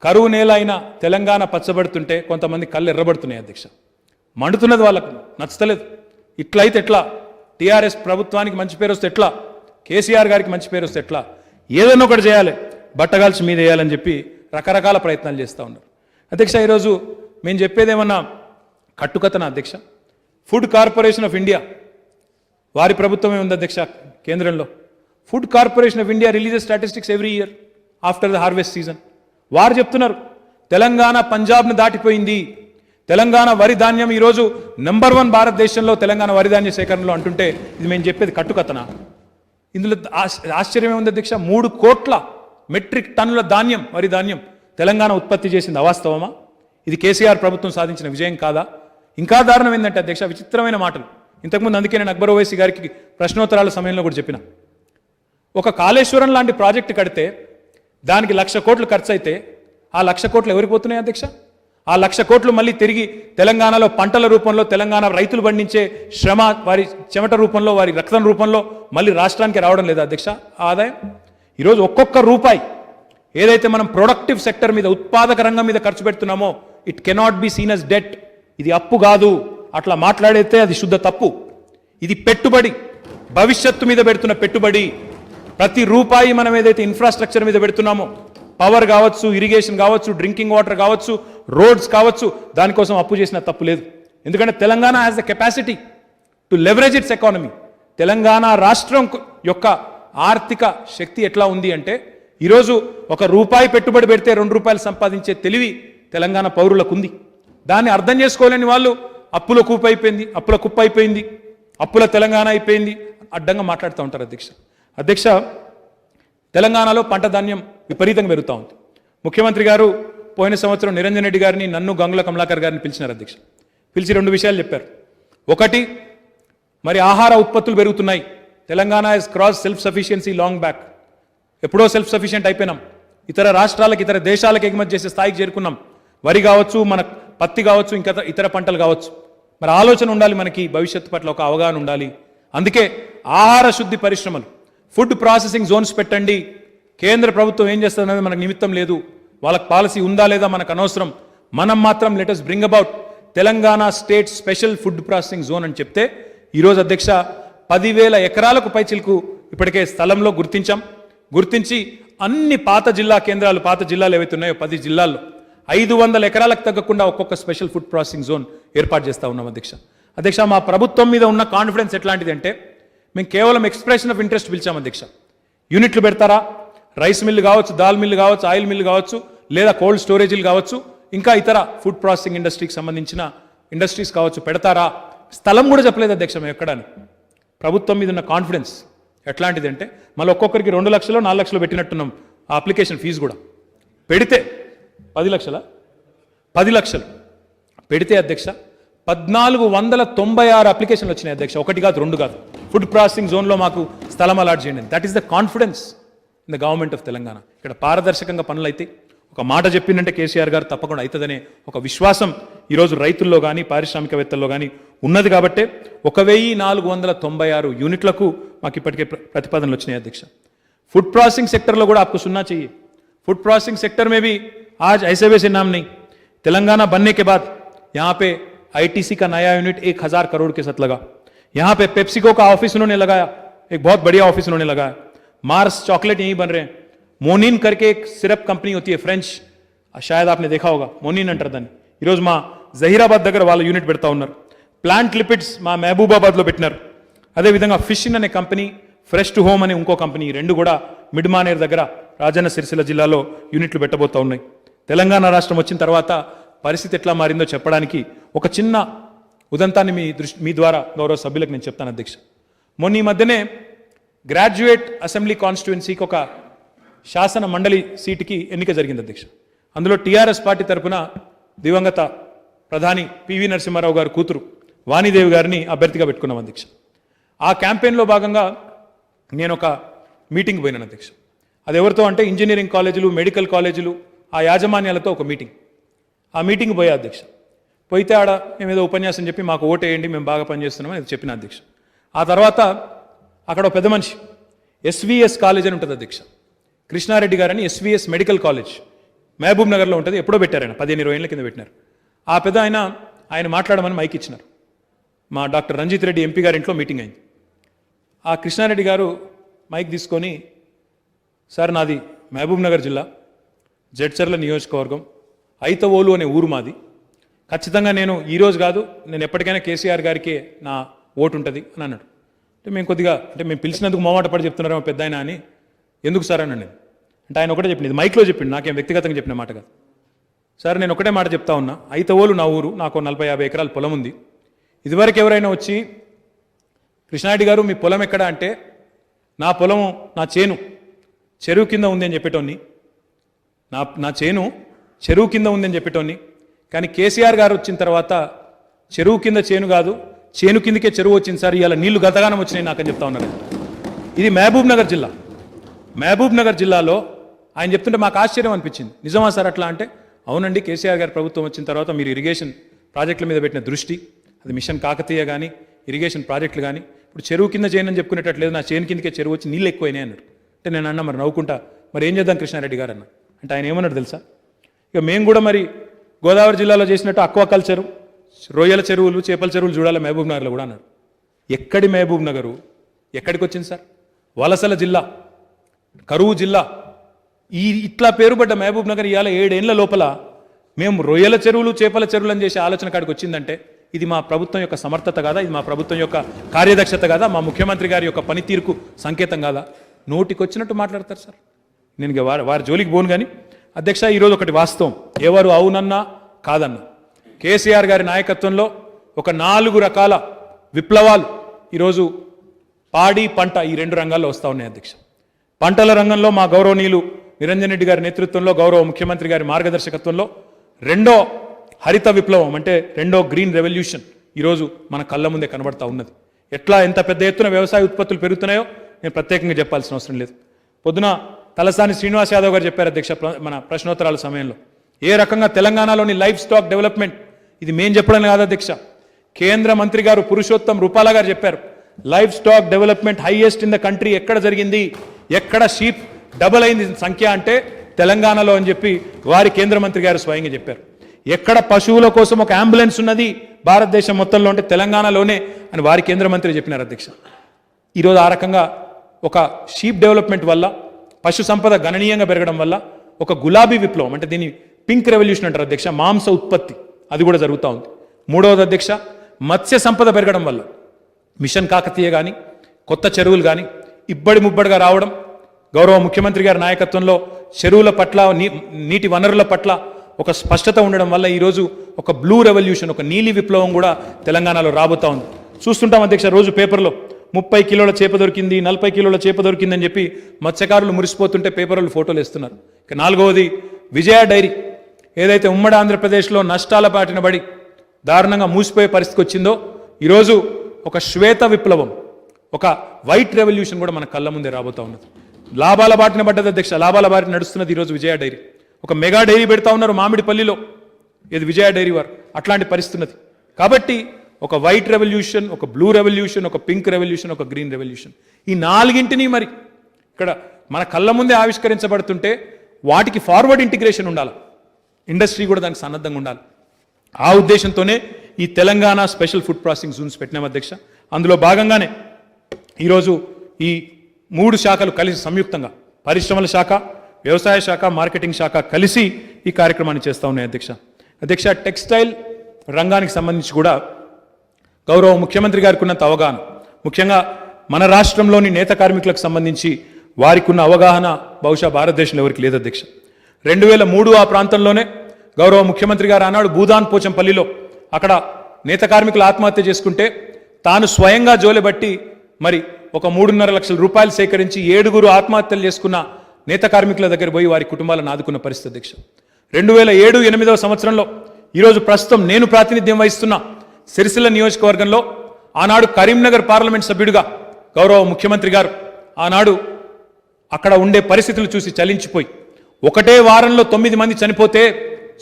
కరువు నేల అయిన తెలంగాణ పచ్చబడుతుంటే కొంతమంది కళ్ళు ఎర్రబడుతున్నాయి అధ్యక్ష. మండుతున్నది, వాళ్ళకు నచ్చలేదు. ఇట్లయితే ఎట్లా, టీఆర్ఎస్ ప్రభుత్వానికి మంచి పేరు వస్తే ఎట్లా, కేసీఆర్ గారికి మంచి పేరు వస్తే ఎట్లా, ఏదైనా ఒకటి చేయాలి, బట్టగాల్చి మీద వేయాలని చెప్పి రకరకాల ప్రయత్నాలు చేస్తూ ఉన్నారు అధ్యక్ష. ఈరోజు మేము చెప్పేదేమన్నా కట్టుకథన అధ్యక్ష? ఫుడ్ కార్పొరేషన్ ఆఫ్ ఇండియా వారి ప్రభుత్వమే ఉంది అధ్యక్ష కేంద్రంలో. Food corporation of India releases statistics every year after the harvest season. వారు చెప్తున్నారు తెలంగాణ పంజాబ్ను దాటిపోయింది, తెలంగాణ వరి ధాన్యం ఈరోజు నెంబర్ 1 భారతదేశంలో తెలంగాణ వరి ధాన్య సేకరణలో అంటుంటే ఇది మేము చెప్పేది కట్టుకథన? ఇందులో ఆశ్చర్యం ఏముంది అధ్యక్ష? 3 కోట్ల మెట్రిక్ టన్నుల ధాన్యం, వరి ధాన్యం తెలంగాణ ఉత్పత్తి చేసింది అవాస్తవమా? ఇది కేసీఆర్ ప్రభుత్వం సాధించిన విజయం కాదా? ఇంకా దారుణం ఏంటంటే అధ్యక్ష, విచిత్రమైన మాటలు. ఇంతకుముందు అందుకే నేను అక్బర్ ఓవైసీ గారికి ప్రశ్నోత్తరాల సమయంలో కూడా చెప్పిన, ఒక కాళేశ్వరం లాంటి ప్రాజెక్టు కడితే దానికి 1,00,000 కోట్లు ఖర్చు అయితే ఆ 1,00,000 కోట్లు ఎవరికి పోతున్నాయి అధ్యక్ష? ఆ 1,00,000 కోట్లు మళ్ళీ తిరిగి తెలంగాణలో పంటల రూపంలో, తెలంగాణ రైతులు పండించే శ్రమ, వారి చెమట రూపంలో, వారి రక్తం రూపంలో మళ్ళీ రాష్ట్రానికి రావడం లేదా అధ్యక్ష ఆదాయం? ఈరోజు ఒక్కొక్క రూపాయి ఏదైతే మనం ప్రొడక్టివ్ సెక్టర్ మీద, ఉత్పాదక రంగం మీద ఖర్చు పెడుతున్నామో it cannot be seen as debt. ఇది అప్పు కాదు, అట్లా మాట్లాడితే అది శుద్ధ తప్పు. ఇది పెట్టుబడి, భవిష్యత్తు మీద పెడుతున్న పెట్టుబడి. ప్రతి రూపాయి మనం ఏదైతే ఇన్ఫ్రాస్ట్రక్చర్ మీద పెడుతున్నామో, పవర్ కావచ్చు, ఇరిగేషన్ కావచ్చు, డ్రింకింగ్ వాటర్ కావచ్చు, రోడ్స్ కావచ్చు, దానికోసం అప్పు చేసిన తప్పు లేదు. ఎందుకంటే Telangana has the capacity to leverage it's economy. Telangana రాష్ట్రం యొక్క ఆర్థిక శక్తి ఎట్లా ఉంది అంటే, ఈరోజు 1 రూపాయి పెట్టుబడి పెడితే 2 రూపాయలు సంపాదించే తెలివి తెలంగాణ పౌరులకు ఉంది. దాన్ని అర్థం చేసుకోలేని వాళ్ళు అప్పుల కుప్ప అయిపోయింది, అప్పుల తెలంగాణ అయిపోయింది, అడ్డంగా మాట్లాడుతూ ఉంటారు అధ్యక్ష. తెలంగాణలో పంట ధాన్యం విపరీతంగా పెరుగుతూ ఉంది. ముఖ్యమంత్రి గారు పోయిన సంవత్సరం నిరంజన్ రెడ్డి గారిని, నన్ను, గంగుల కమలాకర్ గారిని పిలిచినారు అధ్యక్ష. పిలిచి 2 విషయాలు చెప్పారు. ఒకటి, మరి ఆహార ఉత్పత్తులు పెరుగుతున్నాయి. Telangana is cross self sufficiency long back. ఎప్పుడో సెల్ఫ్ సఫిషియెంట్ అయిపోయినాం. ఇతర రాష్ట్రాలకు, ఇతర దేశాలకు ఎగుమతి చేసే స్థాయికి చేరుకున్నాం. వరి కావచ్చు, మన పత్తి కావచ్చు, ఇంకా ఇతర పంటలు కావచ్చు. మరి ఆలోచన ఉండాలి, మనకి భవిష్యత్తు పట్ల ఒక అవగాహన ఉండాలి. అందుకే ఆహార శుద్ధి పరిశ్రమలు, ఫుడ్ ప్రాసెసింగ్ జోన్స్ పెట్టండి. కేంద్ర ప్రభుత్వం ఏం చేస్తుందనేది మనకు నిమిత్తం లేదు. వాళ్ళకి పాలసీ ఉందా లేదా మనకు అనవసరం. మనం మాత్రం let us bring about Telangana state special food processing zone అని చెప్తే, ఈరోజు అధ్యక్ష 10,000 ఎకరాలకు పైచిలకు ఇప్పటికే స్థలంలో గుర్తించి అన్ని పాత జిల్లా కేంద్రాలు, పాత జిల్లాలు ఏవైతే ఉన్నాయో 10 జిల్లాల్లో 500 ఎకరాలకు తగ్గకుండా ఒక్కొక్క స్పెషల్ ఫుడ్ ప్రాసెసింగ్ జోన్ ఏర్పాటు చేస్తూ ఉన్నాం అధ్యక్ష. మా ప్రభుత్వం మీద ఉన్న కాన్ఫిడెన్స్ ఎట్లాంటిది అంటే, మేము కేవలం ఎక్స్ప్రెషన్ ఆఫ్ ఇంట్రెస్ట్ పిలిచాం అధ్యక్ష. యూనిట్లు పెడతారా, రైస్ మిల్లు కావచ్చు, దాల్ మిల్లు కావచ్చు, ఆయిల్ మిల్లు కావచ్చు, లేదా కోల్డ్ స్టోరేజీలు కావచ్చు, ఇంకా ఇతర ఫుడ్ ప్రాసెసింగ్ ఇండస్ట్రీకి సంబంధించిన ఇండస్ట్రీస్ కావచ్చు, పెడతారా? స్థలం కూడా చెప్పలేదు అధ్యక్ష మేము ఎక్కడని. ప్రభుత్వం మీద ఉన్న కాన్ఫిడెన్స్ ఎట్లాంటిది అంటే, మళ్ళీ ఒక్కొక్కరికి 2 లక్షలు 4 లక్షలు పెట్టినట్టున్నాం. ఆ అప్లికేషన్ ఫీజు కూడా పెడితే 10 లక్షల 10 లక్షలు పెడితే అధ్యక్ష 1496 అప్లికేషన్లు వచ్చినాయి అధ్యక్ష. 1 కాదు 2 కాదు. ఫుడ్ ప్రాసెసింగ్ జోన్లో మాకు స్థలం అలాట్ చేయండి. That is the confidence in the government of Telangana. ఇక్కడ పారదర్శకంగా పనులు అయితే, ఒక మాట చెప్పిందంటే కేసీఆర్ గారు తప్పకుండా అవుతుందనే ఒక విశ్వాసం ఈరోజు రైతుల్లో కానీ, పారిశ్రామికవేత్తల్లో కానీ ఉన్నది. కాబట్టే 1496 యూనిట్లకు మాకు ఇప్పటికే ప్రతిపాదనలు వచ్చినాయి అధ్యక్ష. फूड प्रोसेसिंग सेक्टर लो కూడా आपको सुनना चाहिए. फूड प्रोसेसिंग सेक्टर में भी आज ऐसे वैसे नाम नहीं. तेलंगाना बनने के बाद यहाँ पे आईटीसी का नया यूनिट 1000 करोड़ के साथ लगा. यहाँ पे पेप्सिको का ऑफिस उन्होंने लगाया, एक बहुत बढ़िया ऑफिस उन्होंने लगाया. मार्स चॉकलेट यहीं बन रहे हैं. मोनिन करके एक सिरप कंपनी होती है फ्रेंच, शायद आपने देखा होगा, मोनिन अंटर दानी ఈరోజు మా జహీరాబాద్ దగ్గర వాళ్ళ యూనిట్ పెడతా ఉన్నారు. ప్లాంట్ లిపిడ్స్ మా మహబూబాబాద్లో పెట్టినారు. అదేవిధంగా ఫిషిన్ అనే కంపెనీ, ఫ్రెష్ టు హోమ్ అనే ఇంకో కంపెనీ, రెండు కూడా మిడ్మానేర్ దగ్గర రాజన్న సిరిసిల్ల జిల్లాలో యూనిట్లు పెట్టబోతా ఉన్నాయి. తెలంగాణ రాష్ట్రం వచ్చిన తర్వాత పరిస్థితి ఎట్లా మారిందో చెప్పడానికి ఒక చిన్న ఉదంతాన్ని మీ ద్వారా గౌరవ సభ్యులకు నేను చెప్తాను అధ్యక్ష. మొన్న ఈ మధ్యనే గ్రాడ్యుయేట్ అసెంబ్లీ కాన్స్టిట్యుయెన్సీకి ఒక శాసన మండలి సీటుకి ఎన్నిక జరిగింది అధ్యక్ష. అందులో టీఆర్ఎస్ పార్టీ తరఫున దివంగత ప్రధాని పివి నరసింహారావు గారు కూతురు వాణిదేవి గారిని అభ్యర్థిగా పెట్టుకున్నాం అధ్యక్ష. ఆ క్యాంపెయిన్లో భాగంగా నేను ఒక మీటింగ్ పోయినాను అధ్యక్ష. అది ఎవరితో అంటే ఇంజనీరింగ్ కాలేజీలు, మెడికల్ కాలేజీలు, ఆ యాజమాన్యాలతో ఒక మీటింగ్. ఆ మీటింగ్ పోయా అధ్యక్ష. పోయితే ఆడ మేము ఏదో ఉపన్యాసం చెప్పి మాకు ఓటేయండి, మేము బాగా పనిచేస్తున్నామని అది చెప్పిన అధ్యక్ష. ఆ తర్వాత అక్కడ ఒక పెద్ద మనిషి ఎస్విఎస్ కాలేజ్ అని ఉంటుంది అధ్యక్ష. కృష్ణారెడ్డి గారని ఎస్విఎస్ మెడికల్ కాలేజ్ మహబూబ్ నగర్లో ఉంటుంది. ఎప్పుడో పెట్టారు ఆయన, 15-20 ఏళ్ళ కింద పెట్టినారు. ఆ పెద్ద ఆయన మాట్లాడమని మైక్ ఇచ్చినారు. మా డాక్టర్ రంజిత్ రెడ్డి ఎంపీ గారి ఇంట్లో మీటింగ్ అయింది. ఆ కృష్ణారెడ్డి గారు మైక్ తీసుకొని, సార్ నాది మహబూబ్ నగర్ జిల్లా జడ్చర్ల నియోజకవర్గం, ఐతవోలు అనే ఊరు మాది. ఖచ్చితంగా నేను ఈరోజు కాదు, నేను ఎప్పటికైనా కేసీఆర్ గారికి నా ఓటు ఉంటుంది అని అన్నాడు. అంటే మేము కొద్దిగా మేము పిలిచినందుకు మొహమాట పడి చెప్తున్నారేమో పెద్ద ఆయన అని, ఎందుకు సార్ అన్నాను నేను. అంటే ఆయన ఒకటే చెప్పింది, మైక్లో చెప్పింది, నాకేం వ్యక్తిగతంగా చెప్పిన మాట కాదు. సార్ నేను ఒకటే మాట చెప్తా ఉన్నా, ఐతవోలు నా ఊరు, నాకు 40-50 ఎకరాల పొలం ఉంది. ఇదివరకు ఎవరైనా వచ్చి కృష్ణారెడ్డి గారు మీ పొలం ఎక్కడ అంటే, నా పొలము నా చేను చెరువు కింద ఉంది అని చెప్పేటోని, నా చేను చెరువు కింద ఉంది అని చెప్పేటోని. కానీ కేసీఆర్ గారు వచ్చిన తర్వాత చెరువు కింద చేను కాదు, చేను కిందకే చెరువు వచ్చింది సార్, ఇవాళ నీళ్లు గతగానం వచ్చినాయి నాకని చెప్తా ఉన్నారు. ఇది మహబూబ్ నగర్ జిల్లా. మహబూబ్ నగర్ జిల్లాలో ఆయన చెప్తుంటే మాకు ఆశ్చర్యం అనిపించింది. నిజమా సార్ అట్లా అంటే, అవునండి, కేసీఆర్ గారి ప్రభుత్వం వచ్చిన తర్వాత మీరు ఇరిగేషన్ ప్రాజెక్టుల మీద పెట్టిన దృష్టి, అది మిషన్ కాకతీయ కానీ ఇరిగేషన్ ప్రాజెక్టులు కానీ, ఇప్పుడు చెరువు కింద చేయనని చెప్పుకునేటట్లేదు, నా చేను కిందకే చెరువు వచ్చి నీళ్ళు ఎక్కువైనాయి అన్నాడు. అంటే నేను అన్నా, మరి నవ్వుకుంటా, మరి ఏం చేద్దాం కృష్ణారెడ్డి గారు అన్న. అంటే ఆయన ఏమన్నాడు తెలుసా, ఇక మేము కూడా మరి గోదావరి జిల్లాలో చేసినట్టు అక్వాకల్చరు, రొయ్యల చెరువులు, చేపల చెరువులు చూడాలి మహబూబ్ నగర్లో కూడా అన్నాడు. ఎక్కడి మహబూబ్ నగరు, ఎక్కడికి వచ్చింది సార్? వలసల జిల్లా, కరువు జిల్లా. ఇట్లా పేరుపడ్డ మహబూబ్ నగర్ ఇవాళ 7 ఏళ్ల లోపల మేము రొయ్యల చెరువులు, చేపల చెరువులు అని చేసే ఆలోచన కాడికి వచ్చిందంటే, ఇది మా ప్రభుత్వం యొక్క సమర్థత కాదా? ఇది మా ప్రభుత్వం యొక్క కార్యదక్షత కాదా? మా ముఖ్యమంత్రి గారి యొక్క పనితీరుకు సంకేతం కాదా? నోటికి వచ్చినట్టు మాట్లాడతారు సార్. నేను వారి జోలికి పోను. కానీ అధ్యక్ష, ఈరోజు ఒకటి వాస్తవం, ఎవరు అవునన్నా కాదన్నా, కేసీఆర్ గారి నాయకత్వంలో ఒక 4 రకాల విప్లవాలు ఈరోజు పాడి, పంట, ఈ 2 రంగాల్లో వస్తూ ఉన్నాయి అధ్యక్ష. పంటల రంగంలో మా గౌరవనీయులు నిరంజన్ రెడ్డి గారి నేతృత్వంలో గౌరవ ముఖ్యమంత్రి గారి మార్గదర్శకత్వంలో రెండో హరిత విప్లవం అంటే రెండో గ్రీన్ రెవల్యూషన్ ఈరోజు మన కళ్ళ ముందే కనబడతా ఉన్నది. ఎట్లా ఎంత పెద్ద ఎత్తున వ్యవసాయ ఉత్పత్తులు పెరుగుతున్నాయో నేను ప్రత్యేకంగా చెప్పాల్సిన అవసరం లేదు. పొద్దున తలసాని శ్రీనివాస్ యాదవ్ గారు చెప్పారు అధ్యక్ష మన ప్రశ్నోత్తరాల సమయంలో ఏ రకంగా తెలంగాణలోని లైఫ్ స్టాక్ డెవలప్మెంట్, ఇది మేం చెప్పడం కాదు అధ్యక్ష, కేంద్ర మంత్రి గారు పురుషోత్తం రూపాలా గారు చెప్పారు. Life stack development highest in the country ఎక్కడ జరిగింది, ఎక్కడ షీప్ డబుల్ అయింది సంఖ్య అంటే తెలంగాణలో అని చెప్పి వారి కేంద్ర మంత్రి గారు స్వయంగా చెప్పారు. ఎక్కడ పశువుల కోసం ఒక అంబులెన్స్ ఉన్నది భారతదేశం మొత్తంలో అంటే తెలంగాణలోనే అని వారి కేంద్ర మంత్రి చెప్పినారు అధ్యక్ష. ఈరోజు ఆ రకంగా ఒక షీప్ డెవలప్మెంట్ వల్ల పశు సంపద గణనీయంగా పెరగడం వల్ల ఒక గులాబీ విప్లవం అంటే దీన్ని పింక్ రెవల్యూషన్ అంటారు అధ్యక్ష, మాంస ఉత్పత్తి అది కూడా జరుగుతూ ఉంది. మూడవది అధ్యక్ష మత్స్య సంపద పెరగడం వల్ల మిషన్ కాకతీయ కానీ కొత్త చెరువులు కానీ ఇబ్బడి ముబ్బడిగా రావడం, గౌరవ ముఖ్యమంత్రి గారి నాయకత్వంలో చెరువుల పట్ల నీటి వనరుల పట్ల ఒక స్పష్టత ఉండడం వల్ల ఈరోజు ఒక బ్లూ రెవల్యూషన్ ఒక నీలి విప్లవం కూడా తెలంగాణలో రాబోతా ఉంది. చూస్తుంటాం అధ్యక్ష రోజు పేపర్లో 30 కిలోల చేప దొరికింది 40 కిలోల చేప దొరికిందని చెప్పి మత్స్యకారులు మురిసిపోతుంటే పేపర్లు ఫోటోలు ఇస్తున్నారు. ఇక నాలుగవది విజయ డైరీ ఏదైతే ఉమ్మడి ఆంధ్రప్రదేశ్లో నష్టాల బాటిన పడి దారుణంగా మూసిపోయే పరిస్థితికి వచ్చిందో ఈరోజు ఒక శ్వేత విప్లవం ఒక వైట్ రెవల్యూషన్ కూడా మన కళ్ళ ముందే రాబోతా ఉన్నది. లాభాల బాటిన పడ్డది అధ్యక్ష, లాభాల బాటిన నడుస్తున్నది ఈరోజు విజయ డైరీ. ఒక మెగా డైరీ పెడతా ఉన్నారు మామిడిపల్లిలో, ఇది విజయ డైరీ వారు, అట్లాంటి పరిస్థితి ఉన్నది. కాబట్టి ఒక వైట్ రెవల్యూషన్, ఒక బ్లూ రెవల్యూషన్, ఒక పింక్ రెవల్యూషన్, ఒక గ్రీన్ రెవల్యూషన్, ఈ నాలుగింటిని మరి ఇక్కడ మన కళ్ళ ముందే ఆవిష్కరించబడుతుంటే వాటికి ఫార్వర్డ్ ఇంటిగ్రేషన్ ఉండాలి, ఇండస్ట్రీ కూడా దానికి సన్నద్ధంగా ఉండాలి. ఆ ఉద్దేశంతోనే ఈ Telangana special food processing zones పెట్టినాం అధ్యక్ష. అందులో భాగంగానే ఈరోజు ఈ 3 శాఖలు కలిసి సంయుక్తంగా పరిశ్రమల శాఖ, వ్యవసాయ శాఖ, మార్కెటింగ్ శాఖ కలిసి ఈ కార్యక్రమాన్ని చేస్తూ ఉన్నాయి అధ్యక్ష. టెక్స్టైల్ రంగానికి సంబంధించి కూడా గౌరవ ముఖ్యమంత్రి గారికి ఉన్నంత అవగాహన, ముఖ్యంగా మన రాష్ట్రంలోని నేత కార్మికులకు సంబంధించి వారికి ఉన్న అవగాహన బహుశా భారతదేశంలో ఎవరికి లేదు అధ్యక్ష. 2003 ఆ ప్రాంతంలోనే గౌరవ ముఖ్యమంత్రి గారు ఆనాడు భూదాన్ పోచంపల్లిలో అక్కడ నేత కార్మికులు ఆత్మహత్య చేసుకుంటే తాను స్వయంగా జోలెబట్టి మరి ఒక 3.5 లక్షల రూపాయలు సేకరించి 7 ఆత్మహత్యలు చేసుకున్న నేత కార్మికుల దగ్గర పోయి వారి కుటుంబాలను ఆదుకున్న పరిస్థితి అధ్యక్ష. 2007-8 సంవత్సరంలో ఈరోజు ప్రస్తుతం నేను ప్రాతినిధ్యం వహిస్తున్న సిరిసిల్ల నియోజకవర్గంలో ఆనాడు కరీంనగర్ పార్లమెంట్ సభ్యుడిగా గౌరవ ముఖ్యమంత్రి గారు ఆనాడు అక్కడ ఉండే పరిస్థితులు చూసి చలించిపోయి ఒకటే వారంలో 9 మంది చనిపోతే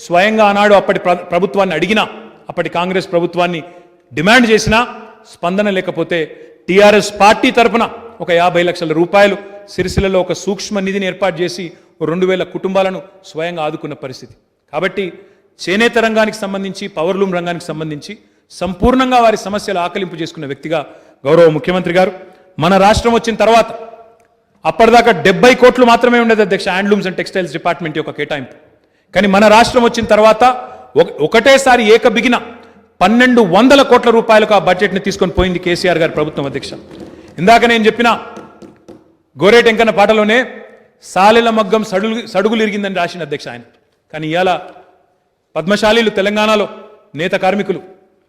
స్వయంగా ఆనాడు అప్పటి ప్రభుత్వాన్ని అడిగినా, అప్పటి కాంగ్రెస్ ప్రభుత్వాన్ని డిమాండ్ చేసినా స్పందన లేకపోతే టీఆర్ఎస్ పార్టీ తరఫున ఒక 50 లక్షల రూపాయలు సిరిసిల్లలో ఒక సూక్ష్మ నిధిని ఏర్పాటు చేసి 2,000 కుటుంబాలను స్వయంగా ఆదుకున్న పరిస్థితి. కాబట్టి చేనేత రంగానికి సంబంధించి పవర్లూమ్ రంగానికి సంబంధించి సంపూర్ణంగా వారి సమస్యలు ఆకలింపు చేసుకున్న వ్యక్తిగా గౌరవ ముఖ్యమంత్రి గారు మన రాష్ట్రం వచ్చిన తర్వాత అప్పటిదాకా 70 కోట్లు మాత్రమే ఉండేది అధ్యక్ష హ్యాండ్లూమ్స్ అండ్ టెక్స్టైల్స్ డిపార్ట్మెంట్ యొక్క కేటాయింపు. కానీ మన రాష్ట్రం వచ్చిన తర్వాత ఒకటేసారి ఏకబిగిన 1,200 కోట్ల రూపాయలకు ఆ బడ్జెట్ని తీసుకొని పోయింది కేసీఆర్ గారి ప్రభుత్వం అధ్యక్ష. ఇందాక నేను చెప్పిన గోరేటెంకన్న పాటలోనే సాలెల మగ్గం సడుగులు ఇరిగిందని రాసిన అధ్యక్ష ఆయన. కానీ ఇవాళ పద్మశాలీలు తెలంగాణలో నేత కార్మికులు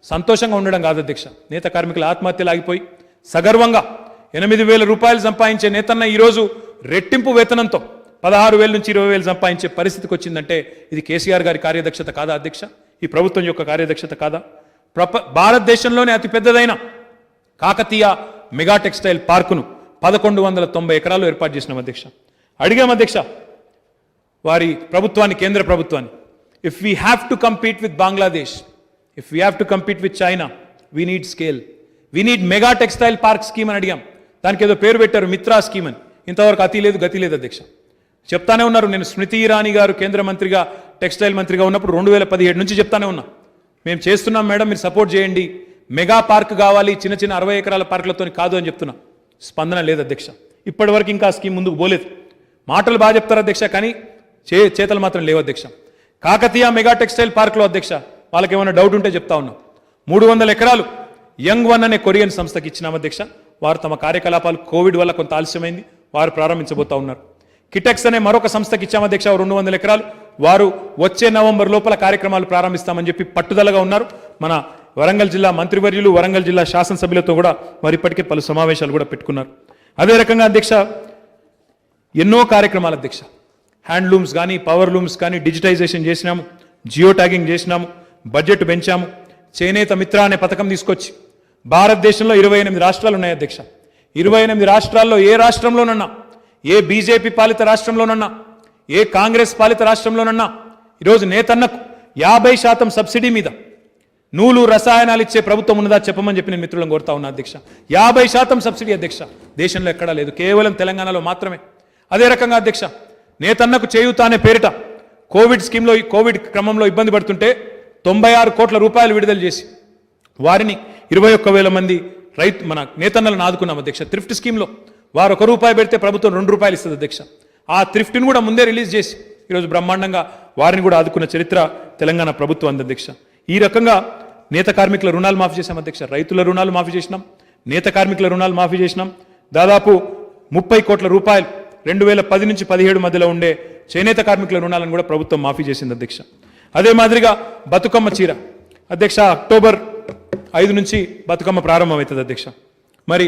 సంతోషంగా ఉండడం కాదు అధ్యక్ష, నేత కార్మికుల ఆత్మహత్యలు ఆగిపోయి సగర్వంగా 8,000 రూపాయలు సంపాదించే నేతన్న ఈరోజు రెట్టింపు వేతనంతో 16,000 నుంచి 20,000 సంపాదించే పరిస్థితికి వచ్చిందంటే ఇది కేసీఆర్ గారి కార్యదక్షత కాదా అధ్యక్ష? ఈ ప్రభుత్వం యొక్క కార్యదక్షత కాదా? భారతదేశంలోనే అతిపెద్దదైన కాకతీయ మెగా టెక్స్టైల్ పార్కును 1,190 ఎకరాలు ఏర్పాటు చేసినాం అధ్యక్ష. అడిగాం అధ్యక్ష వారి ప్రభుత్వాన్ని, కేంద్ర ప్రభుత్వాన్ని, if we have to compete with Bangladesh, if we have to compete with China, we need scale, we need mega textile park scheme అని అడిగాం. దానికి ఏదో పేరు పెట్టారు మిత్రా స్కీమ్ అని. ఇంతవరకు అతి లేదు గతి లేదు అధ్యక్ష. చెప్తానే ఉన్నారు, నేను స్మృతి ఇరానీ గారు కేంద్ర మంత్రిగా టెక్స్టైల్ మంత్రిగా ఉన్నప్పుడు 2017 నుంచి చెప్తానే ఉన్నా, మేము చేస్తున్నాం మేడం మీరు సపోర్ట్ చేయండి, మెగా పార్క్ కావాలి, చిన్న 60 ఎకరాల పార్కులతో కాదు అని చెప్తున్నా. స్పందన లేదు అధ్యక్ష. ఇప్పటి వరకు ఇంకా స్కీమ్ ముందుకు పోలేదు. మాటలు బాగా చెప్తారు అధ్యక్ష, కానీ చేతలు మాత్రం లేవు అధ్యక్ష. కాకతీయ మెగా టెక్స్టైల్ పార్క్లో అధ్యక్ష వాళ్ళకి ఏమైనా డౌట్ ఉంటే చెప్తా ఉన్నాం, 300 ఎకరాలు యంగ్ వన్ అనే కొరియన్ సంస్థకి ఇచ్చినాం అధ్యక్ష. వారు తమ కార్యకలాపాలు కోవిడ్ వల్ల కొంత ఆలస్యమైంది, వారు ప్రారంభించబోతా ఉన్నారు. కిటెక్స్ అనే మరొక సంస్థకి ఇచ్చాం అధ్యక్ష 200 ఎకరాలు. వారు వచ్చే నవంబర్ లోపల కార్యక్రమాలు ప్రారంభిస్తామని చెప్పి పట్టుదలగా ఉన్నారు. మన వరంగల్ జిల్లా మంత్రివర్యులు, వరంగల్ జిల్లా శాసనసభ్యులతో కూడా వారు ఇప్పటికే పలు సమావేశాలు కూడా పెట్టుకున్నారు. అదే రకంగా అధ్యక్ష ఎన్నో కార్యక్రమాలు అధ్యక్ష, హ్యాండ్లూమ్స్ కానీ పవర్ లూమ్స్ కానీ డిజిటైజేషన్ చేసినాము, జియో ట్యాగింగ్ చేసినాము, బడ్జెట్ పెంచాము, చేనేత మిత్ర అనే పథకం తీసుకొచ్చి భారతదేశంలో 28 రాష్ట్రాలు ఉన్నాయి అధ్యక్ష. 28 రాష్ట్రాల్లో ఏ రాష్ట్రంలోనన్నా, ఏ బీజేపీ పాలిత రాష్ట్రంలోనన్నా, ఏ కాంగ్రెస్ పాలిత రాష్ట్రంలోనన్నా ఈరోజు నేతన్నకు 50% సబ్సిడీ మీద నూలు రసాయనాలు ఇచ్చే ప్రభుత్వం ఉన్నదా చెప్పమని చెప్పి నేను మిత్రులను కోరుతా ఉన్నా అధ్యక్ష. 50% సబ్సిడీ అధ్యక్ష, దేశంలో ఎక్కడా లేదు, కేవలం తెలంగాణలో మాత్రమే. అదే రకంగా అధ్యక్ష, నేతన్నకు చేయూత అనే పేరిట కోవిడ్ క్రమంలో ఇబ్బంది పడుతుంటే 96 కోట్ల రూపాయలు విడుదల చేసి వారిని 21,000 మంది మన నేతన్నలను ఆదుకున్నాం అధ్యక్ష. థ్రిఫ్ట్ స్కీమ్లో వారు ₹1 పెడితే ప్రభుత్వం ₹2 ఇస్తుంది అధ్యక్ష. ఆ థ్రిఫ్ట్ని కూడా ముందే రిలీజ్ చేసి ఈరోజు బ్రహ్మాండంగా వారిని కూడా ఆదుకున్న చరిత్ర తెలంగాణ ప్రభుత్వం అంది అధ్యక్ష. ఈ రకంగా నేత కార్మికుల రుణాలు మాఫీ చేశాం అధ్యక్ష, రైతుల రుణాలు మాఫీ చేసినాం, నేత కార్మికుల రుణాలు మాఫీ చేసినాం. దాదాపు 30 కోట్ల రూపాయలు 2010 నుంచి 17 మధ్యలో ఉండే చేనేత కార్మికుల రుణాలను కూడా ప్రభుత్వం మాఫీ చేసింది అధ్యక్ష. అదే మాదిరిగా బతుకమ్మ చీర అధ్యక్ష, అక్టోబర్ 5 నుంచి బతుకమ్మ ప్రారంభమవుతుంది అధ్యక్ష. మరి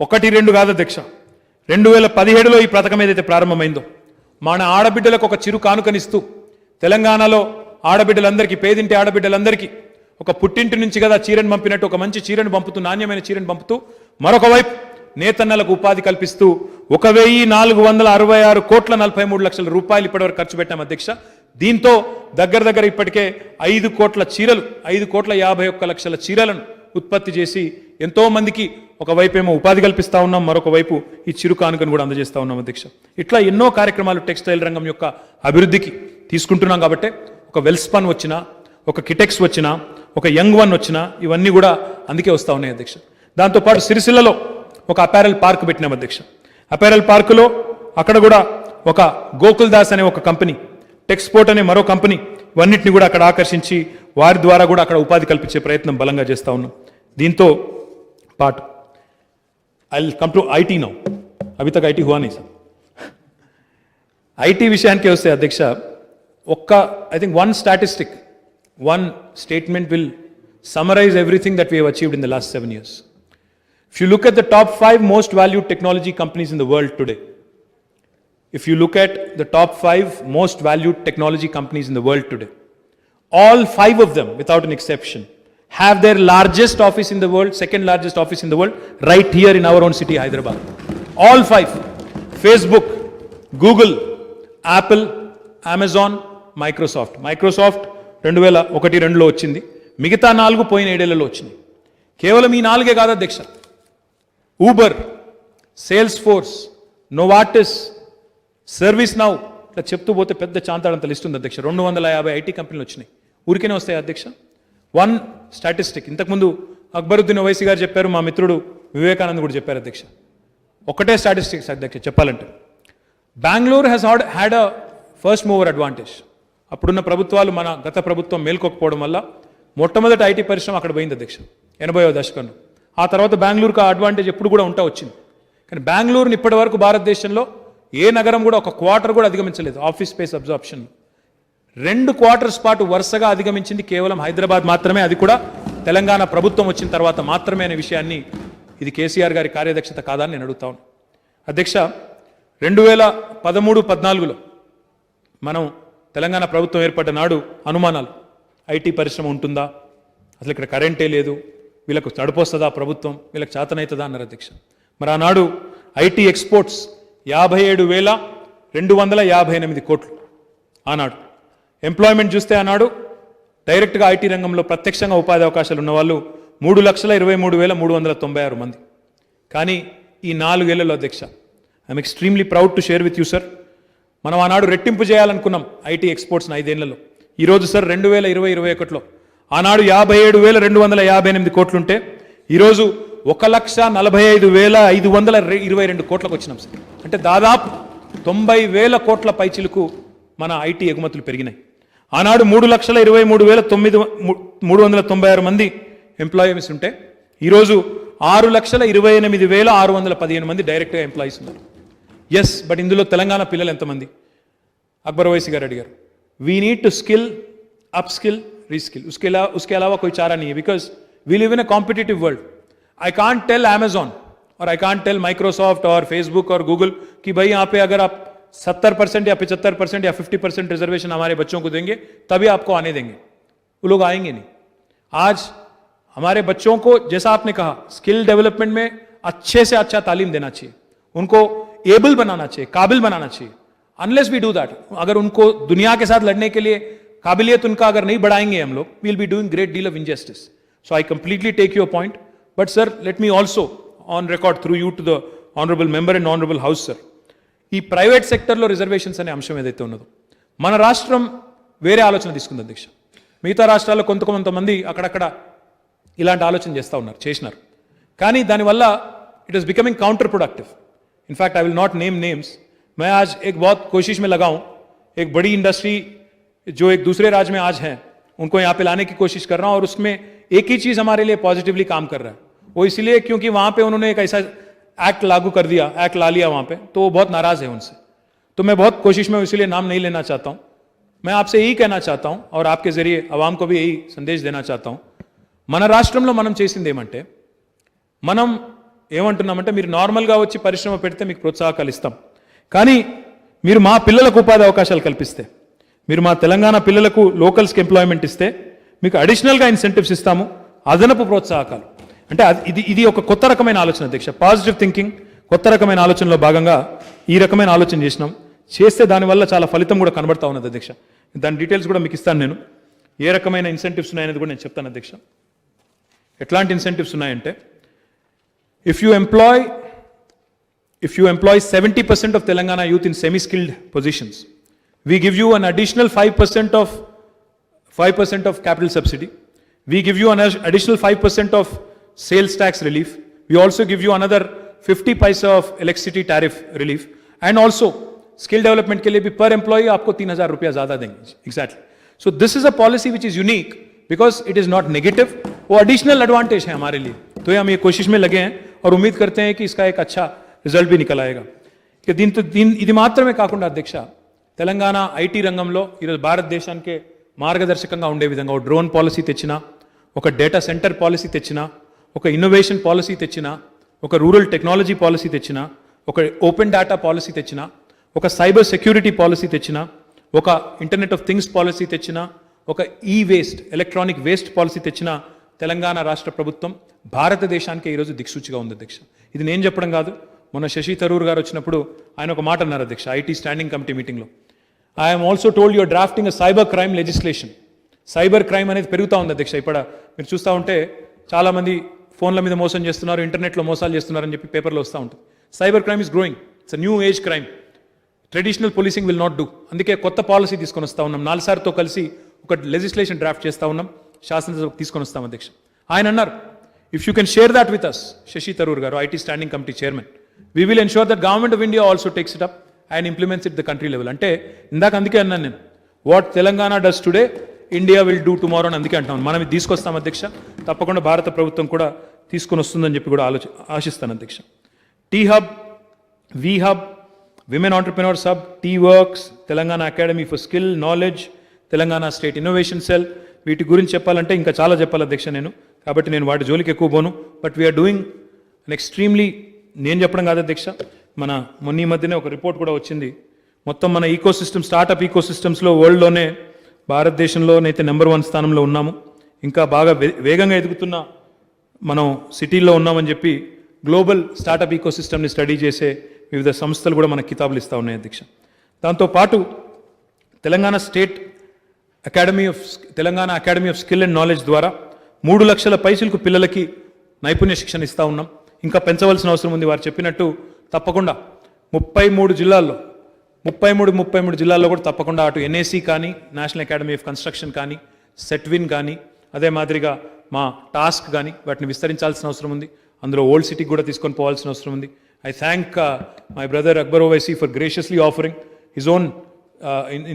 1-2 కాదు అధ్యక్ష, 2017లో ఈ పథకం ఏదైతే ప్రారంభమైందో మన ఆడబిడ్డలకు ఒక చిరు కానుకనిస్తూ తెలంగాణలో ఆడబిడ్డలందరికీ, పేదింటి ఆడబిడ్డలందరికీ ఒక పుట్టింటి నుంచి కదా చీరను పంపినట్టు ఒక మంచి చీరను పంపుతూ, నాణ్యమైన చీరను పంపుతూ, మరొక వైపు నేతన్నలకు ఉపాధి కల్పిస్తూ 1,466 కోట్ల 43 లక్షల రూపాయలు ఇప్పటివరకు ఖర్చు పెట్టాం అధ్యక్ష. దీంతో దగ్గర ఇప్పటికే 5 కోట్ల చీరలు, 5,51 లక్షల చీరలను ఉత్పత్తి చేసి ఎంతో మందికి ఒకవైపు ఏమో ఉపాధి కల్పిస్తా ఉన్నాం, మరొక వైపు ఈ చిరు కానుకను కూడా అందజేస్తా ఉన్నాం అధ్యక్ష. ఇట్లా ఎన్నో కార్యక్రమాలు టెక్స్టైల్ రంగం యొక్క అభివృద్ధికి తీసుకుంటున్నాం. కాబట్టి ఒక వెల్స్పన్ వచ్చినా, ఒక కిటెక్స్ వచ్చినా, ఒక యంగ్ వన్ వచ్చినా ఇవన్నీ కూడా అందుకే వస్తూ ఉన్నాయి అధ్యక్ష. దాంతోపాటు సిరిసిల్లలో ఒక అపారెల్ పార్క్ పెట్టినాం అధ్యక్ష. అపారెల్ పార్కులో అక్కడ కూడా ఒక గోకుల్ దాస్ అనే ఒక కంపెనీ, టెక్స్పోర్ట్ అనే మరో కంపెనీ, ఇవన్నిటిని కూడా అక్కడ ఆకర్షించి వారి ద్వారా కూడా అక్కడ ఉపాధి కల్పించే ప్రయత్నం బలంగా చేస్తూ ఉన్నాం. దీంతో పాటు I will come to IT now. అభి తక్ ఐటీ హువా नहीं సార్. ఐటీ విషయానికి వస్తే అధ్యక్ష, I think one statistic, one statement will summarize everything that we have achieved in the last 7 years. If you look at the top 5 most valued technology companies in the world today, if you look at the top 5 most valued technology companies in the world today, all 5 of them, without an exception, have their largest office in the world, second largest office in the world, right here in our own city, Hyderabad. All 5. Facebook, Google, Apple, Amazon, Microsoft 2001-2లో వచ్చింది, మిగతా 4 పోయిన 7 ఏళ్లలో వచ్చినాయి. కేవలం ఈ 4 కాదు అధ్యక్ష, Uber, sales force, Novartis, service now, ఇట్లా చెప్తూ పోతే పెద్ద చాంతాడంత లిస్ట్ ఉంది అధ్యక్ష. 250 ఐటీ కంపెనీలు వచ్చినాయి. ఊరికేనే వస్తాయి అధ్యక్ష. వన్ స్టాటిస్టిక్ ఇంతకుముందు అక్బరుద్దీన్ ఓవైసీ గారు చెప్పారు, మా మిత్రుడు వివేకానంద్ కూడా చెప్పారు అధ్యక్ష. ఒకటే స్టాటిస్టిక్స్ అధ్యక్ష చెప్పాలంటే, Bengaluru has had a first mover advantage. అప్పుడున్న ప్రభుత్వాలు, మన గత ప్రభుత్వం మేల్కొకపోవడం వల్ల మొట్టమొదటి ఐటీ పరిశ్రమ అక్కడ పోయింది అధ్యక్ష 80వ దశకంలో. ఆ తర్వాత బెంగళూరుకు ఆ అడ్వాంటేజ్ ఎప్పుడు కూడా ఉంటా వచ్చింది. కానీ బెంగళూరుని ఇప్పటి వరకు భారతదేశంలో ఏ నగరం కూడా ఒక క్వార్టర్ కూడా అధిగమించలేదు ఆఫీస్ స్పేస్ అబ్జార్ప్షన్. 2 క్వార్టర్స్ పాటు వరుసగా అధిగమించింది కేవలం హైదరాబాద్ మాత్రమే, అది కూడా తెలంగాణ ప్రభుత్వం వచ్చిన తర్వాత మాత్రమే అనే విషయాన్ని, ఇది కేసీఆర్ గారి కార్యదక్షత కాదని నేను అడుగుతా ఉన్నాను అధ్యక్ష. 2013-14లో మనం తెలంగాణ ప్రభుత్వం ఏర్పడ్డ నాడు అనుమానాలు, ఐటీ పరిశ్రమ ఉంటుందా, అసలు ఇక్కడ కరెంటే లేదు, వీళ్ళకు తడిపోస్తుందా ప్రభుత్వం, వీళ్ళకి చేతనవుతుందా అన్నారు అధ్యక్ష. మరి ఆనాడు ఐటీ ఎక్స్పోర్ట్స్ 57,258 కోట్లు ఆనాడు. ఎంప్లాయ్మెంట్ చూస్తే ఆనాడు డైరెక్ట్గా ఐటీ రంగంలో ప్రత్యక్షంగా ఉపాధి అవకాశాలు ఉన్నవాళ్ళు 3,23,396 మంది. కానీ ఈ 4 ఏళ్లలో అధ్యక్ష, I'm extremely proud to share with you sir, మనం ఆనాడు రెట్టింపు చేయాలనుకున్నాం ఐటీ ఎక్స్పోర్ట్స్ని 5 ఏళ్లలో. ఈరోజు సార్ 2020-21లో ఆనాడు 57,258 కోట్లుంటే ఈరోజు 1,45,522 కోట్లకు వచ్చినాం సార్. అంటే దాదాపు 90,000 కోట్ల పైచిలకు మన ఐటీ ఎగుమతులు పెరిగినాయి. ఆనాడు 3,23,396 మంది ఎంప్లాయీస్ ఉంటే ఈరోజు 6,28,615 మంది డైరెక్ట్గా ఎంప్లాయీస్ ఉన్నారు. ఎస్, బట్ ఇందులో తెలంగాణ పిల్లలు ఎంతమంది? అక్బర్ ఓవైసీ గారు అడిగారు. We need to skill, up skill, reskill, उसके अलावा कोई चारा नहीं है, because we live in a competitive world. I can't tell Amazon और आई कांट टेल Microsoft और Facebook और Google कि भाई यहाँ पे अगर आप 70% या 75% या 50% रिजर्वेशन हमारे बच्चों को देंगे तभी आपको आने देंगे, वो लोग आएंगे नहीं। आज हमारे बच्चों को जैसा आपने कहा स्किल डेवलपमेंट में अच्छे से अच्छा तालीम देना चाहिए, उनको एबल बनाना चाहिए, काबिल बनाना चाहिए। अनलेस वी डू दैट, अगर उनको दुनिया के साथ लड़ने के लिए काबिलियत उनका अगर नहीं बढ़ाएंगे हम लोग, we will be doing great deal of injustice. So I completely take your point, but sir let me also on record through you to the honourable member and honourable house sir, ఈ private సెక్టర్లో reservations అనే అంశం ఏదైతే ఉన్నదో మన రాష్ట్రం వేరే ఆలోచన తీసుకుంది అధ్యక్ష. మిగతా రాష్ట్రాల్లో కొంతమంది అక్కడక్కడ ఇలాంటి ఆలోచన చేస్తూ ఉన్నారు, చేసినారు. కానీ దానివల్ల it is becoming counter productive. In fact I will not name names, मैं आज एक बहुत कोशिश में लगा हूं, एक बड़ी इंडस्ट्री जो एक दूसरे राज्य में आज है उनको यहाँ पे लाने की कोशिश कर रहा हूं, और उसमें एक ही चीज हमारे लिए पॉजिटिवली काम कर रहा है, वो इसलिए क्योंकि वहां पे उन्होंने एक ऐसा एक्ट लागू कर दिया, एक्ट ला लिया वहां पे, तो वो बहुत नाराज है उनसे. तो मैं बहुत कोशिश में इसलिए नाम नहीं लेना चाहता हूं. मैं आपसे यही कहना चाहता हूं और आपके जरिए अवाम को भी यही संदेश देना चाहता हूं, మన రాష్ట్రంలో మనం చేసింది ఏమంటే, మనం ఏమంటున్నామంటే మీరు నార్మల్గా వచ్చి పరిశ్రమ పెడితే మీకు ప్రోత్సాహకాలు ఇస్తాం, కానీ మీరు మా పిల్లలకు ఉపాధి అవకాశాలు కల్పిస్తే, మీరు మా తెలంగాణ పిల్లలకు లోకల్స్కి ఎంప్లాయ్మెంట్ ఇస్తే మీకు అడిషనల్గా ఇన్సెంటివ్స్ ఇస్తాము, అదనపు ప్రోత్సాహకాలు. అంటే ఇది ఒక కొత్త రకమైన ఆలోచన అధ్యక్ష, పాజిటివ్ థింకింగ్, కొత్త రకమైన ఆలోచనలో భాగంగా ఈ రకమైన ఆలోచన చేసినాం. చేస్తే దానివల్ల చాలా ఫలితం కూడా కనబడతా ఉన్నది అధ్యక్ష. దాని డీటెయిల్స్ కూడా మీకు ఇస్తాను నేను, ఏ రకమైన ఇన్సెంటివ్స్ ఉన్నాయనేది కూడా నేను చెప్తాను అధ్యక్ష. ఎట్లాంటి ఇన్సెంటివ్స్ ఉన్నాయంటే, if you employ 70% of Telangana youth in semi-skilled positions, we give you an additional 5% of capital subsidy. We give you an additional 5% of sales tax relief. We also give you another 50 paisa of electricity tariff relief. And also skill development के लिए भी per employee आपको 3,000 रुपया ज़्यादा देंगे. Exactly. So this is a policy which is unique because it is not negative. वो additional advantage है हमारे लिए. तो हम ये कोशिश में लगे हैं और उम्मीद करते हैं कि इसका एक अच्छा रिजल्ट भी निकल आएगा. ఇది మాత్రమే కాకుండా అధ్యక్ష, తెలంగాణ ఐటీ రంగంలో ఈరోజు భారతదేశానికి మార్గదర్శకంగా ఉండే విధంగా ఒక డ్రోన్ పాలసీ తెచ్చినా, ఒక డేటా సెంటర్ పాలసీ తెచ్చినా, ఒక ఇన్నోవేషన్ పాలసీ తెచ్చినా, ఒక రూరల్ టెక్నాలజీ పాలసీ తెచ్చినా, ఒక ఓపెన్ డేటా పాలసీ తెచ్చినా, ఒక సైబర్ సెక్యూరిటీ పాలసీ తెచ్చినా, ఒక ఇంటర్నెట్ ఆఫ్ థింగ్స్ పాలసీ తెచ్చినా, ఒక ఈ వేస్ట్ ఎలక్ట్రానిక్ వేస్ట్ పాలసీ తెచ్చినా, తెలంగాణ రాష్ట్ర ప్రభుత్వం భారతదేశానికి ఈరోజు దిక్సూచిగా ఉంది అధ్యక్ష. ఇది నేను చెప్పడం కాదు, మొన్న శశి థరూర్ గారు వచ్చినప్పుడు ఆయన ఒక మాట అన్నారు అధ్యక్ష ఐటీ స్టాండింగ్ కమిటీ మీటింగ్లో. I'm also told you're drafting a cyber crime legislation. Cyber crime అనేది పెరుగుతూ ఉంది అధ్యక్ష. ఇప్పుడు మీరు చూస్తూ ఉంటే చాలామంది ఫోన్ల మీద మోసం చేస్తున్నారు, ఇంటర్నెట్లో మోసాలు చేస్తున్నారని చెప్పి పేపర్లో వస్తూ ఉంటుంది. Cyber crime is growing, it's a new age crime. Traditional policing will not do. అందుకే కొత్త పాలసీ తీసుకొని వస్తూ ఉన్నాం, 4 సార్తో కలిసి ఒక లెజిస్లేషన్ డ్రాఫ్ట్ చేస్తూ ఉన్నాం, శాసనసభకు తీసుకొని వస్తాం అధ్యక్ష. ఆయన అన్నారు, if you can share that with us, Shashi Tharoor గారు IT standing committee chairman, we will ensure that government of India also takes it up and implements it the country level. అంటే ఇందాక అందుకే అన్నాను నేను, what Telangana does today India will do tomorrow అని అందుకే అంటాం. మనం ఇది తీసుకొస్తాం అధ్యక్ష, తప్పకుండా భారత ప్రభుత్వం కూడా తీసుకొని వస్తుందని చెప్పి కూడా ఆశిస్తాను అధ్యక్ష. T hub, we hub, women entrepreneurs hub, T works, Telangana academy for skill knowledge, Telangana state innovation cell, వీటి గురించి చెప్పాలంటే ఇంకా చాలా చెప్పాలి అధ్యక్ష నేను, కాబట్టి నేను వాటి జోలికి ఎక్కువ పోను. But we're doing an extremely, నేను చెప్పడం కాదు అధ్యక్ష, మన మొన్న ఈ మధ్యనే ఒక రిపోర్ట్ కూడా వచ్చింది, మొత్తం మన ఈకో సిస్టమ్, స్టార్టప్ ఈకో సిస్టమ్స్లో వరల్డ్లోనే భారతదేశంలోనైతే నెంబర్ 1 స్థానంలో ఉన్నాము. ఇంకా బాగా వేగంగా ఎదుగుతున్న మనం సిటీల్లో ఉన్నామని చెప్పి గ్లోబల్ స్టార్టప్ ఈకో సిస్టమ్ని స్టడీ చేసే వివిధ సంస్థలు కూడా మనకు కితాబులు ఇస్తూ ఉన్నాయి అధ్యక్ష. దాంతోపాటు Telangana academy of skill and knowledge ద్వారా 3 లక్షల పైసలకు పిల్లలకి నైపుణ్య శిక్షణ ఇస్తూ ఉన్నాం. ఇంకా పెంచవలసిన అవసరం ఉంది. వారు చెప్పినట్టు తప్పకుండా 33 జిల్లాల్లో కూడా తప్పకుండా అటు ఎన్ఏసి కానీ, నేషనల్ అకాడమీ ఆఫ్ కన్స్ట్రక్షన్ కానీ, సెట్విన్ కానీ, అదే మాదిరిగా మా టాస్క్ కానీ వాటిని విస్తరించాల్సిన అవసరం ఉంది. అందులో ఓల్డ్ సిటీకి కూడా తీసుకొని పోవాల్సిన అవసరం ఉంది. I thank my brother Akbar Owaisi for graciously offering his own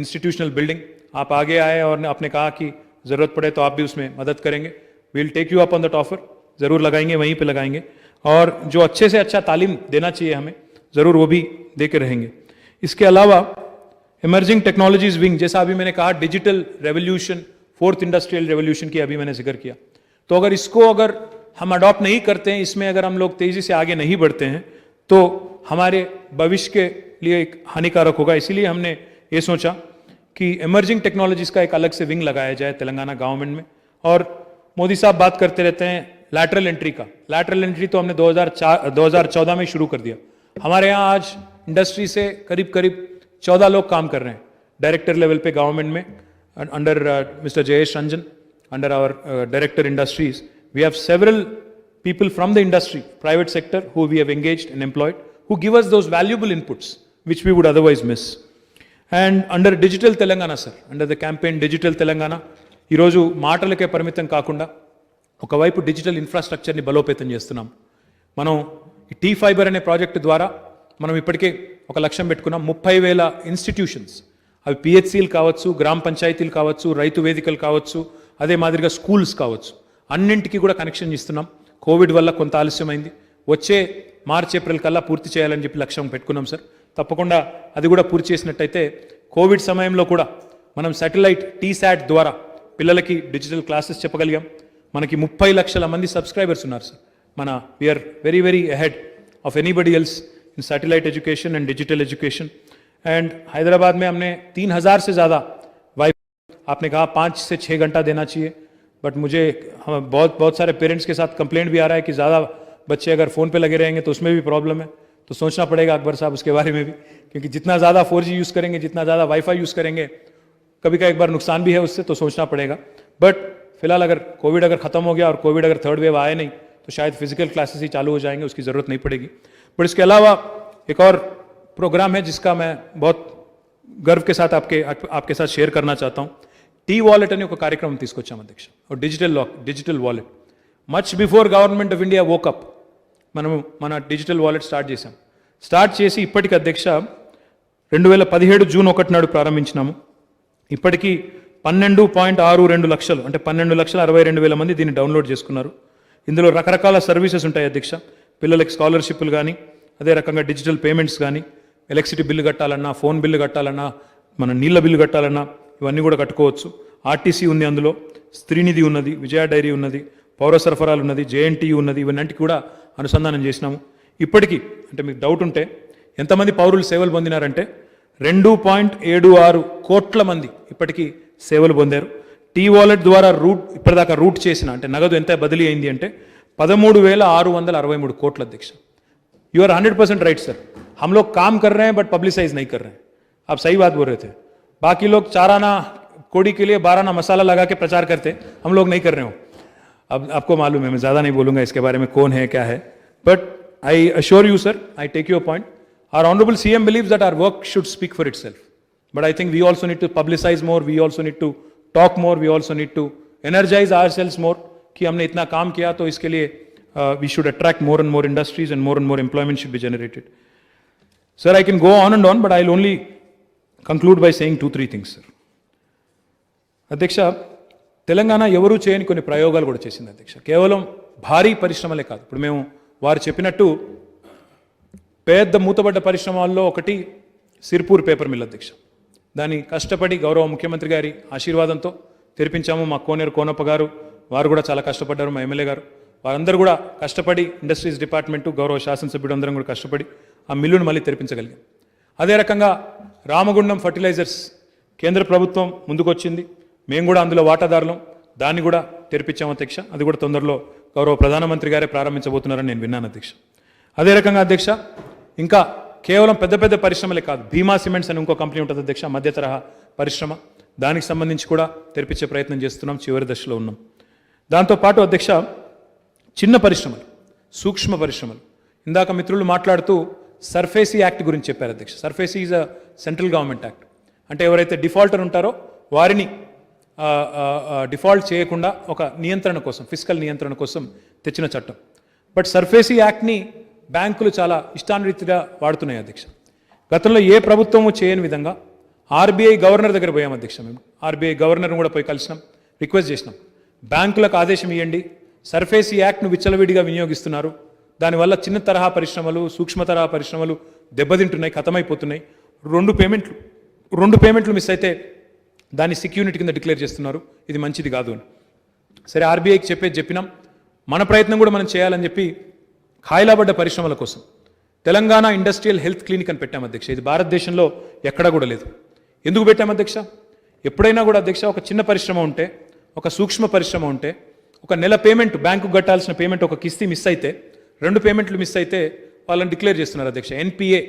institutional building. आप आगे आए और आपने कहा कि ज़रूरत पड़े तो आप भी उसमें मदद करेंगे. Will take you up on that offer, ज़रूर लगाएंगे, वहीं पे लगाएंगे. और जो अच्छे से अच्छा तालीम देना चाहिए हमें, ज़रूर वो भी दे के रहेंगे. इसके अलावा इमर्जिंग टेक्नोलॉजीज विंग, जैसा अभी मैंने कहा digital revolution, 4th industrial revolution की अभी मैंने जिक्र किया, तो अगर हम अडॉप्ट नहीं करते हैं, इसमें अगर हम लोग तेज़ी से आगे नहीं बढ़ते हैं, तो हमारे भविष्य के लिए एक हानिकारक होगा। इसीलिए हमने ये सोचा कि इमर्जिंग टेक्नोलॉजीज का एक अलग से विंग लगाया जाए तेलंगाना गवर्नमेंट में। और मोदी साहब बात करते रहते हैं लैटरल एंट्री का। लैटरल एंट्री तो हमने 2014 में शुरू कर दिया। हमारे यहाँ आज इंडस्ट्री से करीब 14 लोग काम कर रहे हैं डायरेक्टर लेवल पे गवर्नमेंट में, under mister Jayesh Ranjan, under our director industries. We have several people from the industry, private sector, who we have engaged and employed, who give us those valuable inputs which we would otherwise miss. And under Digital Telangana, sir, under the campaign Digital Telangana, ఈరోజు మాటలకే పరిమితం కాకుండా ఒకవైపు digital ఇన్ఫ్రాస్ట్రక్చర్ని బలోపేతం చేస్తున్నాం. మనం ఈ tea fibre అనే ప్రాజెక్టు ద్వారా మనం ఇప్పటికే ఒక లక్ష్యం పెట్టుకున్నాం. 30,000 ఇన్స్టిట్యూషన్స్, అవి పిహెచ్సిలు కావచ్చు, గ్రామ పంచాయతీలు కావచ్చు, రైతు వేదికలు కావచ్చు, అదే మాదిరిగా స్కూల్స్ కావచ్చు, అన్నింటికి కూడా కనెక్షన్ ఇస్తున్నాం. కోవిడ్ వల్ల కొంత ఆలస్యమైంది, వచ్చే మార్చ్ ఏప్రిల్ కల్లా పూర్తి చేయాలని చెప్పి లక్ష్యం పెట్టుకున్నాం సార్. తప్పకుండా అది కూడా పూర్తి చేసినట్టయితే కోవిడ్ సమయంలో కూడా మనం శాటిలైట్ టీశాట్ ద్వారా పిల్లలకి డిజిటల్ క్లాసెస్ చెప్పగలిగాం. మనకి 30 లక్షల మంది సబ్స్క్రైబర్స్ ఉన్నారు సార్. మన we're very very ahead of anybody else in satellite education and digital education. And Hyderabad में हमने 3,000 से ज़्यादा वाईफाई, आपने कहा 5 से 6 घंटा देना चाहिए, बट मुझे हम बहुत सारे पेरेंट्स के साथ कंप्लेंट भी आ रहा है कि ज़्यादा बच्चे अगर फ़ोन पे लगे रहेंगे तो उसमें भी प्रॉब्लम है. तो सोचना पड़ेगा अकबर साहब उसके बारे में भी, क्योंकि जितना ज़्यादा 4G यूज़ करेंगे, जितना ज़्यादा वाईफाई यूज़ करेंगे, कभी का एक बार नुकसान भी है उससे, तो सोचना पड़ेगा. बट फिलहाल अगर कोविड अगर ख़त्म हो गया और कोविड अगर थर्ड वेव आए नहीं तो शायद फिजिकल क्लासेस ही चालू हो जाएंगे, उसकी ज़रूरत नहीं पड़ेगी. बट इसके अलावा एक और प्रोग्राम है जिसका मैं बहुत गर्व के साथ आपके साथ शेयर करना चाहता हूँ. టీ వాలెట్ అనే ఒక కార్యక్రమం తీసుకొచ్చాం అధ్యక్ష. Digital wallet much before government of India woke up మనము మన డిజిటల్ వాలెట్ స్టార్ట్ చేసి ఇప్పటికి అధ్యక్ష 2017 జూన్ 1 నాడు ప్రారంభించినాము. ఇప్పటికీ 12.62 లక్షలు, అంటే 12,62,000 మంది దీన్ని డౌన్లోడ్ చేసుకున్నారు. ఇందులో రకరకాల సర్వీసెస్ ఉంటాయి అధ్యక్ష. పిల్లలకి స్కాలర్షిప్లు కానీ, అదే రకంగా డిజిటల్ పేమెంట్స్ కానీ, ఎలక్ట్రిసిటీ బిల్లు కట్టాలన్నా, ఫోన్ బిల్లు కట్టాలన్నా, మన నీళ్ళ బిల్లు కట్టాలన్నా ఇవన్నీ కూడా కట్టుకోవచ్చు. ఆర్టీసీ ఉంది, అందులో స్త్రీనిధి ఉన్నది, విజయ డైరీ ఉన్నది, పౌర సరఫరాలు ఉన్నది, జేఎన్టీయూ ఉన్నది, ఇవన్నింటికి కూడా అనుసంధానం చేసినాము. ఇప్పటికీ అంటే మీకు డౌట్ ఉంటే ఎంతమంది పౌరులు సేవలు పొందినారంటే 2.76 కోట్ల మంది ఇప్పటికీ సేవలు పొందారు. టీ వాలెట్ ద్వారా ఇప్పటిదాకా రూట్ చేసిన అంటే నగదు ఎంత బదిలీ అయింది అంటే 13,663 కోట్ల అధ్యక్ష. You are 100% right sir. हम लोग काम कर रहे हैं बट पब्लिसाइज नहीं कर रहे हैं. आप सही बात बोल रहे थे. बाकी लोग चाराना कोड़ी के लिए 12 मसाला लगा के प्रचार करते, हम लोग नहीं कर रहे हो. अब आपको मालूम है, मैं ज़्यादा नहीं बोलूँगा इसके बारे में कौन है क्या है. But I assure you sir, I take your point. Our honourable CM believes that our work should speak for itself. But I think we also need to publicize more, we also need to talk more, we also need to energize ourselves more कि हमने इतना काम किया तो इसके लिए we should attract more and more industries and more employment should be generated. Sir, I can go on and on, but I'll only conclude by saying 2-3 things, sir. అధ్యక్ష, తెలంగాణ ఎవరూ చేయని కొన్ని ప్రయోగాలు కూడా చేసింది అధ్యక్ష. కేవలం భారీ పరిశ్రమలే కాదు. ఇప్పుడు మేము వారు చెప్పినట్టు పెద్ద మూతబడ్డ పరిశ్రమల్లో ఒకటి సిర్పూర్ పేపర్ మిల్ అధ్యక్ష. దాన్ని కష్టపడి గౌరవ ముఖ్యమంత్రి గారి ఆశీర్వాదంతో తెరిపించాము. మా కోనేరు కోనప్ప గారు వారు కూడా చాలా కష్టపడ్డారు, మా ఎమ్మెల్యే గారు వారందరూ కూడా కష్టపడి, ఇండస్ట్రీస్ డిపార్ట్మెంటు, గౌరవ శాసనసభ్యుడు అందరం కూడా కష్టపడి ఆ మిల్లును మళ్ళీ తెరిపించగలిగాం. అదే రకంగా రామగుండం ఫర్టిలైజర్స్ కేంద్ర ప్రభుత్వం ముందుకొచ్చింది, మేము కూడా అందులో వాటాదారులం, దాన్ని కూడా తెరిపించాము అధ్యక్ష. అది కూడా తొందరలో గౌరవ ప్రధానమంత్రి గారే ప్రారంభించబోతున్నారని నేను విన్నాను అధ్యక్ష. అదే రకంగా అధ్యక్ష ఇంకా కేవలం పెద్ద పెద్ద పరిశ్రమలే కాదు, భీమా సిమెంట్స్ అని ఇంకో కంపెనీ ఉంటుంది అధ్యక్ష, మధ్య తరహా పరిశ్రమ, దానికి సంబంధించి కూడా తెరిపించే ప్రయత్నం చేస్తున్నాం, చివరి దశలో ఉన్నాం. దాంతోపాటు అధ్యక్ష చిన్న పరిశ్రమలు, సూక్ష్మ పరిశ్రమలు, ఇందాక మిత్రులు మాట్లాడుతూ సర్ఫేసీ యాక్ట్ గురించి చెప్పారు అధ్యక్ష. SARFAESI is a central government act. అంటే ఎవరైతే డిఫాల్టర్ ఉంటారో వారిని డిఫాల్ట్ చేయకుండా ఒక నియంత్రణ కోసం, ఫిస్కల్ నియంత్రణ కోసం తెచ్చిన చట్టం. బట్ సర్ఫేసీ యాక్ట్ని బ్యాంకులు చాలా ఇష్టానురీతిగా వాడుతున్నాయి అధ్యక్ష. గతంలో ఏ ప్రభుత్వము చేయని విధంగా ఆర్బీఐ గవర్నర్ దగ్గర పోయాం అధ్యక్ష. మేము ఆర్బీఐ గవర్నర్ని కూడా పోయి కలిసినాం, రిక్వెస్ట్ చేసినాం, బ్యాంకులకు ఆదేశం ఇవ్వండి, సర్ఫేసీ యాక్ట్ను విచ్చలవిడిగా వినియోగిస్తున్నారు, దానివల్ల చిన్న తరహా పరిశ్రమలు, సూక్ష్మ తరహా పరిశ్రమలు దెబ్బతింటున్నాయి, ఖతమైపోతున్నాయి. రెండు పేమెంట్లు మిస్ అయితే దాన్ని సెక్యూరిటీ కింద డిక్లేర్ చేస్తున్నారు, ఇది మంచిది కాదు అని. సరే, ఆర్బీఐకి చెప్పినాం, మన ప్రయత్నం కూడా మనం చేయాలని చెప్పి ఖాయిలాబడ్డ పరిశ్రమల కోసం తెలంగాణ ఇండస్ట్రియల్ హెల్త్ క్లినిక్ అని పెట్టాం అధ్యక్ష. ఇది భారతదేశంలో ఎక్కడా కూడా లేదు. ఎందుకు పెట్టాం అధ్యక్ష? ఎప్పుడైనా కూడా అధ్యక్ష ఒక చిన్న పరిశ్రమ ఉంటే, ఒక సూక్ష్మ పరిశ్రమ ఉంటే, ఒక నెల పేమెంట్ బ్యాంకు కట్టాల్సిన పేమెంట్ ఒక కిస్తీ మిస్ అయితే, 2 పేమెంట్లు మిస్ అయితే వాళ్ళని డిక్లేర్ చేస్తున్నారు అధ్యక్ష. ఎన్పిఏ,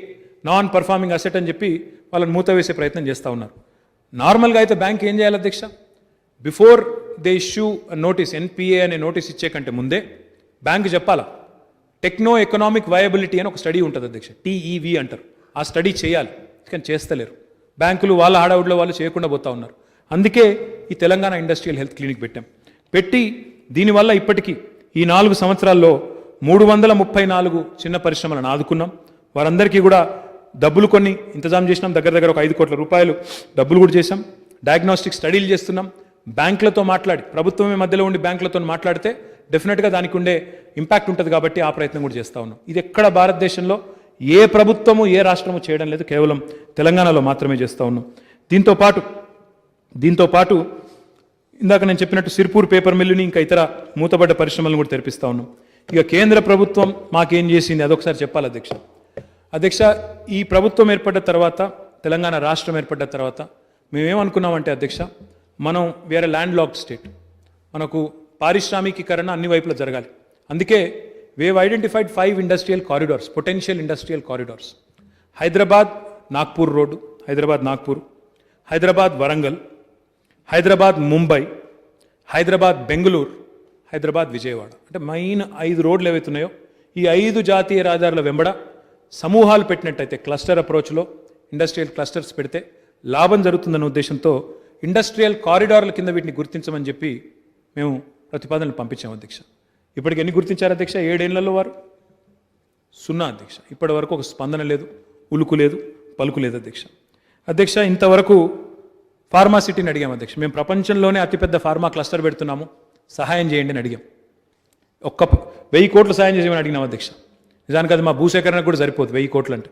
నాన్ పర్ఫార్మింగ్ అసెట్ అని చెప్పి వాళ్ళని మూత వేసే ప్రయత్నం చేస్తూ ఉన్నారు. నార్మల్గా అయితే బ్యాంక్ ఏం చేయాలి అధ్యక్ష? Before they issue notice, NPA అనే నోటీస్ ఇచ్చే కంటే ముందే బ్యాంక్ చెప్పాలా, టెక్నో ఎకనామిక్ వయబిలిటీ అని ఒక స్టడీ ఉంటుంది అధ్యక్ష, టీఈవి అంటారు. ఆ స్టడీ చేయాలి, కానీ చేస్తలేరు. బ్యాంకులు వాళ్ళ హడావుడిలో వాళ్ళు చేయకుండా పోతా ఉన్నారు. అందుకే ఈ తెలంగాణ ఇండస్ట్రియల్ హెల్త్ క్లినిక్ పెట్టి దీనివల్ల ఇప్పటికీ ఈ 4 సంవత్సరాల్లో 334 చిన్న పరిశ్రమలను ఆదుకున్నాం. వారందరికీ కూడా డబ్బులు కొన్ని ఇంతజాం చేసినాం. దగ్గర ఒక 5 కోట్ల రూపాయలు డబ్బులు కూడా చేశాం. డయాగ్నోస్టిక్ స్టడీలు చేస్తున్నాం. బ్యాంకులతో మాట్లాడి, ప్రభుత్వమే మధ్యలో ఉండి బ్యాంకులతో మాట్లాడితే డెఫినెట్గా దానికి ఉండే ఇంపాక్ట్ ఉంటుంది కాబట్టి ఆ ప్రయత్నం కూడా చేస్తూ ఉన్నాం. ఇది ఎక్కడ భారతదేశంలో ఏ ప్రభుత్వము ఏ రాష్ట్రము చేయడం లేదు, కేవలం తెలంగాణలో మాత్రమే చేస్తూ ఉన్నాం. దీంతో పాటు ఇందాక నేను చెప్పినట్టు సిర్పూర్ పేపర్ మిల్లుని ఇంకా ఇతర మూతబడ్డ పరిశ్రమలను కూడా తెరిపిస్తూ ఉన్నాం. ఇక కేంద్ర ప్రభుత్వం మాకేం చేసింది అదొకసారి చెప్పాలి అధ్యక్ష. ఈ ప్రభుత్వం ఏర్పడ్డ తర్వాత, తెలంగాణ రాష్ట్రం ఏర్పడ్డ తర్వాత మేమేమనుకున్నామంటే అధ్యక్ష, మనం వేరే ల్యాండ్ లాక్డ్ స్టేట్, మనకు పారిశ్రామికీకరణ అన్ని వైపులా జరగాలి. అందుకే wave identified 5 industrial corridors, potential industrial corridors. Hyderabad Nagpur road, Hyderabad Nagpur, Hyderabad Warangal, Hyderabad Mumbai, Hyderabad Bengaluru, Hyderabad Vijayawada. అంటే మెయిన్ 5 రోడ్లు ఏవైతున్నాయో ఈ 5 జాతీయ రహదారుల వెంబడ సమూహాలు పెట్టినట్టయితే, క్లస్టర్ అప్రోచ్లో ఇండస్ట్రియల్ క్లస్టర్స్ పెడితే లాభం జరుగుతుందన్న ఉద్దేశంతో ఇండస్ట్రియల్ కారిడార్ల కింద వీటిని గుర్తించమని చెప్పి మేము ప్రతిపాదనలు పంపించాము అధ్యక్ష. ఇప్పటికి ఎన్ని గుర్తించారు అధ్యక్ష? 7 ఏళ్లలో వారు 0 అధ్యక్ష. ఇప్పటి వరకు ఒక స్పందన లేదు, ఉలుకు లేదు, పలుకు లేదు అధ్యక్ష. ఇంతవరకు ఫార్మాసిటీని అడిగాం అధ్యక్ష. మేము ప్రపంచంలోనే అతిపెద్ద ఫార్మా క్లస్టర్ పెడుతున్నాము, సహాయం చేయండి అని అడిగాం. 1000 కోట్లు సాయం చేయమని అడిగినాం అధ్యక్ష. నిజానికి అది మా భూసేకరణకు కూడా సరిపోదు. 1000 కోట్లు అంటే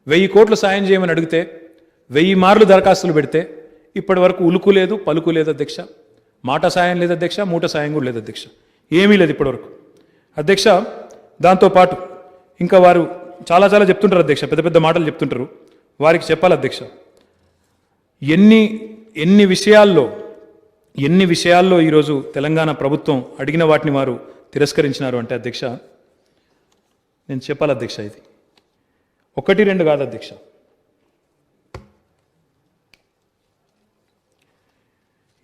1000 కోట్లు సాయం చేయమని అడిగితే 1000 మార్లు దరఖాస్తులు పెడితే ఇప్పటి వరకు ఉలుకు లేదు, పలుకు లేదు అధ్యక్ష. మాట సాయం లేదు అధ్యక్ష, మూట సాయం కూడా లేదు అధ్యక్ష. ఏమీ లేదు ఇప్పటివరకు అధ్యక్ష. దాంతోపాటు ఇంకా వారు చాలా చెప్తుంటారు అధ్యక్ష, పెద్ద మాటలు చెప్తుంటారు. వారికి చెప్పాలి అధ్యక్ష, ఎన్ని విషయాల్లో ఈరోజు తెలంగాణ ప్రభుత్వం అడిగిన వాటిని వారు తిరస్కరించినారు అంటే అధ్యక్ష, నేను చెప్పాలి అధ్యక్ష, ఇది 1, 2 కాదు అధ్యక్ష.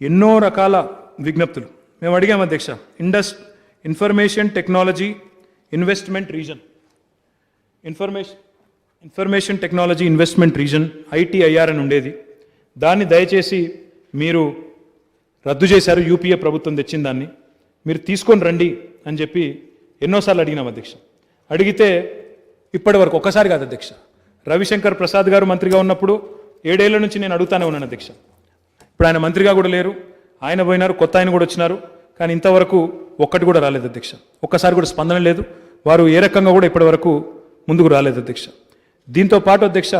ఎన్నో రకాల విజ్ఞప్తులు మేము అడిగాం అధ్యక్ష. Information technology investment reason, information technology investment reason ITIR అని ఉండేది. దాన్ని దయచేసి మీరు రద్దు చేశారు. యూపీఏ ప్రభుత్వం తెచ్చిన దాన్ని మీరు తీసుకొని రండి అని చెప్పి ఎన్నోసార్లు అడిగినాం అధ్యక్ష. అడిగితే ఇప్పటి వరకు ఒక్కసారి కాదు అధ్యక్ష. రవిశంకర్ ప్రసాద్ గారు మంత్రిగా ఉన్నప్పుడు 7 ఏళ్ల నుంచి నేను అడుగుతానే ఉన్నాను అధ్యక్ష. ఇప్పుడు ఆయన మంత్రిగా కూడా లేరు, ఆయన పోయినారు, కొత్త ఆయన కూడా వచ్చినారు. కానీ ఇంతవరకు ఒక్కటి కూడా రాలేదు అధ్యక్ష. ఒక్కసారి కూడా స్పందన లేదు. వారు ఏ రకంగా కూడా ఇప్పటి వరకు ముందుకు రాలేదు అధ్యక్ష. దీంతో పాటు అధ్యక్ష,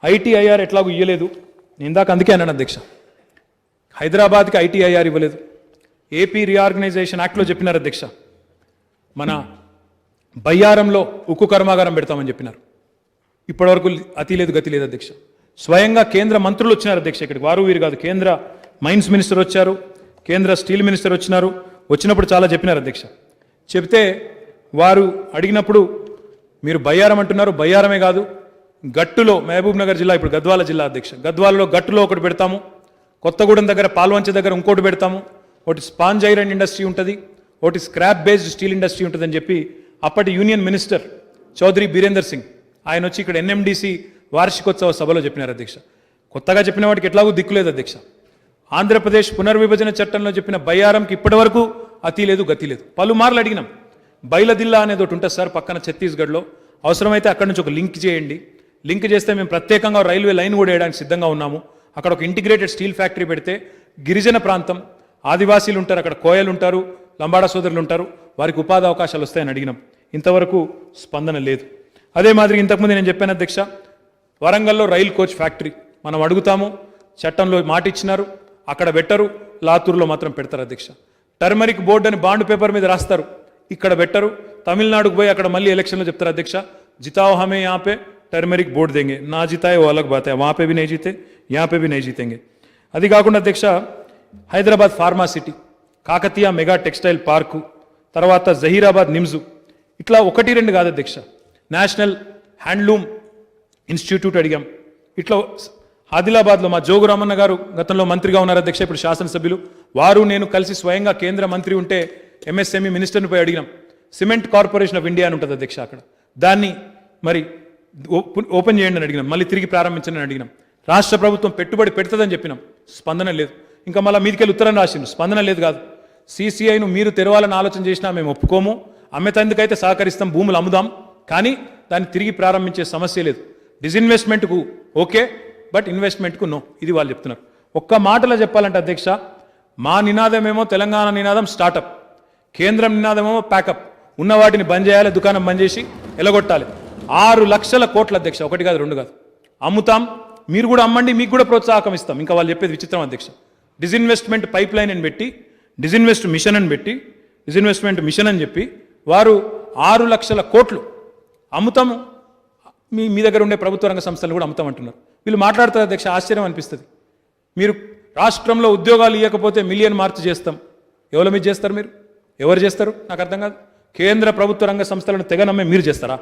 ITIR ఎట్లాగూ ఇవ్వలేదు. నేను ఇందాక అందుకే అన్నాను అధ్యక్ష, హైదరాబాద్కి ITIR ఇవ్వలేదు. ఏపీ రీఆర్గనైజేషన్ యాక్ట్లో చెప్పినారు అధ్యక్ష, మన బయ్యారంలో ఉక్కు కర్మాగారం పెడతామని చెప్పినారు. ఇప్పటివరకు అతి లేదు, గతి లేదు అధ్యక్ష. స్వయంగా కేంద్ర మంత్రులు వచ్చినారు అధ్యక్ష ఇక్కడికి, వారు వీరు కాదు. కేంద్ర మైన్స్ మినిస్టర్ వచ్చారు, కేంద్ర స్టీల్ మినిస్టర్ వచ్చినప్పుడు చాలా చెప్పినారు అధ్యక్ష. చెప్తే వారు అడిగినప్పుడు మీరు బయ్యారం అంటున్నారు, బయ్యారమే కాదు గట్టులో, మహబూబ్ నగర్ జిల్లా ఇప్పుడు గద్వాల జిల్లా అధ్యక్ష, గద్వాలలో గట్టులో ఒకటి పెడతాము, కొత్తగూడెం దగ్గర పాల్వంచ దగ్గర ఇంకోటి పెడతాము, ఒకటి స్పాంజ్ ఐరన్ ఇండస్ట్రీ ఉంటుంది, ఒకటి స్క్రాప్ బేస్డ్ స్టీల్ ఇండస్ట్రీ ఉంటుందని చెప్పి అప్పటి యూనియన్ మినిస్టర్ చౌదరి బీరేందర్ సింగ్ ఆయన వచ్చి ఇక్కడ NMDC వార్షికోత్సవ సభలో చెప్పినారు అధ్యక్ష. కొత్తగా చెప్పిన వాటికి ఎట్లాగూ దిక్కులేదు అధ్యక్ష. ఆంధ్రప్రదేశ్ పునర్విభజన చట్టంలో చెప్పిన బయ్యారంకి ఇప్పటి వరకు అతి లేదు, గతి లేదు. పలుమార్లు అడిగినాం. బైలదిల్లా అనేది ఒకటి ఉంటుంది సార్ పక్కన ఛత్తీస్గఢ్లో, అవసరమైతే అక్కడి నుంచి ఒక లింక్ చేయండి, లింక్ చేస్తే మేము ప్రత్యేకంగా రైల్వే లైన్ కూడా వేయడానికి సిద్ధంగా ఉన్నాము. అక్కడ ఒక ఇంటిగ్రేటెడ్ స్టీల్ ఫ్యాక్టరీ పెడితే గిరిజన ప్రాంతం, ఆదివాసీలు ఉంటారు, అక్కడ కోయలు ఉంటారు, లంబాడా సోదరులు ఉంటారు, వారికి ఉపాధి అవకాశాలు వస్తాయని అడిగినాం. ఇంతవరకు స్పందన లేదు. అదే మాదిరి ఇంతకుముందు నేను చెప్పాను అధ్యక్ష, వరంగల్లో రైల్ కోచ్ ఫ్యాక్టరీ మనం అడుగుతాము, చట్టంలో మాట ఇచ్చినారు, అక్కడ పెట్టరు, లాతూరులో మాత్రం పెడతారు అధ్యక్ష. టర్మరిక్ బోర్డు అని బాండ్ పేపర్ మీద రాస్తారు, ఇక్కడ బెట్టరు, తమిళనాడుకు పోయి అక్కడ మళ్ళీ ఎలక్షన్లో చెప్తారు అధ్యక్ష जिताओ हमें यहाँ पे टर्मरिक वोट देंगे, ना जिताए वो अलग बात है, वहाँ पे भी नहीं जीते, यहाँ पे भी नहीं जीतेंगे. అది కాకుండా అధ్యక్ష Hyderabad pharma city, Kakatiya mega textile park, తర్వాత జహీరాబాద్ నిమ్స్, ఇట్లా ఒకటి రెండు కాదు అధ్యక్ష, నేషనల్ హ్యాండ్లూమ్ ఇన్స్టిట్యూట్ అడిగాం. ఇట్లా ఆదిలాబాద్లో మా జోగురామన్న గారు గతంలో మంత్రిగా ఉన్నారు అధ్యక్ష, ఇప్పుడు శాసనసభ్యులు, వారు నేను కలిసి స్వయంగా కేంద్ర మంత్రి ఉంటే ఎంఎస్ఎంఈ మినిస్టర్ని పోయి అడిగినాం. సిమెంట్ కార్పొరేషన్ ఆఫ్ ఇండియా అని ఉంటుంది అధ్యక్ష, అక్కడ దాన్ని మరి ఓపెన్ చేయండి అని అడిగినాం, మళ్ళీ తిరిగి ప్రారంభించండి అని అడిగినాం. రాష్ట్ర ప్రభుత్వం పెట్టుబడి పెడుతుందని చెప్పినాం, స్పందన లేదు. ఇంకా మళ్ళీ మీదికెళ్ళి ఉత్తరం రాసిండు, స్పందన లేదు. కాదు, సీసీఐను మీరు తెరవాలని ఆలోచన చేసినా మేము ఒప్పుకోము, అమ్మేతందుకైతే సహకరిస్తాం, భూములు అమ్ముదాం, కానీ దాన్ని తిరిగి ప్రారంభించే సమస్య లేదు. డిజిన్వెస్ట్మెంట్కు ఓకే, బట్ ఇన్వెస్ట్మెంట్కు నో, ఇది వాళ్ళు చెప్తున్నారు. ఒక్క మాటలో చెప్పాలంటే అధ్యక్ష, మా నినాదమేమో తెలంగాణ నినాదం స్టార్టప్, కేంద్రం నినాదమేమో ప్యాకప్. ఉన్న వాటిని బంద్ చేయాలి, దుకాణం బంద్ చేసి ఎలగొట్టాలి. 6 లక్షల కోట్ల అధ్యక్ష, ఒకటి కాదు రెండు కాదు, అమ్ముతాం, మీరు కూడా అమ్మండి, మీకు కూడా ప్రోత్సాహకం ఇస్తాం. ఇంకా వాళ్ళు చెప్పేది విచిత్రం అధ్యక్ష, డిజిన్వెస్ట్మెంట్ పైప్ లైన్ అని పెట్టి, డిజిన్వెస్ట్ మిషన్ అని పెట్టి, డిజిన్వెస్ట్మెంట్ మిషన్ అని చెప్పి వారు 6 లక్షల కోట్లు అమ్ముతాము, మీ దగ్గర ఉండే ప్రభుత్వ రంగ సంస్థలు కూడా అమ్ముతామంటున్నారు. వీళ్ళు మాట్లాడతారు అధ్యక్ష, ఆశ్చర్యం అనిపిస్తుంది. మీరు రాష్ట్రంలో ఉద్యోగాలు ఇవ్వకపోతే మిలియన్ మార్చ్ చేస్తాం, ఎవరి మీద చేస్తారు మీరు? ఎవరు చేస్తారు నాకు అర్థం కాదు. కేంద్ర ప్రభుత్వ రంగ సంస్థలను తెగ నమ్మే మీరు చేస్తారా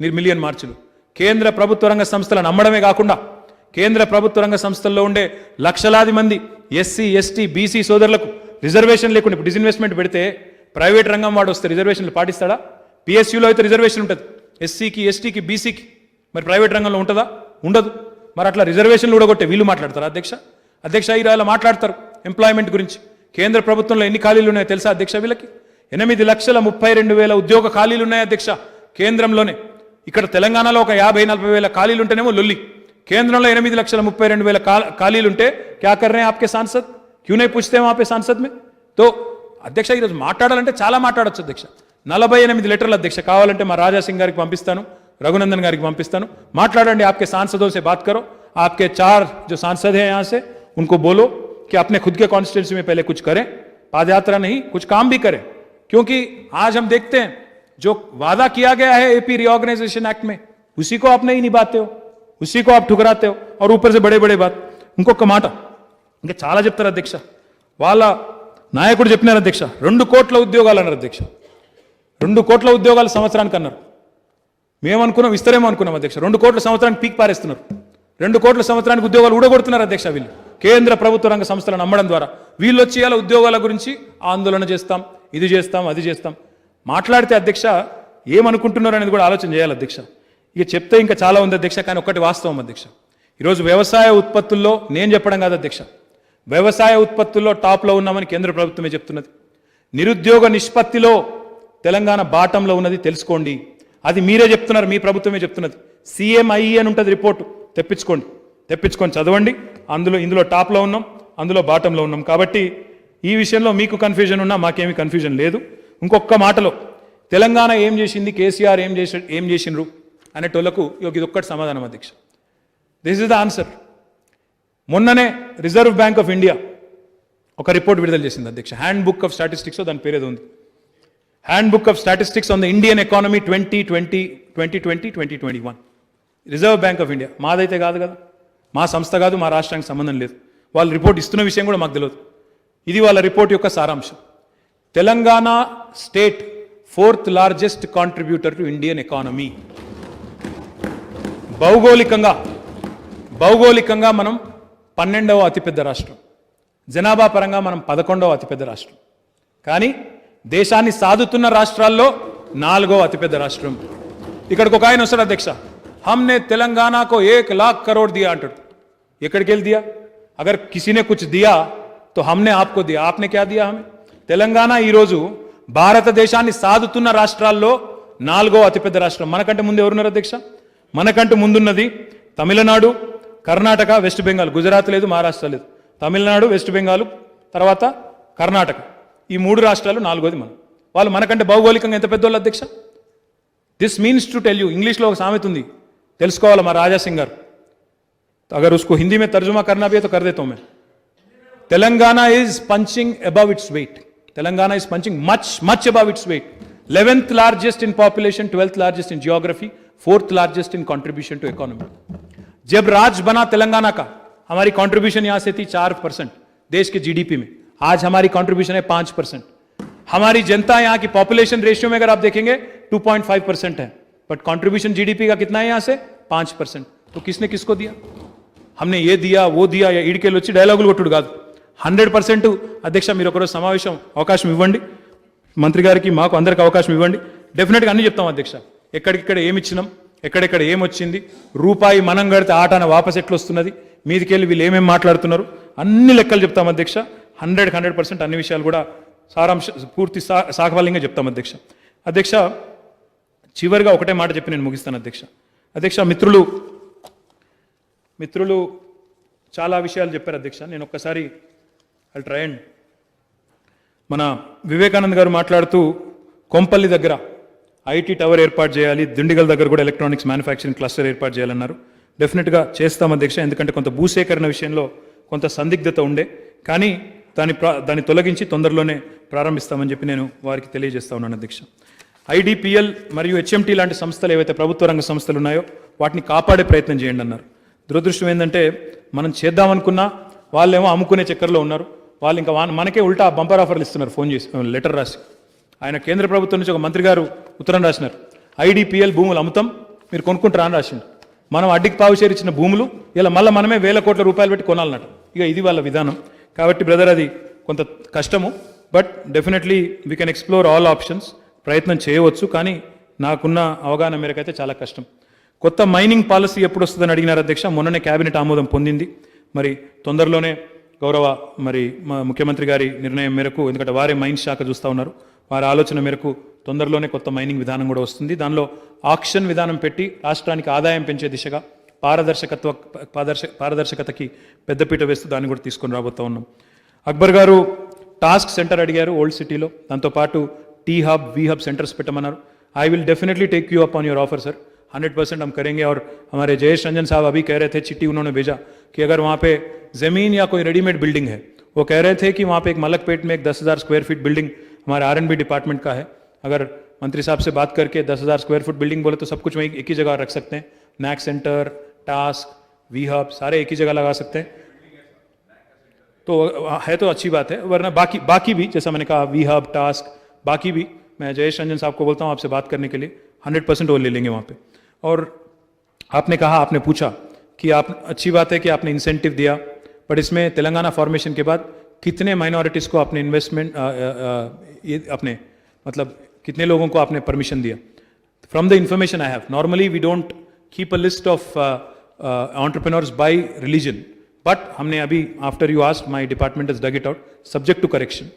మీరు మిలియన్ మార్చులు? కేంద్ర ప్రభుత్వ రంగ సంస్థలను నమ్మడమే కాకుండా కేంద్ర ప్రభుత్వ రంగ సంస్థల్లో ఉండే లక్షలాది మంది ఎస్సీ ఎస్టీ బీసీ సోదరులకు రిజర్వేషన్ లేకుండా ఇప్పుడు డిజిన్వెస్ట్మెంట్ పెడితే ప్రైవేట్ రంగం వాడు వస్తే రిజర్వేషన్లు పాటిస్తాడా? పిఎస్యూలో అయితే రిజర్వేషన్ ఉంటుంది, ఎస్సీకి ఎస్టీకి బీసీకి, మరి ప్రైవేట్ రంగంలో ఉంటుందా? ఉండదు. మరి అట్లా రిజర్వేషన్లు ఊడగొట్టే వీళ్ళు మాట్లాడతారా అధ్యక్ష? అధ్యక్ష ఇలా మాట్లాడతారు ఎంప్లాయ్మెంట్ గురించి. కేంద్ర ప్రభుత్వంలో ఎన్ని ఖాళీలు ఉన్నాయో తెలుసా అధ్యక్ష? వీళ్ళకి 8,32,000 ఉద్యోగ ఖాళీలు ఉన్నాయి అధ్యక్ష కేంద్రంలోనే. ఇక్కడ తెలంగాణలో ఒక 50-40 వేల ఖాళీలు ఉంటేనేమో లొల్లి. కేంద్రంలో 8,32,000 ఖాళీలు ఉంటే క్యా కర్ రహే ఆప్కే సాంసద్, క్యూ నే పూछते हैं वहां पे सांसद में? तो అధ్యక్ష ఈరోజు మాట్లాడాలంటే చాలా మాట్లాడొచ్చు అధ్యక్ష. 48 లెటర్లు అధ్యక్ష, కావాలంటే మా రాజాసింగ్ గారికి పంపిస్తాను, रघुनंदन गारी पंपिस्तानु, माట్లాడండి, आपके सांसदों से बात करो, आपके 4 जो सांसद हैं यहाँ से उनको बोलो कि अपने खुद के कॉन्स्टिट्यूंसी में पहले कुछ करें, पादयात्रा नहीं कुछ काम भी करें, क्योंकि आज हम देखते हैं जो वादा किया गया है एपी रीऑर्गेनाइजेशन एक्ट में उसी को आप नहीं निभाते हो, उसी को आप ठुकराते हो, और ऊपर से बड़े बड़े बात. ఇంకొక మాట ఇంకా చాలా చెప్తారు అధ్యక్ష, వాళ్ళ నాయకుడు చెప్పినారు అధ్యక్ష, 2 కోట్ల ఉద్యోగాలు అన్నారు అధ్యక్ష, 2 కోట్ల ఉద్యోగాలు సంవత్సరానికి అన్నారు. మేమనుకున్నాం ఇస్తారేమో అనుకున్నాం అధ్యక్ష, 2 కోట్ల సంవత్సరానికి పీక్ పారేస్తున్నారు, 2 కోట్ల సంవత్సరానికి ఉద్యోగాలు ఊడగొడుతున్నారు అధ్యక్ష వీళ్ళు, కేంద్ర ప్రభుత్వ రంగ సంస్థలను నమ్మడం ద్వారా. వీళ్ళు వచ్చి ఇలా ఉద్యోగాల గురించి ఆందోళన చేస్తాం, ఇది చేస్తాం, అది చేస్తాం మాట్లాడితే అధ్యక్ష ఏమనుకుంటున్నారు అనేది కూడా ఆలోచన చేయాలి అధ్యక్ష. ఇక చెప్తే ఇంకా చాలా ఉంది అధ్యక్ష, కానీ ఒక్కటి వాస్తవం అధ్యక్ష, ఈరోజు వ్యవసాయ ఉత్పత్తుల్లో నేను చెప్పడం కాదు అధ్యక్ష, వ్యవసాయ ఉత్పత్తుల్లో టాప్లో ఉన్నామని కేంద్ర ప్రభుత్వమే చెప్తున్నది. నిరుద్యోగ నిష్పత్తిలో తెలంగాణ బాటంలో ఉన్నది తెలుసుకోండి, అది మీరే చెప్తున్నారు, మీ ప్రభుత్వమే చెప్తున్నది. సిఎంఐఈ అని ఉంటుంది రిపోర్టు, తెప్పించుకొని చదవండి, ఇందులో టాప్లో ఉన్నాం, అందులో బాటంలో ఉన్నాం. కాబట్టి ఈ విషయంలో మీకు కన్ఫ్యూజన్ ఉన్నా మాకేమీ కన్ఫ్యూజన్ లేదు. ఇంకొక మాటలో తెలంగాణ ఏం చేసింది, కేసీఆర్ ఏం చేసిండ్రు అనేటోళ్లకు ఇది ఒక్కటి సమాధానం అధ్యక్ష. This is the answer. మొన్ననే రిజర్వ్ బ్యాంక్ ఆఫ్ ఇండియా ఒక రిపోర్ట్ విడుదల చేసింది అధ్యక్ష, హ్యాండ్ బుక్ ఆఫ్ స్టాటిస్టిక్స్, దాని పేరేదో ఉంది, handbook of statistics on the Indian economy 2020-2021. Reserve Bank of India మాదైతే కాదు కదా, మా సంస్థ కాదు, మా రాష్ట్రానికి సంబంధం లేదు, వాళ్ళు రిపోర్ట్ ఇస్తున్న విషయం కూడా మాకు తెలియదు. ఇది వాళ్ళ రిపోర్ట్ యొక్క సారాంశం. Telangana state 4th largest contributor to Indian economy. భౌగోళికంగా మనం 12వ అతిపెద్ద రాష్ట్రం, జనాభా పరంగా మనం 11వ అతిపెద్ద రాష్ట్రం, కానీ దేశాన్ని సాదుతున్న రాష్ట్రాల్లో 4వ అతిపెద్ద రాష్ట్రం. ఇక్కడికి ఒక ఆయన వస్తాడు అధ్యక్ష, हमने तेलंगाना को 1 लाख करोड़ दिया अंటాడు. ఎక్కడికి వెళ్ళి దియా? अगर किसी ने कुछ दिया तो हमने आपको दिया, आपने क्या दिया हमें? తెలంగాణ ఈరోజు భారతదేశాన్ని సాదుతున్న రాష్ట్రాల్లో 4వ అతిపెద్ద రాష్ట్రం. మనకంటే ముందు ఎవరున్నారు అధ్యక్ష? మనకంటే ముందున్నది తమిళనాడు, కర్ణాటక, వెస్ట్ బెంగాల్, గుజరాత్ లేదు, మహారాష్ట్ర లేదు, తమిళనాడు, వెస్ట్ బెంగాల్, తర్వాత కర్ణాటక, ఈ 3 రాష్ట్రాలు 4వది మనం. వాళ్ళు మనకంటే భౌగోళికంగా ఎంత పెద్దోళ్ళు అధ్యక్ష? This means to tell you, ఇంగ్లీష్లో ఒక సామెత ఉంది, తెలుసుకోవాలి మా రాజాసింగ్ గారు, अगर उसको हिंदी में तर्जुमा करना भी है तो कर देता हूं मैं. Telangana is punching above its weight. Telangana is punching much above its weight. 11th largest in population, 12th largest in geography, 4th largest in contribution to economy. जब राज बना तेलंगाना का, हमारी कंट्रीब्यूशन यहां से थी 4% देश के जीडीपी में, आज हमारी कंट्रीब्यूशन है 5%। हमारी जनता यहां की पॉपुलेशन रेशियो में अगर आप देखेंगे 2.5% है, बट कंट्रीब्यूशन जीडीपी का कितना है यहां से 5%। तो किसने किसको दिया? हमने ये दिया वो दिया या ఈడికెళ్ళి వచ్చి డైలాగులు కొట్టుడు కాదు, 100%। అధ్యక్ష మీరు ఒకరోజు సమావేశం అవకాశం ఇవ్వండి, మంత్రి గారికి మాకు అందరికి అవకాశం ఇవ్వండి, డెఫినెట్గా అన్ని చెప్తాం అధ్యక్ష, ఎక్కడిక్కడ ఏమి ఇచ్చినాం, ఎక్కడెక్కడ ఏమొచ్చింది, రూపాయి మనం కడితే ఆటాన వాపస్ ఎట్లా వస్తున్నది, మీదికెళ్ళి వీళ్ళు ఏమేమి మాట్లాడుతున్నారు, అన్ని లెక్కలు చెప్తాం అధ్యక్ష। 100% అన్ని విషయాలు కూడా సారాంశ పూర్తి సాగవాల్యంగా చెప్తాం అధ్యక్ష। అధ్యక్ష చివరిగా ఒకటే మాట చెప్పి నేను ముగిస్తాను అధ్యక్ష। అధ్యక్ష మిత్రులు చాలా విషయాలు చెప్పారు అధ్యక్ష, నేను ఒక్కసారి ఐ ట్రై అండ్ మన వివేకానంద్ గారు మాట్లాడుతూ కొంపల్లి దగ్గర ఐటీ టవర్ ఏర్పాటు చేయాలి, దిండిగల్ దగ్గర కూడా ఎలక్ట్రానిక్స్ మ్యానుఫ్యాక్చరింగ్ క్లస్టర్ ఏర్పాటు చేయాలన్నారు। డెఫినెట్గా చేస్తాం అధ్యక్ష, ఎందుకంటే కొంత భూసేకరణ విషయంలో కొంత సందిగ్ధత ఉండే, కానీ దాన్ని తొలగించి తొందరలోనే ప్రారంభిస్తామని చెప్పి నేను వారికి తెలియజేస్తా ఉన్నాను అధ్యక్ష। ఐడిపిఎల్ మరియు హెచ్ఎంటీ లాంటి సంస్థలు ఏవైతే ప్రభుత్వ రంగ సంస్థలు ఉన్నాయో వాటిని కాపాడే ప్రయత్నం చేయండి అన్నారు। దురదృష్టం ఏంటంటే మనం చేద్దామనుకున్నా వాళ్ళేమో అమ్ముకునే చక్కర్లో ఉన్నారు, వాళ్ళు ఇంకా మనకే ఉల్టా బంపర్ ఆఫర్లు ఇస్తున్నారు, ఫోన్ చేసి లెటర్ రాసి। ఆయన కేంద్ర ప్రభుత్వం నుంచి ఒక మంత్రి గారు ఉత్తరం రాసినారు, ఐడిపిఎల్ భూములు అమ్ముతాం మీరు కొనుక్కుంటారా అని రాసిండు। మనం అడ్డికి పావుచేరి ఇచ్చిన భూములు ఇలా మళ్ళీ మనమే వేల కోట్ల రూపాయలు పెట్టి కొనాలన్నట, ఇక ఇది వాళ్ళ విధానం। కాబట్టి బ్రదర్ అది కొంత కష్టము, but definitely we can explore all options, ప్రయత్నం చేయవచ్చు, కానీ నాకున్న అవగాహన మేరకైతే చాలా కష్టం। కొత్త మైనింగ్ పాలసీ ఎప్పుడు వస్తుందని అడిగినారు అధ్యక్ష, మొన్ననే కేబినెట్ ఆమోదం పొందింది, మరి తొందరలోనే గౌరవ ముఖ్యమంత్రి గారి నిర్ణయం మేరకు, ఎందుకంటే వారే మైన్స్ శాఖ చూస్తూ ఉన్నారు, వారి ఆలోచన మేరకు తొందరలోనే కొత్త మైనింగ్ విధానం కూడా వస్తుంది। దానిలో ఆక్షన్ విధానం పెట్టి రాష్ట్రానికి ఆదాయం పెంచే దిశగా పారదర్శకతకి పెద్దపీట వేస్తూ దాన్ని కూడా తీసుకొని రాబోతూ ఉన్నాం। అక్బర్ గారు టాస్క్ సెంటర్ అడిగారు ఓల్డ్ సిటీలో, దాంతోపాటు టీ హబ్ वी हब सेंटर्स పెట్టమన్నారు। I will definitely take you up on your offer sir, 100% हम करेंगे। और हमारे जयेश रंजन साहब अभी कह रहे थे, चिट्ठी उन्होंने भेजा कि अगर वहाँ पे ज़मीन या कोई रेडीमेड बिल्डिंग है, वो कह रहे थे कि वहाँ पे एक मलकपेट में एक 10,000 स्क्वायर फीट बिल्डिंग हमारे R&B डिपार्टमेंट का है, अगर मंत्री साहब से बात करके 10,000 स्क्वायर फुट बिल्डिंग बोले तो सब कुछ वहीं एक ही जगह रख सकते हैं, NAC centre, task, we hub सारे एक ही जगह लगा सकते हैं, तो है तो अच्छी बात है। वरना बाकी भी जैसा मैंने कहा वी हब टास्क बाकी भी मैं जयेश रंजन साहब को बोलता हूँ आपसे बात करने के लिए, 100% वो ले लेंगे वहाँ पे। और आपने कहा, आपने पूछा कि आप अच्छी बात है कि आपने इंसेंटिव दिया, बट इसमें तेलंगाना फॉर्मेशन के बाद कितने माइनॉरिटीज़ को आपने इन्वेस्टमेंट अपने मतलब कितने लोगों को आपने परमिशन दिया? From the information I have, normally we don't keep a list of entrepreneurs by religion, but हमने अभी after you asked my department is dug it out subject to correction.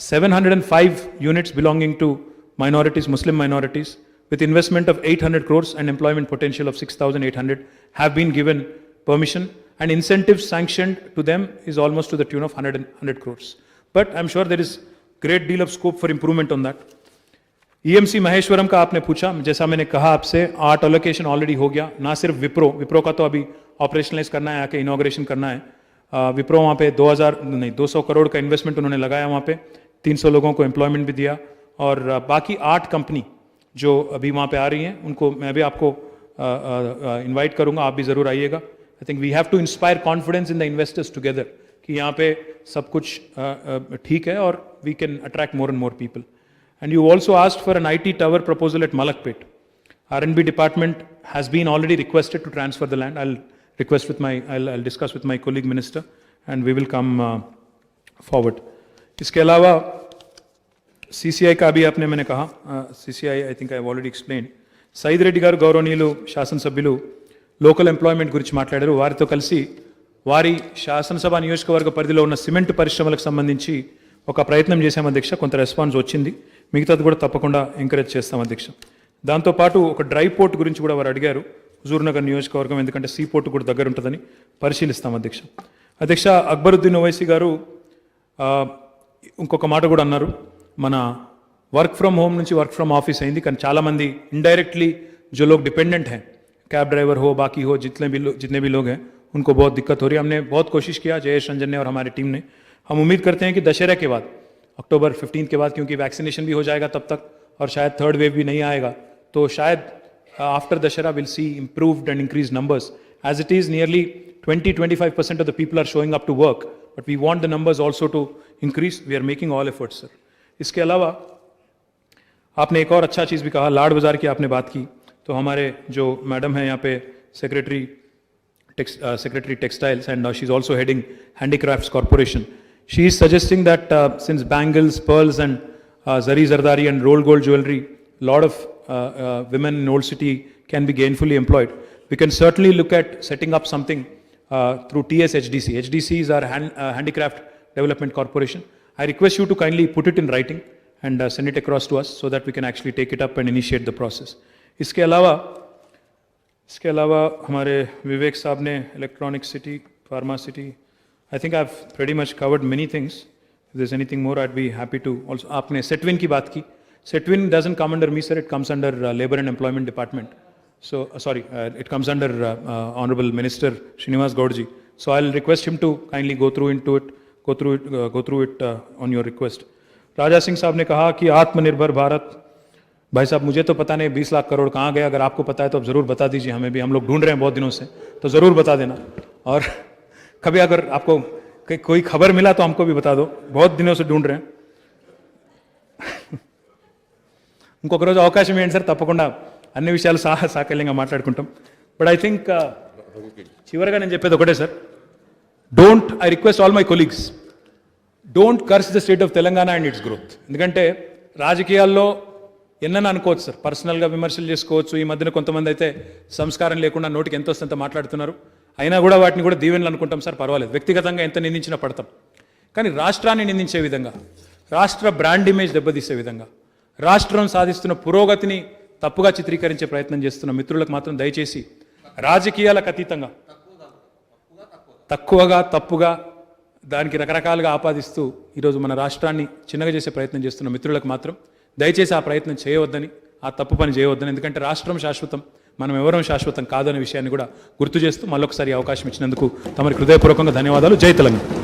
705 units belonging to minorities, Muslim minorities, with investment of 800 crores and employment potential of 6,800 have been given permission, and incentives sanctioned to them is almost to the tune of 100 crores. But I'm sure there is great deal of scope for improvement on that. EMC Maheshwaram का आपने पूछा, जैसा मैंने कहा आपसे, art allocation already हो गया, ना सिर्फ विप्रो का तो अभी ऑपरेशनलाइज करना है, आके इनॉग्रेशन करना है। विप्रो वहाँ पे 200 करोड़ का इन्वेस्टमेंट उन्होंने लगाया, वहाँ पे 300 लोगों को एम्प्लॉयमेंट भी दिया, और बाकी 8 कंपनी जो अभी वहाँ पे आ रही हैं उनको मैं भी आपको इनवाइट करूँगा, आप भी ज़रूर आइएगा। I think we have to inspire confidence in the investors together कि यहाँ पे सब कुछ ठीक है और we can attract more and more people. And you also asked for an IT tower proposal at Malakpet. R&B department has been already requested to transfer the land. I'll discuss with my colleague minister and we will come forward. इसके अलावा CCI का भी आपने मैंने कहा, CCI I think I have already explained. Said Reddy గారు గౌరవనీయులు శాసనసభ్యులు లోకల్ ఎంప్లాయ్మెంట్ గురించి మాట్లాడారు, వారితో కలిసి వారి శాసనసభ నియోజకవర్గ పరిధిలో ఉన్న సిమెంట్ పరిశ్రమలకు సంబంధించి ఒక ప్రయత్నం చేశాం అధ్యక్ష, కొంత రెస్పాన్స్ వచ్చింది, మిగతాది కూడా తప్పకుండా ఎంకరేజ్ చేస్తాం అధ్యక్ష। దాంతోపాటు ఒక డ్రై పోర్ట్ గురించి కూడా వారు అడిగారు, హుజూర్నగర్ నియోజకవర్గం, ఎందుకంటే సీ పోర్ట్ కూడా దగ్గర ఉంటుందని పరిశీలిస్తాం అధ్యక్ష। అధ్యక్ష అక్బరుద్దీన్ ఓవైసీ గారు ఇంకొక మాట కూడా అన్నారు, మన वर्क फ्रॉम होम నుంచి वर्क फ्रॉम ऑफिस అయింది, కానీ చాలామంది इंडायरेक्टली जो लोग डिपेंडेंट हैं, कैब ड्राइवर हो बाकी हो जितने भी लोग हैं उनको बहुत दिक्कत हो रही है। हमने बहुत कोशिश किया, जयेश रंजन ने और हमारी टीम ने। हम उम्मीद करते हैं कि दशहरा के बाद अक्टूबर 15 के बाद, क्योंकि वैक्सीनेशन भी हो जाएगा तब तक और शायद थर्ड वेव भी नहीं आएगा, तो शायद after Dussehra will see improved and increased numbers. As it is, nearly 20-25% of the people are showing up to work, but we want the numbers also to increase. We are making all efforts, sir. इसके अलावा आपने एक और अच्छा चीज़ भी कहा, लाड बाज़ार की आपने बात की, तो हमारे जो मैडम हैं यहाँ पे secretary textiles and she is also heading handicrafts corporation. She is suggesting that since bangles, pearls and zari zardari and rolled gold jewelry, a lot of women in Old City can be gainfully employed. We can certainly look at setting up something through TSHDC. HDC is our Handicraft Development Corporation. I request you to kindly put it in writing and send it across to us so that we can actually take it up and initiate the process. इसके अलावा हमारे विवेक साहब ने electronic city, pharma city, I think I've pretty much covered many things. If there's anything more, I'd be happy to. Also, आपने सेटविन की बात की. Setwin doesn't come under me, sir. It comes under Labour and Employment Department. So, it comes under Honorable Minister Srinivas Gaudji. So, I'll request him to kindly go through it on your request. Raja Singh साहब ने कहा कि आत्मनिर्भर भारत. भाई साहब, मुझे तो पता नहीं 20 लाख करोड़ कहाँ गया. अगर आपको पता है तो आप जरूर बता दीजिए हमें भी. हम लोग ढूंढ रहे हैं बहुत दिनों से, तो जरूर बता देना. और कभी अगर आपको कोई खबर मिला तो हमको भी बता दो. बहुत दिनों से ढूंढ रहे हैं. ఇంకొక రోజు అవకాశం ఏంటి సార్, తప్పకుండా అన్ని విషయాలు సాకల్యంగా మాట్లాడుకుంటాం. బట్ ఐ థింక్ చివరిగా నేను చెప్పేది ఒకటే sir, I request all my colleagues, don't curse the state of Telangana and it's growth. ఎందుకంటే రాజకీయాల్లో ఎన్నైనా అనుకోవచ్చు సార్, పర్సనల్గా విమర్శలు చేసుకోవచ్చు. ఈ మధ్యన కొంతమంది అయితే సంస్కారం లేకుండా నోటికి ఎంత వస్తే అంత మాట్లాడుతున్నారు. అయినా కూడా వాటిని కూడా దీవెనలు అనుకుంటాం సార్, పర్వాలేదు. వ్యక్తిగతంగా ఎంత నిందించినా పడతాం. కానీ రాష్ట్రాన్ని నిందించే విధంగా, రాష్ట్ర బ్రాండ్ ఇమేజ్ దెబ్బతీసే విధంగా, రాష్ట్రం సాధిస్తున్న పురోగతిని తప్పుగా చిత్రీకరించే ప్రయత్నం చేస్తున్న మిత్రులకు మాత్రం దయచేసి రాజకీయాలకు అతీతంగా తప్పుగా దానికి రకరకాలుగా ఆపాదిస్తూ ఈరోజు మన రాష్ట్రాన్ని చిన్నగా చేసే ప్రయత్నం చేస్తున్న మిత్రులకు మాత్రం దయచేసి ఆ ప్రయత్నం చేయవద్దని, ఆ తప్పు పని చేయవద్దని. ఎందుకంటే రాష్ట్రం శాశ్వతం, మనం ఎవరం శాశ్వతం కాదనే విషయాన్ని కూడా గుర్తు చేస్తూ మళ్ళొకసారి అవకాశం ఇచ్చినందుకు తమరికి హృదయపూర్వకంగా ధన్యవాదాలు. జై తెలంగాణ.